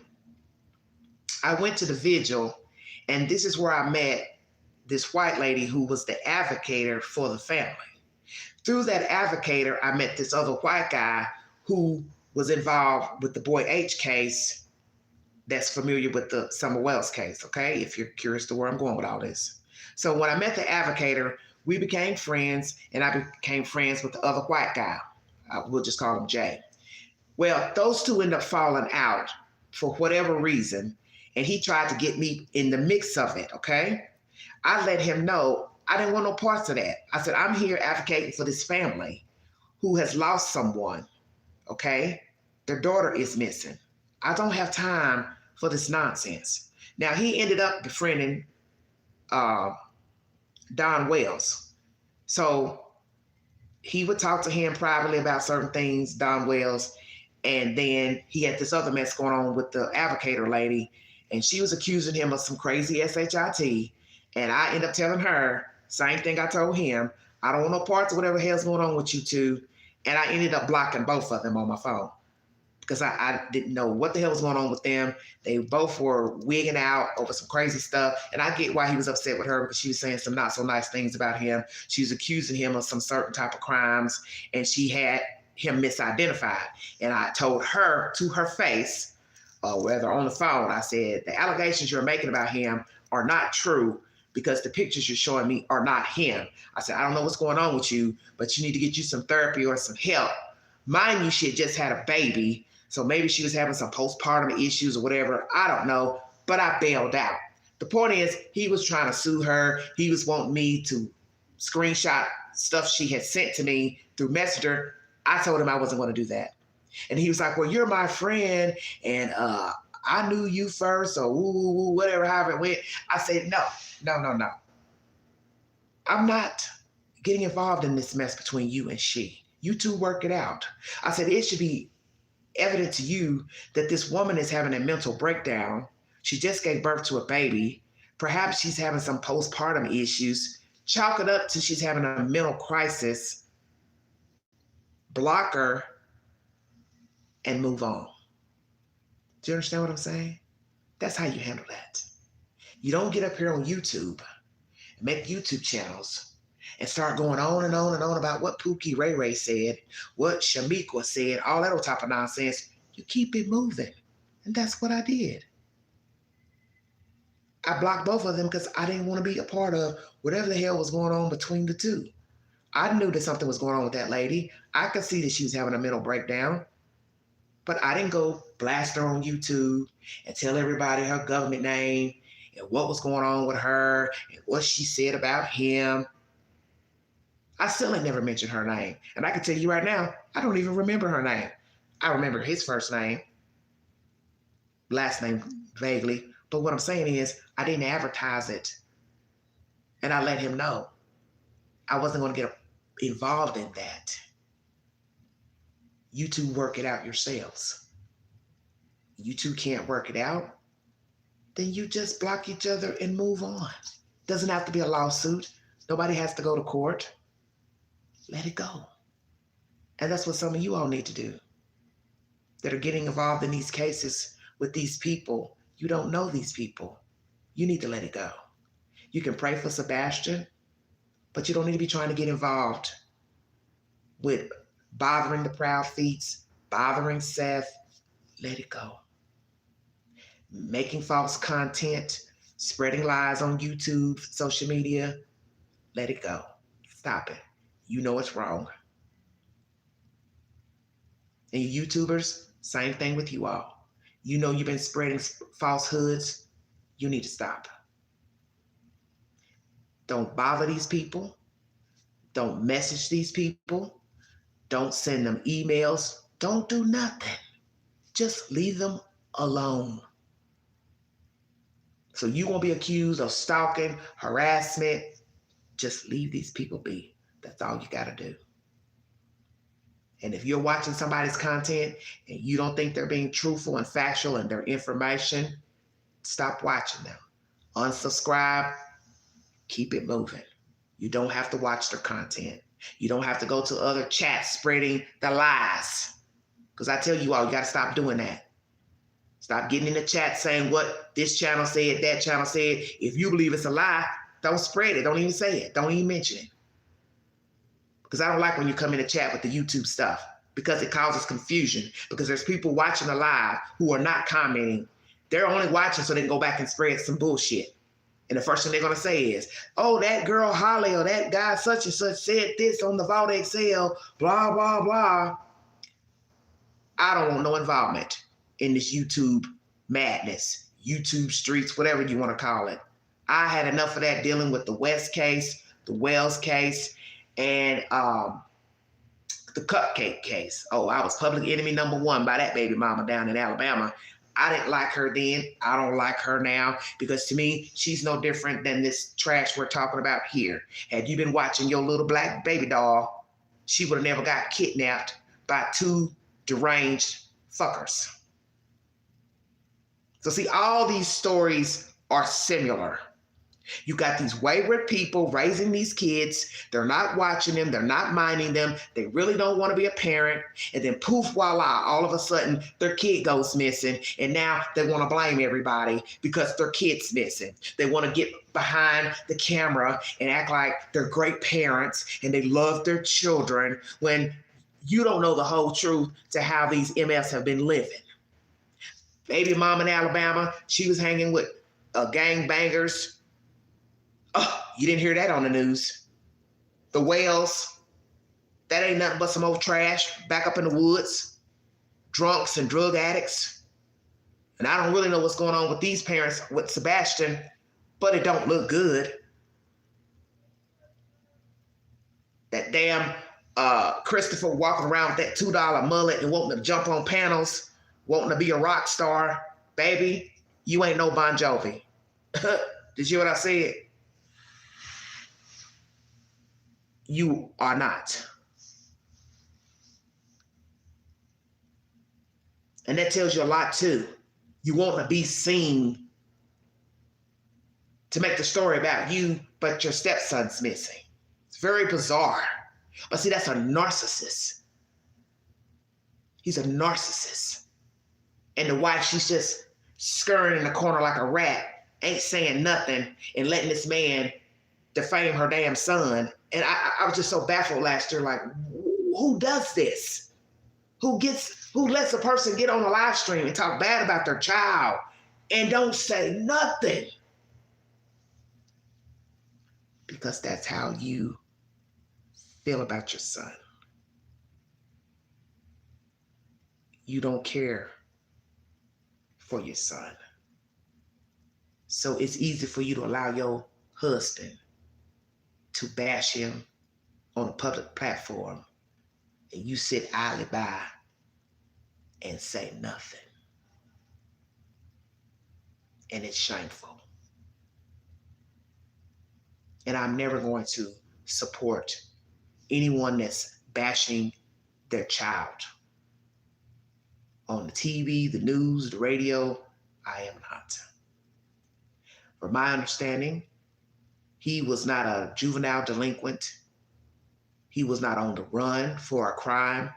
I went to the vigil, and this is where I met this white lady who was the advocator for the family. Through that advocator, I met this other white guy who was involved with the Boy H case, that's familiar with the Summer Wells case, okay? If you're curious to where I'm going with all this. So when I met the advocator, we became friends, and I became friends with the other white guy. We'll just call him Jay. Well, those two ended up falling out for whatever reason, and he tried to get me in the mix of it, okay? I let him know I didn't want no parts of that. I said, I'm here advocating for this family who has lost someone, okay? Their daughter is missing. I don't have time for this nonsense. Now, he ended up befriending Don Wells. So he would talk to him privately about certain things, Don Wells, and then he had this other mess going on with the advocator lady, and she was accusing him of some crazy SHIT, and I ended up telling her, same thing I told him, I don't want no parts of whatever hell's going on with you two, and I ended up blocking both of them on my phone because I didn't know what the hell was going on with them. They both were wigging out over some crazy stuff, and I get why he was upset with her, because she was saying some not so nice things about him. She was accusing him of some certain type of crimes, and she had him misidentified. And I told her to her face, whether on the phone, I said, the allegations you're making about him are not true, because the pictures you're showing me are not him. I said, I don't know what's going on with you, but you need to get you some therapy or some help. Mind you, she had just had a baby, so maybe she was having some postpartum issues or whatever. I don't know, but I bailed out. The point is, he was trying to sue her. He was wanting me to screenshot stuff she had sent to me through Messenger. I told him I wasn't going to do that. And he was like, well, you're my friend, and I knew you first, or whatever, however it went. I said, no. I'm not getting involved in this mess between you and she. You two work it out. I said, it should be evident to you that this woman is having a mental breakdown. She just gave birth to a baby. Perhaps she's having some postpartum issues. Chalk it up to she's having a mental crisis. Block her and move on. Do you understand what I'm saying? That's how you handle that. You don't get up here on YouTube and make YouTube channels and start going on and on and on about what Pookie Ray Ray said, what Shamikwa said, all that old type of nonsense. You keep it moving. And that's what I did. I blocked both of them because I didn't want to be a part of whatever the hell was going on between the two. I knew that something was going on with that lady. I could see that she was having a mental breakdown. But I didn't go blast her on YouTube and tell everybody her government name and what was going on with her and what she said about him. I still ain't never mentioned her name. And I can tell you right now, I don't even remember her name. I remember his first name, last name vaguely. But what I'm saying is, I didn't advertise it. And I let him know I wasn't going to get involved in that. You two work it out yourselves. You two can't work it out, then you just block each other and move on. Doesn't have to be a lawsuit. Nobody has to go to court. Let it go. And that's what some of you all need to do that are getting involved in these cases with these people. You don't know these people. You need to let it go. You can pray for Sebastian, but you don't need to be trying to get involved with bothering the Proud Feets, bothering Seth. Let it go. Making false content, spreading lies on YouTube, social media. Let it go. Stop it. You know it's wrong. And you YouTubers, same thing with you all. You know you've been spreading falsehoods. You need to stop. Don't bother these people. Don't message these people. Don't send them emails. Don't do nothing. Just leave them alone. So you won't be accused of stalking, harassment. Just leave these people be. That's all you got to do. And if you're watching somebody's content and you don't think they're being truthful and factual in their information, stop watching them. Unsubscribe. Keep it moving. You don't have to watch their content. You don't have to go to other chats spreading the lies. Because I tell you all, you got to stop doing that. Stop getting in the chat saying what this channel said, that channel said. If you believe it's a lie, don't spread it. Don't even say it. Don't even mention it. Because I don't like when you come in the chat with the YouTube stuff, because it causes confusion. Because there's people watching the live who are not commenting. They're only watching so they can go back and spread some bullshit. And the first thing they're going to say is, oh, that girl Holly or that guy such and such said this on the Vault Excel, blah, blah, blah. I don't want no involvement in this YouTube madness, YouTube streets, whatever you want to call it. I had enough of that dealing with the West case, the Wells case, and the Cupcake case. Oh, I was public enemy number one by that baby mama down in Alabama. I didn't like her then. I don't like her now, because to me, she's no different than this trash we're talking about here. Had you been watching your little black baby doll, she would have never got kidnapped by two deranged fuckers. So see, all these stories are similar. You got these wayward people raising these kids. They're not watching them. They're not minding them. They really don't want to be a parent. And then poof, voila, all of a sudden their kid goes missing. And now they want to blame everybody because their kid's missing. They want to get behind the camera and act like they're great parents and they love their children, when you don't know the whole truth to how these MFs have been living. Baby mom in Alabama, she was hanging with gangbangers. Oh, you didn't hear that on the news. The Wells, that ain't nothing but some old trash back up in the woods. Drunks and drug addicts. And I don't really know what's going on with these parents, with Sebastian, but it don't look good. That damn Christopher walking around with that $2 mullet and wanting to jump on panels, wanting to be a rock star. Baby, you ain't no Bon Jovi. Did you hear what I said? You are not. And that tells you a lot too. You want to be seen to make the story about you, but your stepson's missing. It's very bizarre. But see, that's a narcissist. He's a narcissist. And the wife, she's just scurrying in the corner like a rat, ain't saying nothing, and letting this man defame her damn son. And I was just so baffled last year, like, who does this? Who lets a person get on a live stream and talk bad about their child and don't say nothing? Because that's how you feel about your son. You don't care for your son. So it's easy for you to allow your husband to bash him on a public platform, and you sit idly by and say nothing. And it's shameful. And I'm never going to support anyone that's bashing their child. On the TV, the news, the radio, I am not. From my understanding, he was not a juvenile delinquent. He was not on the run for a crime.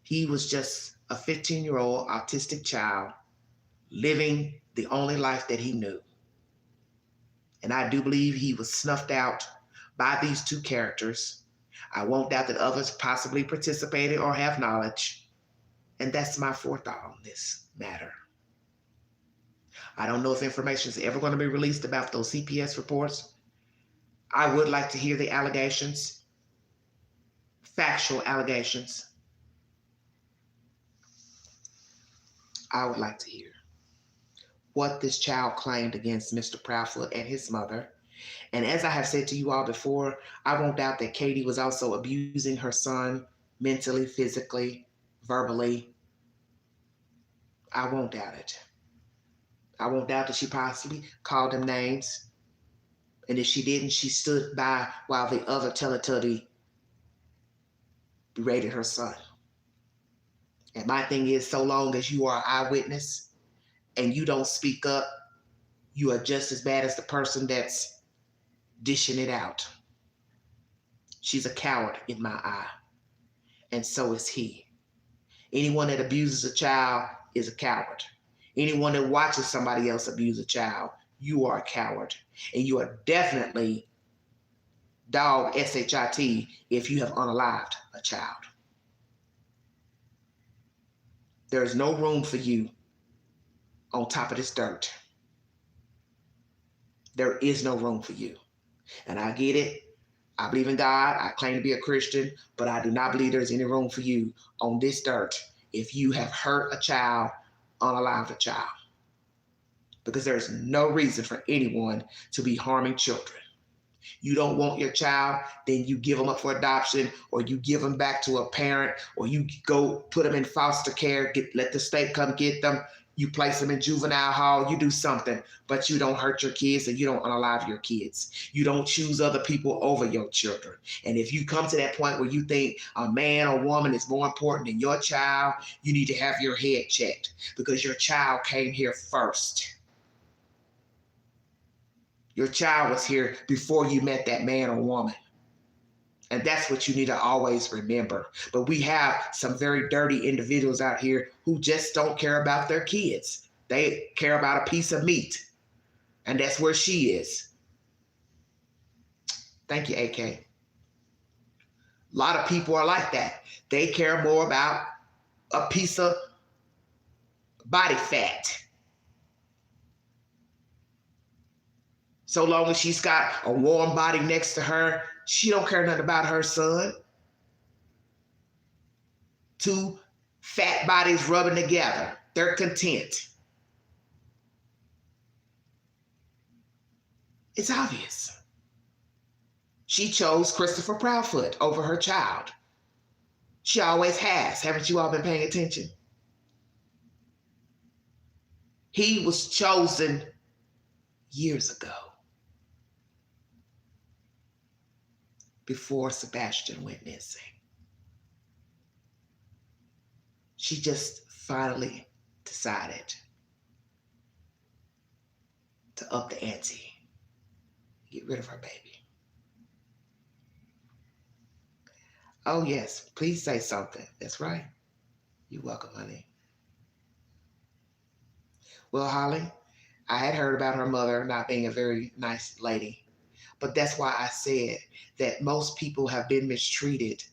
He was just a 15-year-old autistic child living the only life that he knew. And I do believe he was snuffed out by these two characters. I won't doubt that others possibly participated or have knowledge. And that's my forethought on this matter. I don't know if information is ever going to be released about those CPS reports, I would like to hear the allegations, factual allegations. I would like to hear what this child claimed against Mr. Proudfoot and his mother. And as I have said to you all before, I won't doubt that Katie was also abusing her son mentally, physically, verbally. I won't doubt it. I won't doubt that she possibly called him names. And if she didn't, she stood by while the other Teletubby berated her son. And my thing is, so long as you are an eyewitness and you don't speak up, you are just as bad as the person that's dishing it out. She's a coward in my eye, and so is he. Anyone that abuses a child is a coward. Anyone that watches somebody else abuse a child, you are a coward. And you are definitely dog SHIT if you have unalived a child. There is no room for you on top of this dirt. There is no room for you. And I get it. I believe in God. I claim to be a Christian, but I do not believe there's any room for you on this dirt if you have hurt a child, unalived a child. Because there's no reason for anyone to be harming children. You don't want your child, then you give them up for adoption, or you give them back to a parent, or you go put them in foster care, let the state come get them. You place them in juvenile hall, you do something, but you don't hurt your kids and you don't unalive your kids. You don't choose other people over your children. And if you come to that point where you think a man or woman is more important than your child, you need to have your head checked because your child came here first. Your child was here before you met that man or woman. And that's what you need to always remember. But we have some very dirty individuals out here who just don't care about their kids. They care about a piece of meat. And that's where she is. Thank you, AK. A lot of people are like that. They care more about a piece of body fat. So long as she's got a warm body next to her, she don't care nothing about her son. Two fat bodies rubbing together. They're content. It's obvious. She chose Christopher Proudfoot over her child. She always has. Haven't you all been paying attention? He was chosen years ago, before Sebastian went missing. She just finally decided to up the ante, get rid of her baby. Oh yes, please say something. That's right. You're welcome, honey. Well, Holly, I had heard about her mother not being a very nice lady. But that's why I said that most people have been mistreated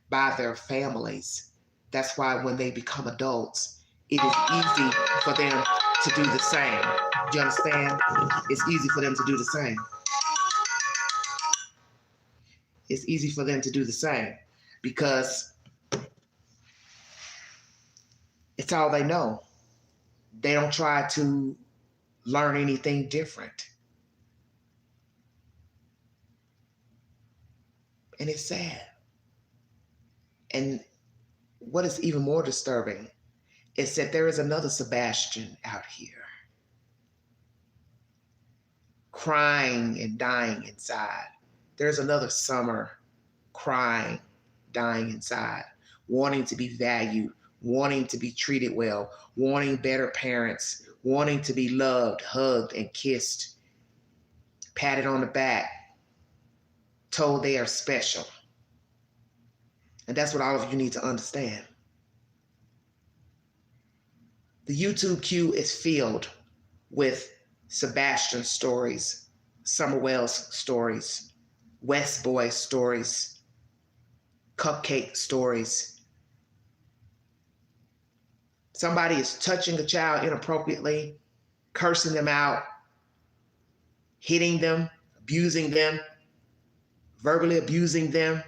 by their families. That's why when they become adults, it is easy for them to do the same. Do you understand? It's easy for them to do the same. It's easy for them to do the same because it's all they know. They don't try to learn anything different. And it's sad. And what is even more disturbing is that there is another Sebastian out here crying and dying inside. There's another Summer crying, dying inside, wanting to be valued, wanting to be treated well, wanting better parents, wanting to be loved, hugged, and kissed, patted on the back, told they are special. And that's what all of you need to understand. The YouTube queue is filled with Sebastian stories, Summer Wells stories, West Boy stories, cupcake stories. Somebody is touching a child inappropriately, cursing them out, hitting them, abusing them, verbally abusing them,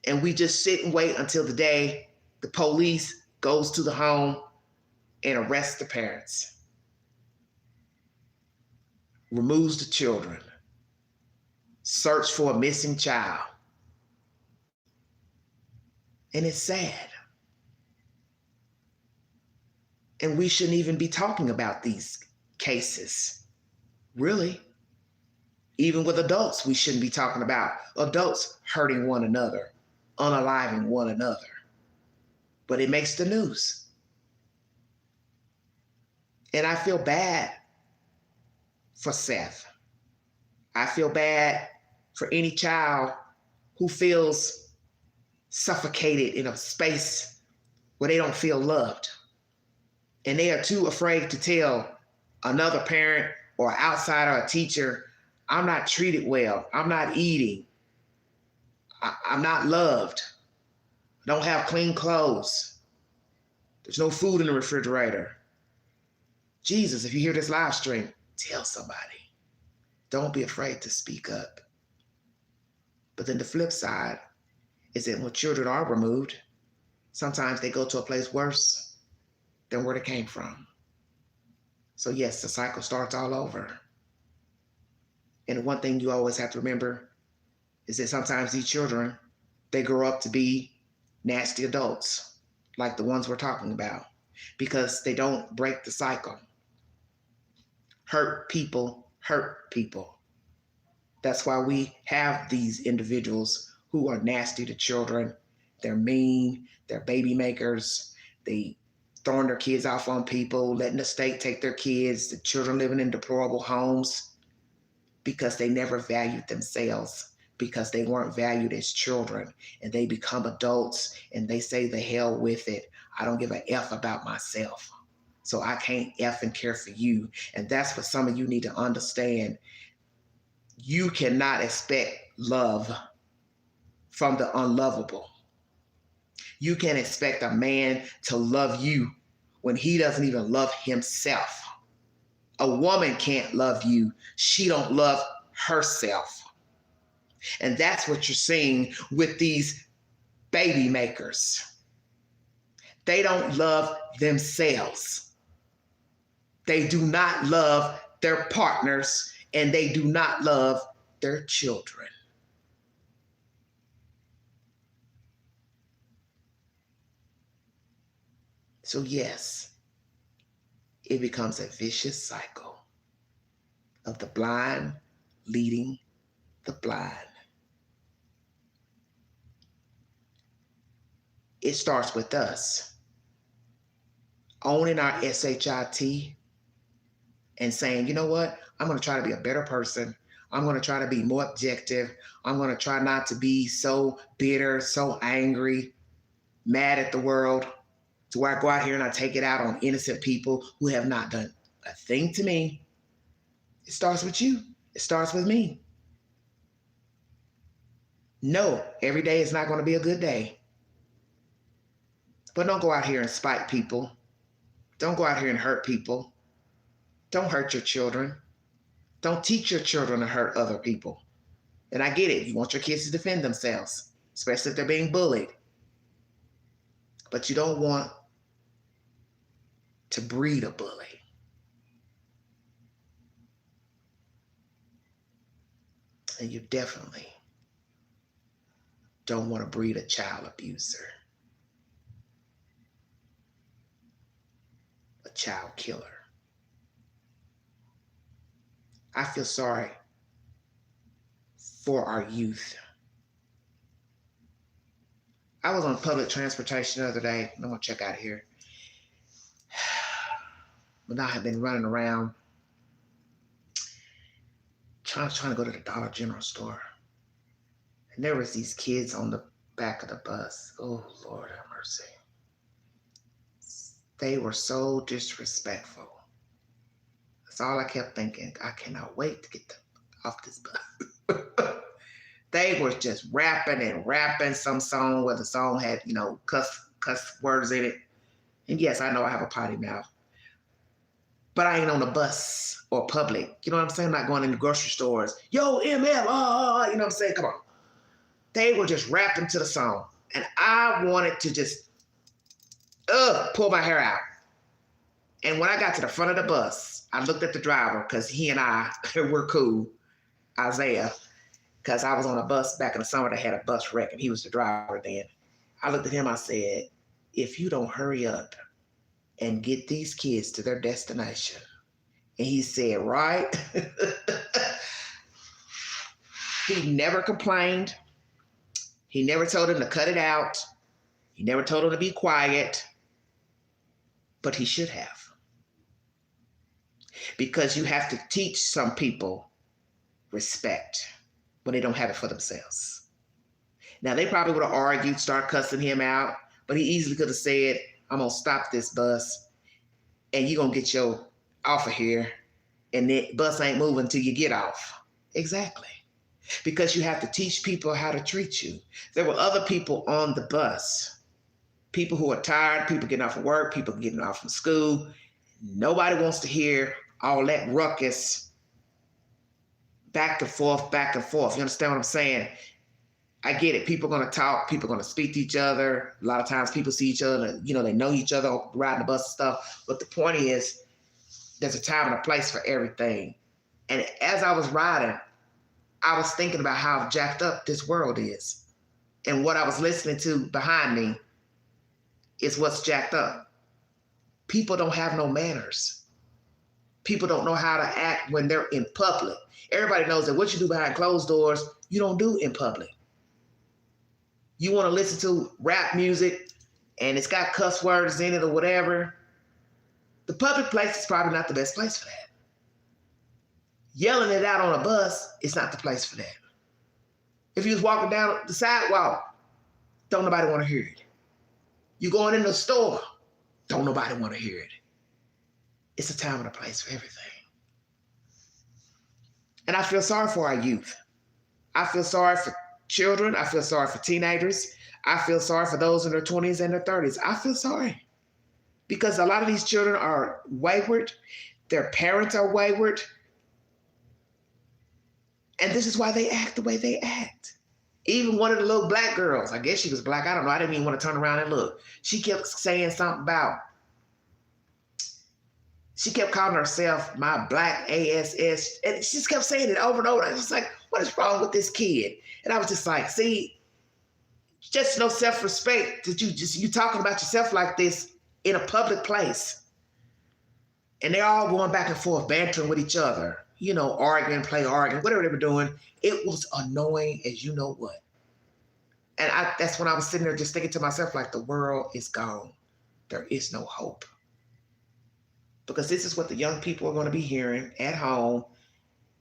and we just sit and wait until the day the police goes to the home and arrests the parents, removes the children, search for a missing child. And it's sad. And we shouldn't even be talking about these cases. Really. Even with adults, we shouldn't be talking about adults hurting one another, unaliving one another. But it makes the news. And I feel bad for Seth. I feel bad for any child who feels suffocated in a space where they don't feel loved. And they are too afraid to tell another parent or outsider or teacher, I'm not treated well. I'm not eating. I'm not loved. I don't have clean clothes. There's no food in the refrigerator. Jesus, if you hear this live stream, tell somebody. Don't be afraid to speak up. But then the flip side is that when children are removed, sometimes they go to a place worse than where they came from. So yes, the cycle starts all over. And one thing you always have to remember is that sometimes these children, they grow up to be nasty adults, like the ones we're talking about, because they don't break the cycle. Hurt people hurt people. That's why we have these individuals who are nasty to children. They're mean, they're baby makers, they throwing their kids off on people, letting the state take their kids, the children living in deplorable homes because they never valued themselves, because they weren't valued as children, and they become adults and they say the hell with it. I don't give a F about myself. So I can't F and care for you. And that's what some of you need to understand. You cannot expect love from the unlovable. You can't expect a man to love you when he doesn't even love himself. A woman can't love you. She don't love herself. And that's what you're seeing with these baby makers. They don't love themselves. They do not love their partners, and they do not love their children. So yes, it becomes a vicious cycle of the blind leading the blind. It starts with us owning our SHIT and saying, you know what? I'm going to try to be a better person. I'm going to try to be more objective. I'm going to try not to be so bitter, so angry, mad at the world, to where I go out here and I take it out on innocent people who have not done a thing to me. It starts with you. It starts with me. No, every day is not going to be a good day. But don't go out here and spite people. Don't go out here and hurt people. Don't hurt your children. Don't teach your children to hurt other people. And I get it. You want your kids to defend themselves, especially if they're being bullied. But you don't want to breed a bully. And you definitely don't want to breed a child abuser, a child killer. I feel sorry for our youth. I was on public transportation the other day. I'm going to check out of here. But I have been running around trying to go to the Dollar General store. And there was these kids on the back of the bus. Oh, Lord have mercy. They were so disrespectful. That's all I kept thinking. I cannot wait to get them off this bus. They were just rapping some song where the song had, cuss words in it. And yes, I know I have a potty mouth. but I ain't on the bus or public. You know what I'm saying? I'm not going in the grocery stores. Yo, MF, you know what I'm saying? Come on. They were just rapping to the song. And I wanted to just, pull my hair out. And when I got to the front of the bus, I looked at the driver because he and I were cool, Isaiah, because I was on a bus back in the summer that had a bus wreck and he was the driver then. I looked at him, I said, if you don't hurry up and get these kids to their destination. And he said, right? He never complained. He never told him to cut it out. He never told him to be quiet. But he should have. Because you have to teach some people respect when they don't have it for themselves. Now, they probably would have argued, start cussing him out, but he easily could have said, I'm going to stop this bus and you're going to get your off of here and the bus ain't moving until you get off. Exactly. Because you have to teach people how to treat you. There were other people on the bus, people who are tired, people getting off of work, people getting off from school. Nobody wants to hear all that ruckus back and forth, back and forth. You understand what I'm saying? I get it. People are going to talk. People are going to speak to each other. A lot of times people see each other, you know, they know each other riding the bus and stuff. But the point is, there's a time and a place for everything. And as I was riding, I was thinking about how jacked up this world is. And what I was listening to behind me is what's jacked up. People don't have no manners. People don't know how to act when they're in public. Everybody knows that what you do behind closed doors, you don't do in public. You want to listen to rap music and it's got cuss words in it or whatever. The public place is probably not the best place for that. Yelling it out on a bus is not the place for that. If you was walking down the sidewalk, don't nobody want to hear it. You going in the store, don't nobody want to hear it. It's a time and a place for everything. And I feel sorry for our youth. I feel sorry for children. I feel sorry for teenagers. I feel sorry for those in their 20s and their 30s. I feel sorry because a lot of these children are wayward. Their parents are wayward. And this is why they act the way they act. Even one of the little black girls, I guess she was black, I don't know, I didn't even want to turn around and look. She kept saying something about, she kept calling herself my black ASS, and she just kept saying it over and over. I was just like, what is wrong with this kid? And I was just like, see, just no self-respect that you talking about yourself like this in a public place. And they're all going back and forth, bantering with each other, you know, arguing, whatever they were doing. It was annoying as you know what. And that's when I was sitting there just thinking to myself, like, the world is gone. There is no hope. Because this is what the young people are going to be hearing at home,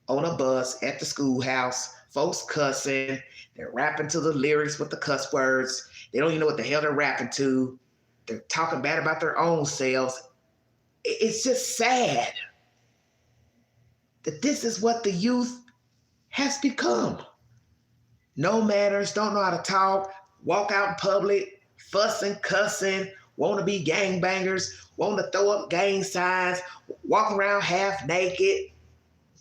on a bus, at the schoolhouse, folks cussing. They're rapping to the lyrics with the cuss words. They don't even know what the hell they're rapping to. They're talking bad about their own selves. It's just sad that this is what the youth has become. No manners, don't know how to talk, walk out in public, fussing, cussing, want to be gangbangers, want to throw up gang signs, walk around half naked,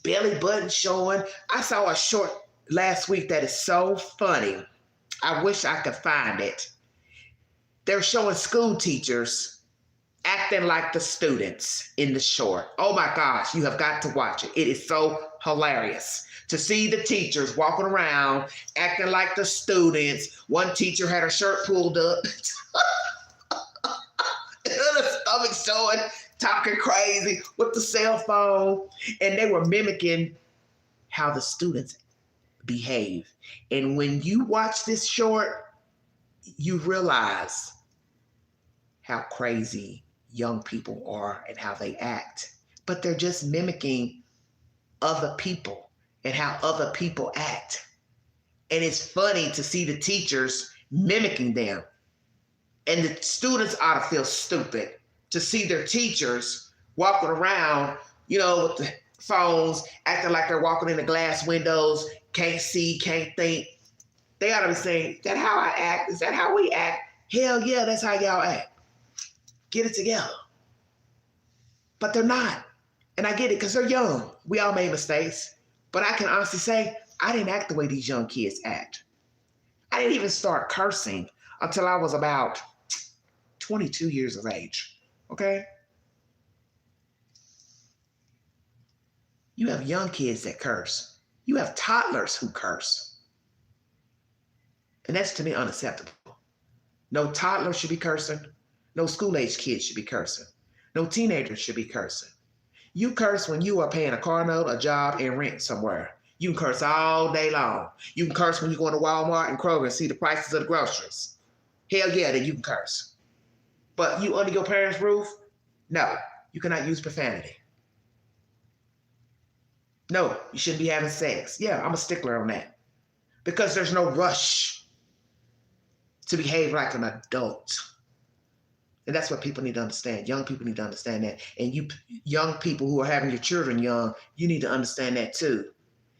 belly button showing. I saw a short last week that is so funny. I wish I could find it. They're showing school teachers acting like the students in the short. Oh my gosh, you have got to watch it. It is so hilarious to see the teachers walking around acting like the students. One teacher had her shirt pulled up, her stomach showing, talking crazy with the cell phone, and they were mimicking how the students behave. And when you watch this short, you realize how crazy young people are and how they act. But they're just mimicking other people and how other people act. And it's funny to see the teachers mimicking them. And the students ought to feel stupid to see their teachers walking around, you know, with the phones, acting like they're walking in the glass windows, can't see, can't think. They ought to be saying, is that how I act? Is that how we act? Hell yeah, that's how y'all act. Get it together. But they're not. And I get it because they're young. We all made mistakes. But I can honestly say, I didn't act the way these young kids act. I didn't even start cursing until I was about 22 years of age. Okay? You have young kids that curse. You have toddlers who curse. And that's to me unacceptable. No toddler should be cursing. No school age kids should be cursing. No teenagers should be cursing. You curse when you are paying a car note, a job, and rent somewhere. You can curse all day long. You can curse when you go into Walmart and Kroger and see the prices of the groceries. Hell yeah, then you can curse. But you under your parents' roof? No, you cannot use profanity. No, you shouldn't be having sex. Yeah, I'm a stickler on that. Because there's no rush to behave like an adult. And that's what people need to understand. Young people need to understand that. And you young people who are having your children young, you need to understand that too.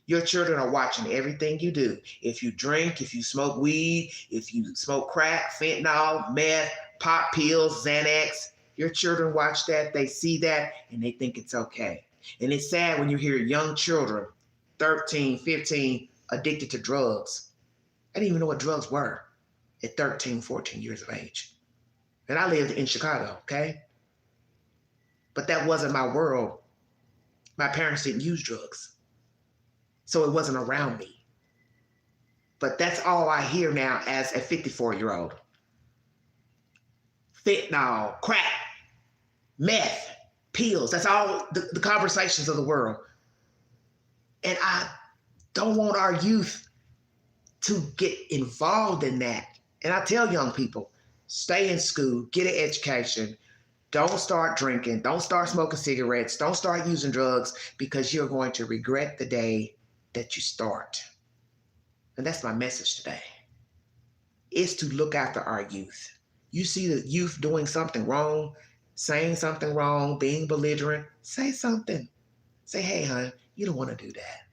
Your children are watching everything you do. If you drink, if you smoke weed, if you smoke crack, fentanyl, meth, pop pills, Xanax, your children watch that, they see that, and they think it's okay. And it's sad when you hear young children, 13, 15, addicted to drugs. I didn't even know what drugs were at 13, 14 years of age. And I lived in Chicago, okay? But that wasn't my world. My parents didn't use drugs. So it wasn't around me. But that's all I hear now as a 54-year-old. Fentanyl, crack, meth, pills. That's all the conversations of the world. And I don't want our youth to get involved in that. And I tell young people, stay in school, get an education. Don't start drinking. Don't start smoking cigarettes. Don't start using drugs because you're going to regret the day that you start. And that's my message today, is to look after our youth. You see the youth doing something wrong, saying something wrong, being belligerent, say something. Say, hey, hon, you don't want to do that.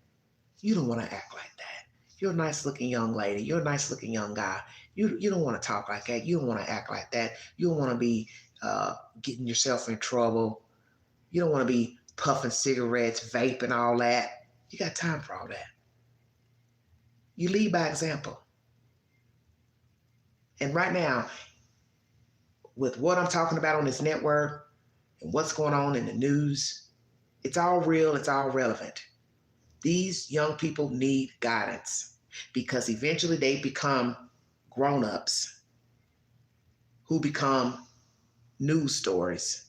You don't want to act like that. You're a nice looking young lady. You're a nice looking young guy. You don't want to talk like that. You don't want to act like that. You don't want to be getting yourself in trouble. You don't want to be puffing cigarettes, vaping, all that. You got time for all that. You lead by example. And right now, with what I'm talking about on this network and what's going on in the news, it's all real, it's all relevant. These young people need guidance because eventually they become grown-ups who become news stories,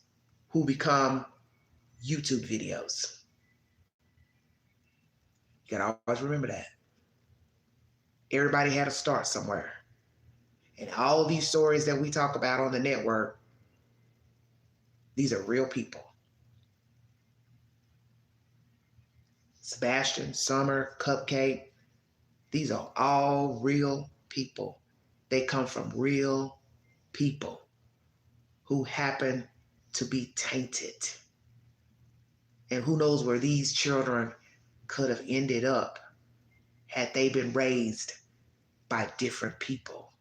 who become YouTube videos. You gotta always remember that. Everybody had to start somewhere. And all these stories that we talk about on the network, these are real people. Sebastian, Summer, Cupcake, these are all real people. They come from real people who happen to be tainted. And who knows where these children could have ended up had they been raised by different people,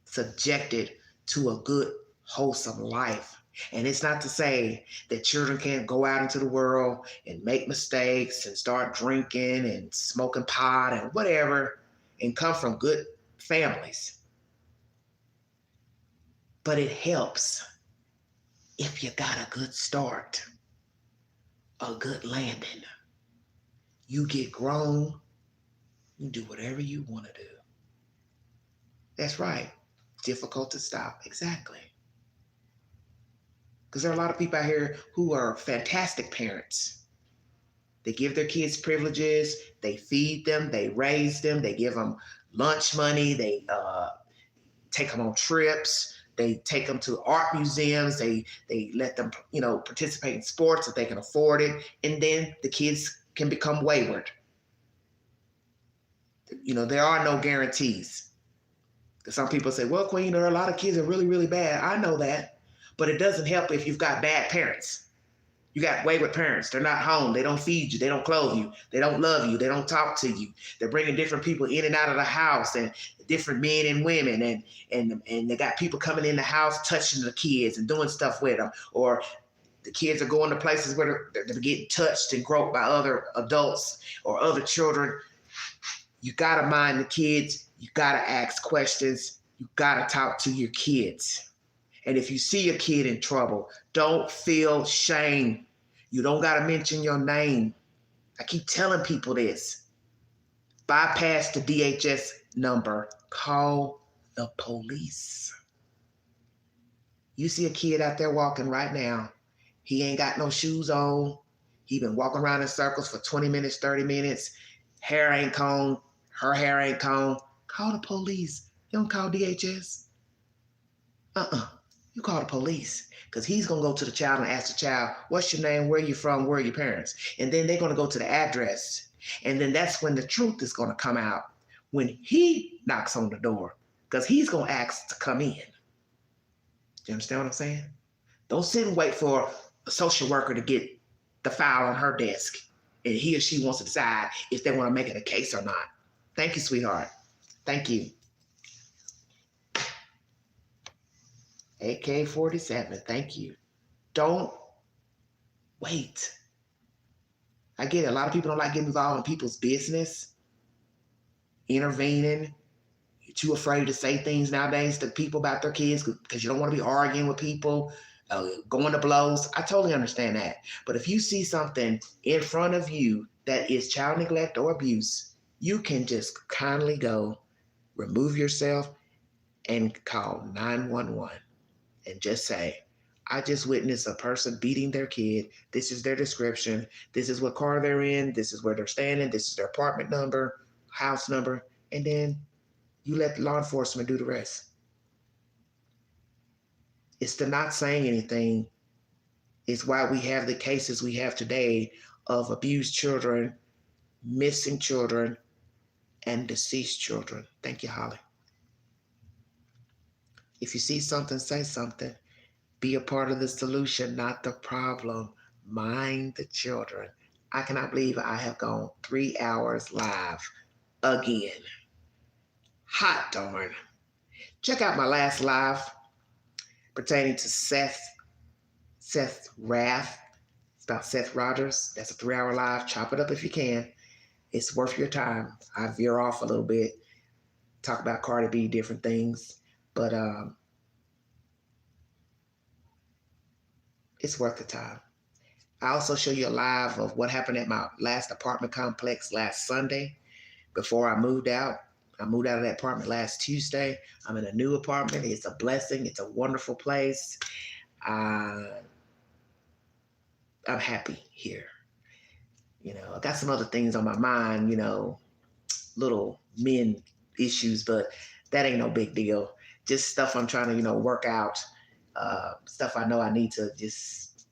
subjected to a good, wholesome life. And it's not to say that children can't go out into the world and make mistakes and start drinking and smoking pot and whatever and come from good families. But it helps if you got a good start, a good landing. You get grown, you do whatever you want to do. That's right. Difficult to stop. Exactly. Because there are a lot of people out here who are fantastic parents. They give their kids privileges, they feed them, they raise them, they give them lunch money, they take them on trips, they take them to art museums, they let them, participate in sports if they can afford it, and then the kids can become wayward. There are no guarantees. Because some people say, well, Queen, there are a lot of kids that are really, really bad. I know that. But it doesn't help if you've got bad parents. You got wayward parents. They're not home. They don't feed you. They don't clothe you. They don't love you. They don't talk to you. They're bringing different people in and out of the house, and different men and women. And they got people coming in the house touching the kids and doing stuff with them. Or The kids are going to places where they're getting touched and groped by other adults or other children. You got to mind the kids. You got to ask questions. You got to talk to your kids. And if you see a kid in trouble, don't feel shame. You don't got to mention your name. I keep telling people this. Bypass the DHS number. Call the police. You see a kid out there walking right now. He ain't got no shoes on. He been walking around in circles for 20 minutes, 30 minutes. Hair ain't combed. Her hair ain't combed. Call the police. You don't call DHS. You call the police, because he's going to go to the child and ask the child, what's your name, where are you from, where are your parents? And then they're going to go to the address. And then that's when the truth is going to come out, when he knocks on the door, because he's going to ask to come in. Do you understand what I'm saying? Don't sit and wait for a social worker to get the file on her desk and he or she wants to decide if they want to make it a case or not. Thank you, sweetheart. Thank you. AK-47, thank you. Don't wait. I get it. A lot of people don't like getting involved in people's business, intervening. You're too afraid to say things nowadays to people about their kids because you don't want to be arguing with people, going to blows. I totally understand that. But if you see something in front of you that is child neglect or abuse, you can just kindly go, remove yourself, and call 911. And just say, I just witnessed a person beating their kid. This is their description. This is what car they're in. This is where they're standing. This is their apartment number, house number. And then you let law enforcement do the rest. It's the not saying anything. It's why we have the cases we have today of abused children, missing children, and deceased children. Thank you, Holly. If you see something, say something. Be a part of the solution, not the problem. Mind the children. I cannot believe I have gone 3 hours live again. Hot darn. Check out my last live pertaining to Seth Wrath. It's about Seth Rogers. That's a 3-hour live. Chop it up if you can. It's worth your time. I veer off a little bit, talk about Cardi B, different things. But it's worth the time. I also show you a live of what happened at my last apartment complex last Sunday before I moved out. I moved out of that apartment last Tuesday. I'm in a new apartment. It's a blessing. It's a wonderful place. I'm happy here. You know, I got some other things on my mind, you know, little men issues, but that ain't no big deal. Just stuff I'm trying to, you know, work out. Stuff I know I need to just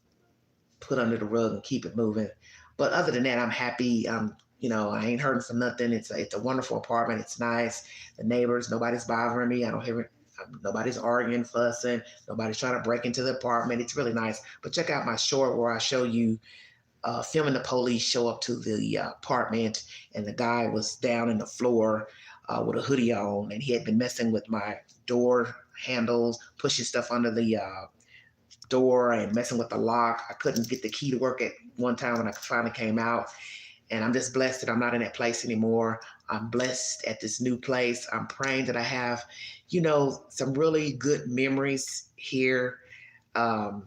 put under the rug and keep it moving. But other than that, I'm happy. You know, I ain't hurting for nothing. It's a wonderful apartment. It's nice. The neighbors, nobody's bothering me. I don't hear it. Nobody's arguing, fussing. Nobody's trying to break into the apartment. It's really nice. But check out my short where I show you filming the police show up to the apartment, and the guy was down in the floor with a hoodie on, and he had been messing with my door handles, pushing stuff under the door and messing with the lock. I couldn't get the key to work at one time when I finally came out. And I'm just blessed that I'm not in that place anymore. I'm blessed at this new place. I'm praying that I have, you know, some really good memories here. I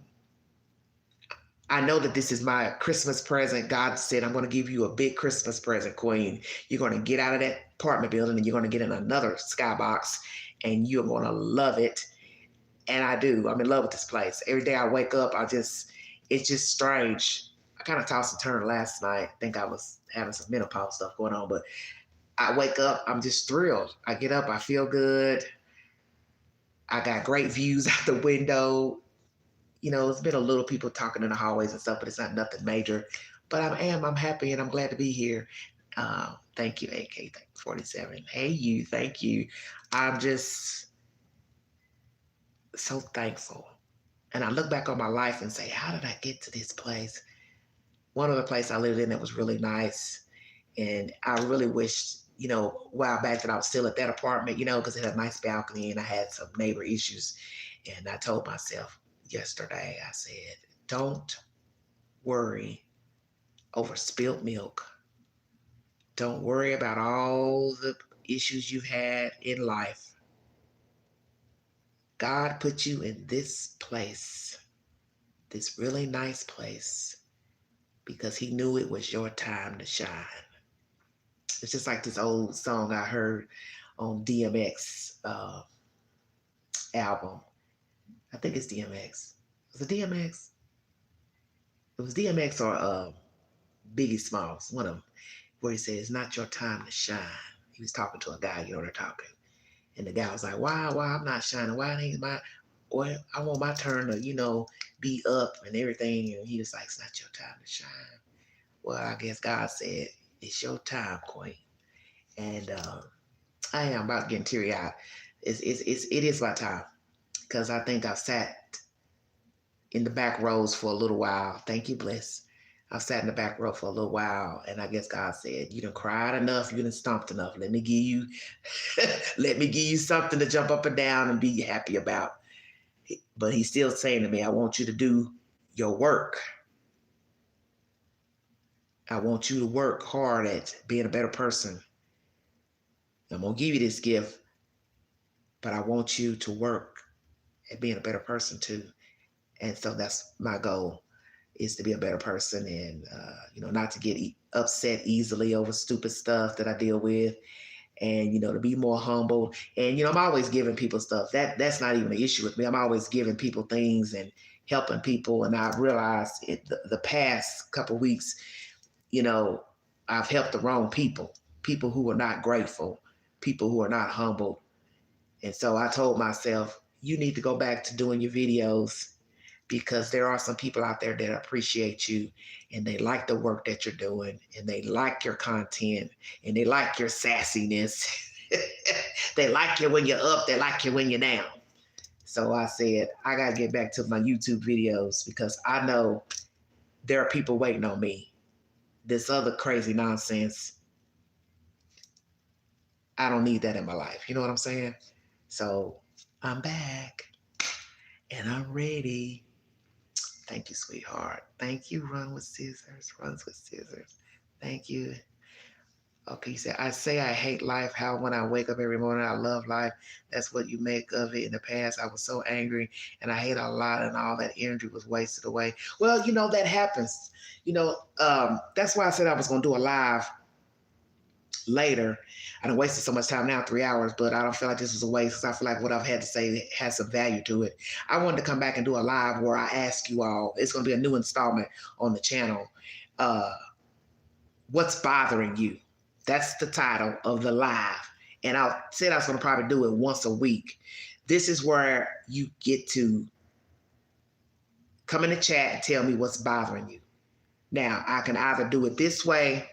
know that this is my Christmas present. God said, I'm going to give you a big Christmas present, Queen. You're going to get out of that apartment building and you're going to get in another skybox and you're going to love it. And I do. I'm in love with this place. Every day I wake up, it's just strange. I kind of tossed and turned last night. I think I was having some menopause stuff going on, but I wake up, I'm just thrilled. I get up, I feel good. I got great views out the window. You know, it's been a little people talking in the hallways and stuff, but it's not nothing major. But I'm happy and I'm glad to be here. Thank you, AK-47. Hey, you, thank you. I'm just so thankful. And I look back on my life and say, how did I get to this place? One other place I lived in that was really nice. And I really wished, you know, a while back that I was still at that apartment, you know, because it had a nice balcony and I had some neighbor issues. And I told myself yesterday, I said, Don't worry over spilt milk. Don't worry about all the issues you've had in life. God put you in this place, this really nice place, because he knew it was your time to shine. It's just like this old song I heard on DMX album. I think it's DMX. Was it DMX? It was DMX or Biggie Smalls, one of them, where he said, "It's not your time to shine." He was talking to a guy, they're talking. And the guy was like, why I'm not shining? Why ain't my, or I want my turn to, be up and everything. And he was like, it's not your time to shine. Well, I guess God said, it's your time, Queen. And I am about getting teary eyed. It is my time. Because I think I've sat in the back rows for a little while. Thank you, Bliss. I've sat in the back row for a little while, and I guess God said, you done cried enough, you done stomped enough. Let me give you, let me give you something to jump up and down and be happy about. But he's still saying to me, I want you to do your work. I want you to work hard at being a better person. I'm going to give you this gift, but I want you to work at being a better person too. And so that's my goal, is to be a better person and, not to get upset easily over stupid stuff that I deal with, and, to be more humble. And, I'm always giving people stuff. That's not even an issue with me. I'm always giving people things and helping people. And I've realized the past couple of weeks, I've helped the wrong people who are not grateful, people who are not humble. And so I told myself, you need to go back to doing your videos, because there are some people out there that appreciate you and they like the work that you're doing and they like your content and they like your sassiness. They like you when you're up, they like you when you're down. So I said, I got to get back to my YouTube videos, because I know there are people waiting on me. This other crazy nonsense, I don't need that in my life. You know what I'm saying? So I'm back and I'm ready. Thank you, sweetheart. Thank you, Run with Scissors. Runs with Scissors. Thank you. Okay, you said, I say I hate life. How when I wake up every morning, I love life. That's what you make of it. In the past, I was so angry and I hate a lot, and all that energy was wasted away. Well, that happens. That's why I said I was going to do a live later. I done wasted so much time now, 3 hours, but I don't feel like this was a waste, because I feel like what I've had to say has some value to it. I wanted to come back and do a live where I ask you all, it's going to be a new installment on the channel, what's bothering you? That's the title of the live. And I said I was going to probably do it once a week. This is where you get to come in the chat and tell me what's bothering you. Now, I can either do it this way,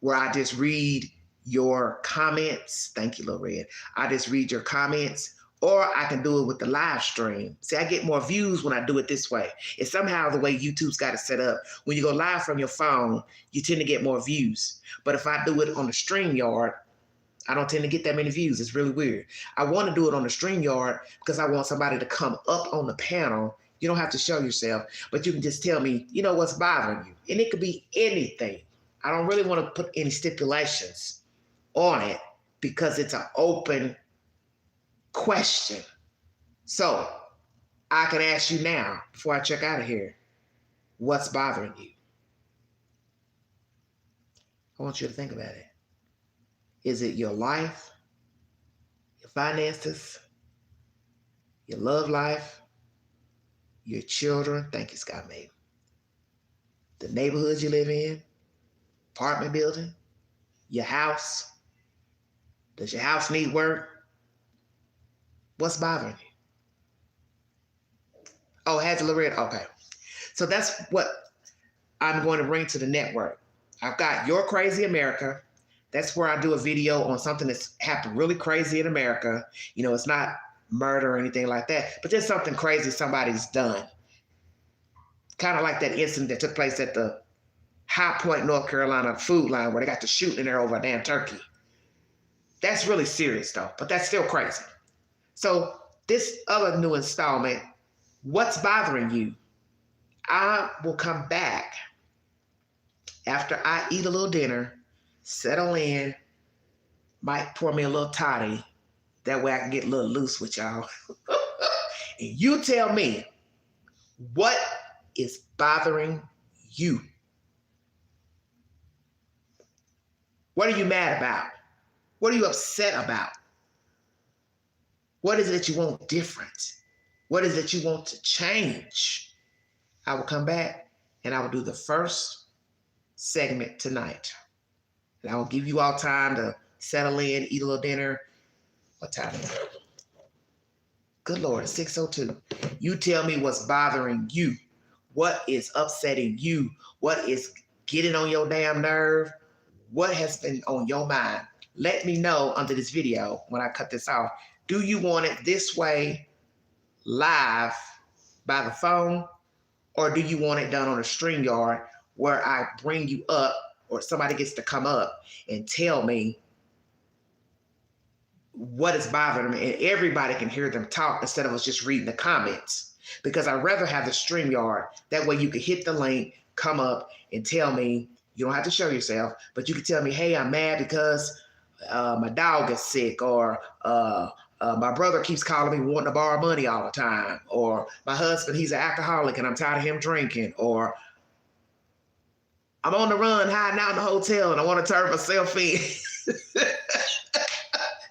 where I just read your comments. Thank you, Lil Red. I just read your comments, or I can do it with the live stream. See, I get more views when I do it this way. It's somehow the way YouTube's got it set up. When you go live from your phone, you tend to get more views. But if I do it on the StreamYard, I don't tend to get that many views. It's really weird. I want to do it on the StreamYard because I want somebody to come up on the panel. You don't have to show yourself, but you can just tell me, what's bothering you. And it could be anything. I don't really want to put any stipulations on it, because it's an open question. So I can ask you now, before I check out of here, what's bothering you? I want you to think about it. Is it your life, your finances, your love life, your children? Thank you, Scott May. The neighborhood you live in, apartment building, your house? Does your house need work? What's bothering you? Oh, has Loretta? Okay. So that's what I'm going to bring to the network. I've got Your Crazy America. That's where I do a video on something that's happened really crazy in America. It's not murder or anything like that, but just something crazy somebody's done. Kind of like that incident that took place at the High Point, North Carolina food line, where they got the shooting in there over a damn turkey. That's really serious though, but that's still crazy. So this other new installment, what's bothering you? I will come back after I eat a little dinner, settle in, might pour me a little toddy. That way I can get a little loose with y'all. And you tell me what is bothering you. What are you mad about? What are you upset about? What is it that you want different? What is it that you want to change? I will come back and I will do the first segment tonight. And I will give you all time to settle in, eat a little dinner. What time is it? Good Lord, it's 6:02. You tell me what's bothering you. What is upsetting you? What is getting on your damn nerve? What has been on your mind? Let me know under this video when I cut this off. Do you want it this way, live by the phone? Or do you want it done on a StreamYard where I bring you up or somebody gets to come up and tell me what is bothering me and everybody can hear them talk instead of us just reading the comments? Because I'd rather have the StreamYard. That way you can hit the link, come up and tell me. You don't have to show yourself, but you can tell me, hey, I'm mad because my dog is sick, or my brother keeps calling me wanting to borrow money all the time, or my husband, he's an alcoholic and I'm tired of him drinking, or I'm on the run hiding out in the hotel and I want to turn myself in.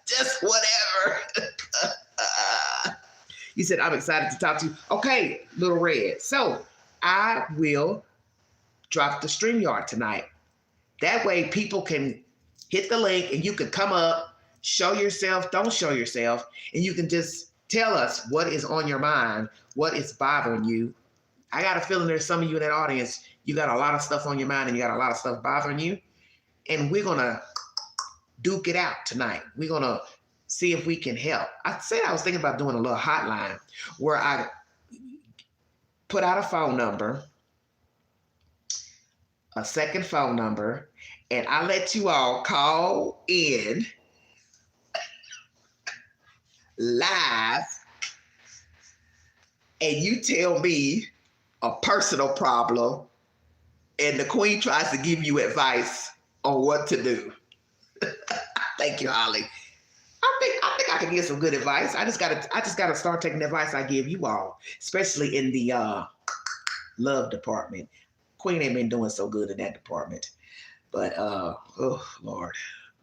Just whatever. You said, I'm excited to talk to you. Okay, Little Red. So I will drop the StreamYard tonight. That way people can hit the link and you can come up, show yourself, don't show yourself, and you can just tell us what is on your mind, what is bothering you. I got a feeling there's some of you in that audience, you got a lot of stuff on your mind and you got a lot of stuff bothering you. And we're going to duke it out tonight. We're going to see if we can help. I said I was thinking about doing a little hotline where I put out a phone number, a second phone number, and I let you all call in live and you tell me a personal problem and the queen tries to give you advice on what to do. Thank you, Holly. I think I can give some good advice. I just gotta start taking the advice I give you all, especially in the love department. Queen ain't been doing so good in that department. But oh Lord,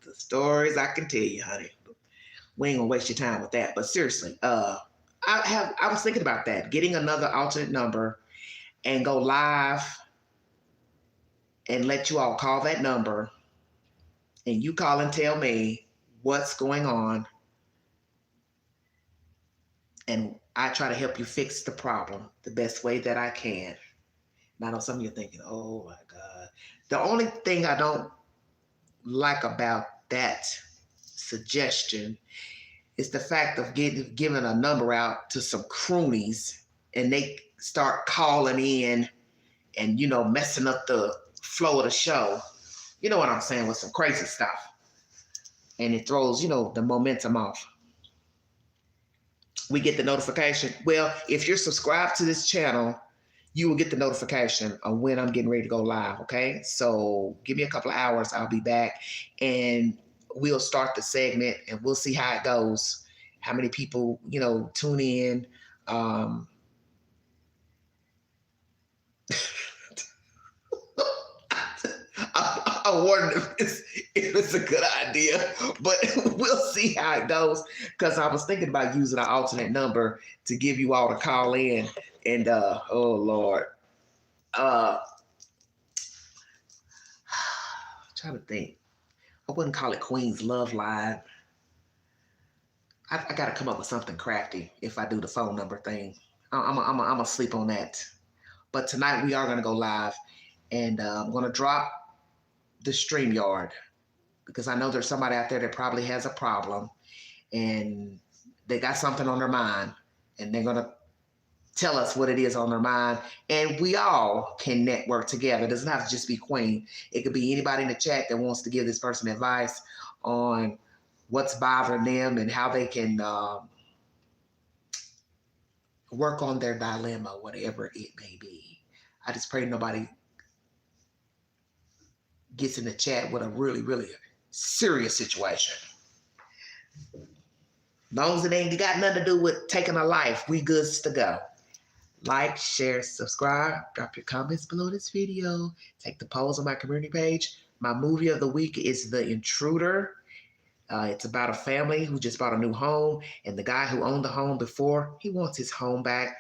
the stories I can tell you, honey. We ain't gonna waste your time with that. But seriously, I was thinking about that, getting another alternate number and go live and let you all call that number and you call and tell me what's going on. And I try to help you fix the problem the best way that I can. Now, I know some of you are thinking, oh my God. The only thing I don't like about that suggestion is the fact of giving a number out to some croonies and they start calling in and, you know, messing up the flow of the show. You know what I'm saying, with some crazy stuff. And it throws, you know, the momentum off. We get the notification. Well, if you're subscribed to this channel, you will get the notification of when I'm getting ready to go live, okay? So give me a couple of hours, I'll be back, and we'll start the segment, and we'll see how it goes, how many people, you know, tune in. I wonder if it's a good idea, but we'll see how it goes, because I was thinking about using an alternate number to give you all to call in, and oh Lord. Trying to think. I wouldn't call it Queen's Love Line. I got to come up with something crafty if I do the phone number thing. I'm going to sleep on that. But tonight we are going to go live, and I'm going to drop the StreamYard because I know there's somebody out there that probably has a problem and they got something on their mind and they're going to tell us what it is on their mind, and we all can network together. It doesn't have to just be Queen. It could be anybody in the chat that wants to give this person advice on what's bothering them and how they can work on their dilemma, whatever it may be. I just pray nobody gets in the chat with a really, really serious situation. As long as it ain't got nothing to do with taking a life, we good to go. Like, share, subscribe, drop your comments below this video. Take the polls on my community page. My movie of the week is The Intruder. It's about a family who just bought a new home, and the guy who owned the home before, he wants his home back.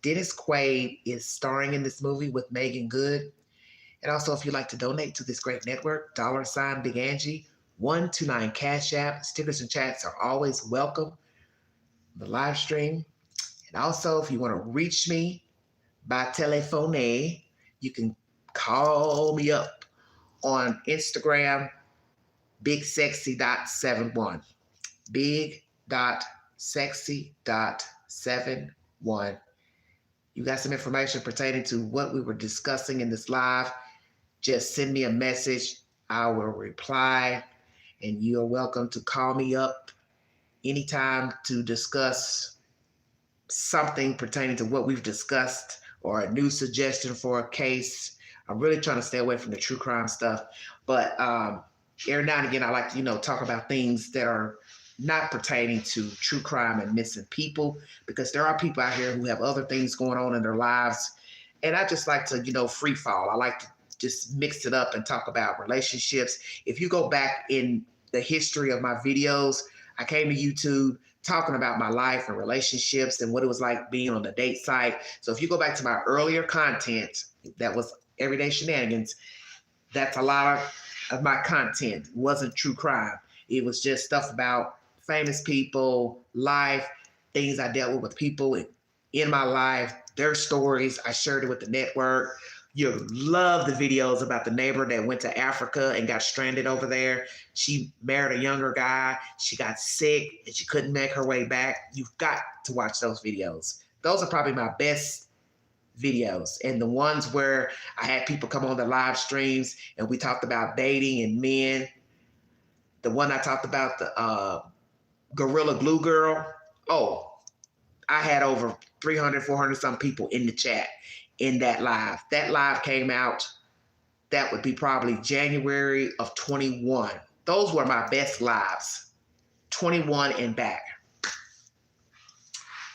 Dennis Quaid is starring in this movie with Megan Good. And also, if you'd like to donate to this great network, $ Big Angie, 129 Cash App. Stickers and chats are always welcome. The live stream. And also, if you want to reach me by telephone, you can call me up on Instagram, bigsexy.71. big.sexy.71. You got some information pertaining to what we were discussing in this live, just send me a message. I will reply, and you're welcome to call me up anytime to discuss something pertaining to what we've discussed or a new suggestion for a case. I'm really trying to stay away from the true crime stuff, but every now and again, I like to, talk about things that are not pertaining to true crime and missing people, because there are people out here who have other things going on in their lives. And I just like to, free fall. I like to just mix it up and talk about relationships. If you go back in the history of my videos, I came to YouTube talking about my life and relationships and what it was like being on the date site. So if you go back to my earlier content, that was Everyday Shenanigans, that's a lot of my content. It wasn't true crime. It was just stuff about famous people, life, things I dealt with people in my life, their stories. I shared it with the network. You love the videos about the neighbor that went to Africa and got stranded over there. She married a younger guy. She got sick and she couldn't make her way back. You've got to watch those videos. Those are probably my best videos. And the ones where I had people come on the live streams and we talked about dating and men. The one I talked about, the Gorilla Glue Girl. Oh, I had over 300, 400 some people in the chat in that live. That live came out, that would be probably January of 21. Those were my best lives, 21 and back.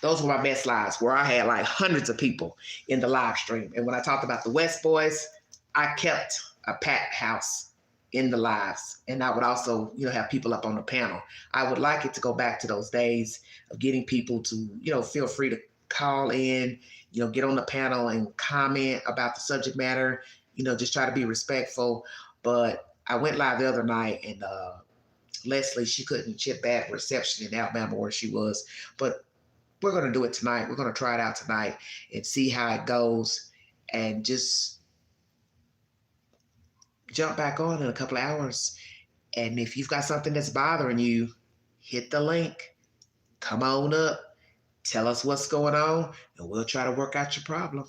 Those were my best lives where I had like hundreds of people in the live stream. And when I talked about the West Boys, I kept a packed house in the lives. And I would also, have people up on the panel. I would like it to go back to those days of getting people to, feel free to call in, get on the panel and comment about the subject matter, just try to be respectful. But I went live the other night and Leslie, she had bad reception in Alabama where she was, but we're going to do it tonight. We're going to try it out tonight and see how it goes and just jump back on in a couple of hours. And if you've got something that's bothering you, hit the link, come on up, tell us what's going on, and we'll try to work out your problem.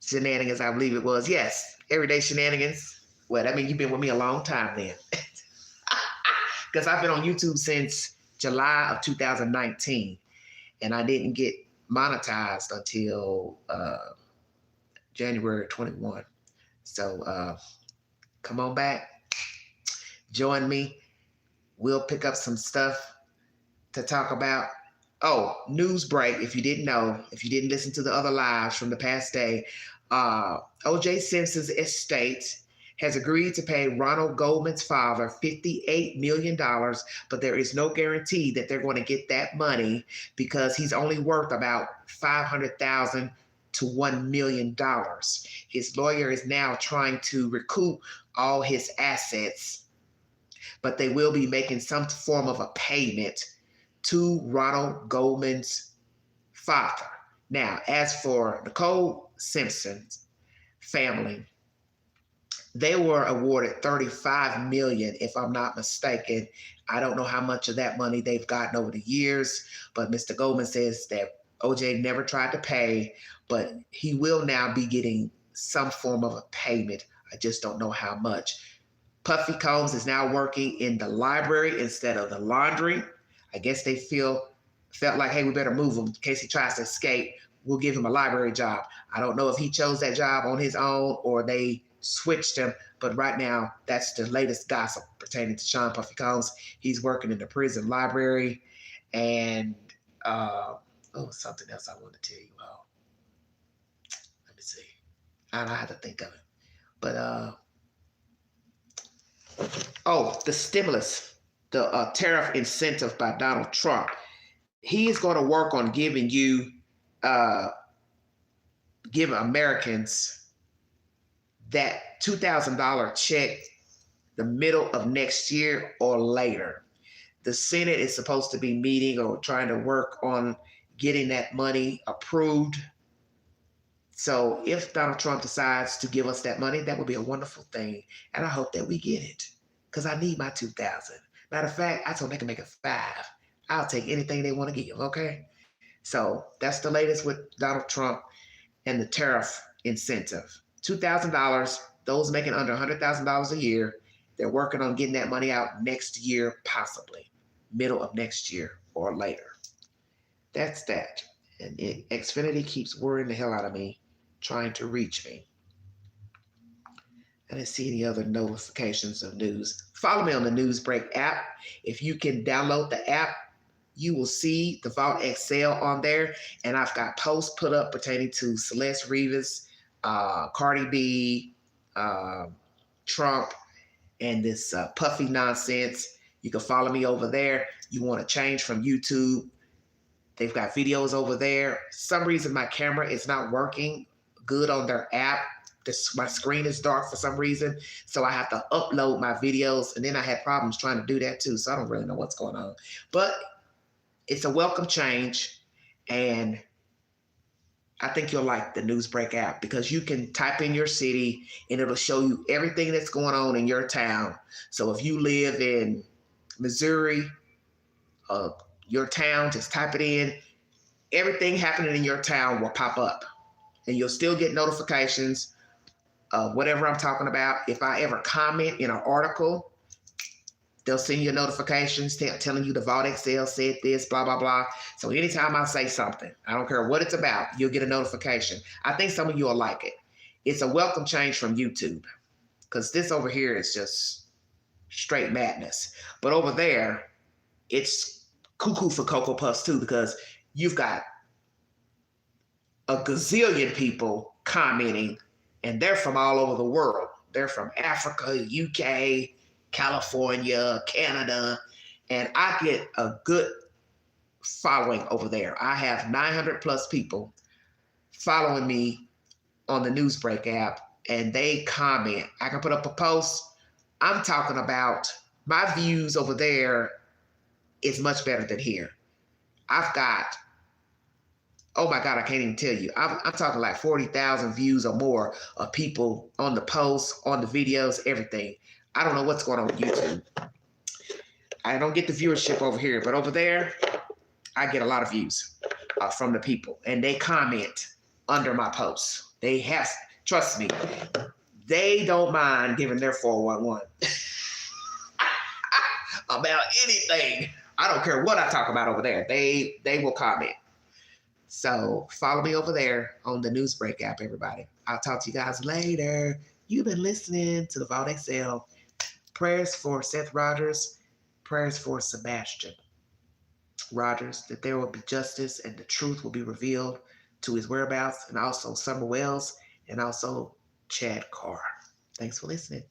Shenanigans, I believe it was. Yes, Everyday Shenanigans. Well, that means you've been with me a long time then. Because I've been on YouTube since July of 2019, and I didn't get monetized until January 21. So come on back, join me. We'll pick up some stuff to talk about. Oh, news break, if you didn't know, if you didn't listen to the other lives from the past day, O.J. Simpson's estate has agreed to pay Ronald Goldman's father $58 million, but there is no guarantee that they're going to get that money because he's only worth about $500,000 to $1 million. His lawyer is now trying to recoup all his assets, but they will be making some form of a payment to Ronald Goldman's father. Now, as for Nicole Simpson's family, they were awarded $35 million, if I'm not mistaken. I don't know how much of that money they've gotten over the years, but Mr. Goldman says that OJ never tried to pay, but he will now be getting some form of a payment. I just don't know how much. Puffy Combs is now working in the library instead of the laundry. I guess they felt like, hey, we better move him in case he tries to escape. we'll give him a library job. I don't know if he chose that job on his own or they switched him, but right now that's the latest gossip pertaining to Sean Puffy Combs. He's working in the prison library, and something else I want to tell you all. Let me see. I have to think of it, but the stimulus, the tariff incentive by Donald Trump. He is going to work on giving you, give Americans that $2,000 check the middle of next year or later. The Senate is supposed to be meeting or trying to work on getting that money approved. So if Donald Trump decides to give us that money, that would be a wonderful thing. And I hope that we get it, because I need my 2,000. Matter of fact, I told them they can make it 5. I'll take anything they want to give, okay? So that's the latest with Donald Trump and the tariff incentive. $2,000, those making under $100,000 a year, they're working on getting that money out next year, possibly middle of next year or later. That's that. And Xfinity keeps worrying the hell out of me, trying to reach me. I didn't see any other notifications of news. Follow me on the Newsbreak app. If you can download the app, you will see the Vault Excel on there. And I've got posts put up pertaining to Celeste Rivas, Cardi B, Trump, and this Puffy nonsense. You can follow me over there. You want to change from YouTube, they've got videos over there. Some reason my camera is not working good on their app. My screen is dark for some reason, so I have to upload my videos, and then I had problems trying to do that too, so I don't really know what's going on. But it's a welcome change, and I think you'll like the Newsbreak app, because you can type in your city and it'll show you everything that's going on in your town. So if you live in Missouri, your town, just type it in. Everything happening in your town will pop up, and you'll still get notifications of whatever I'm talking about. If I ever comment in an article, they'll send you notifications telling you the Vault Excel said this, blah, blah, blah. So anytime I say something, I don't care what it's about, you'll get a notification. I think some of you will like it. It's a welcome change from YouTube, because this over here is just straight madness. But over there, it's cuckoo for Cocoa Puffs too, because you've got a gazillion people commenting, and they're from all over the world. They're from Africa, UK, California, Canada, and I get a good following over there. I have 900 plus people following me on the Newsbreak app, and they comment. I can put up a post. I'm talking about my views over there is much better than here. I've got, oh my God, I can't even tell you. I'm talking like 40,000 views or more of people on the posts, on the videos, everything. I don't know what's going on with YouTube. I don't get the viewership over here, but over there, I get a lot of views from the people, and they comment under my posts. They have, trust me, they don't mind giving their 411 about anything. I don't care what I talk about over there. They will comment. So follow me over there on the Newsbreak app, everybody. I'll talk to you guys later. You've been listening to the Vault Excel. Prayers for Seth Rogers. Prayers for Sebastian Rogers, that there will be justice and the truth will be revealed to his whereabouts, and also Summer Wells, and also Chad Carr. Thanks for listening.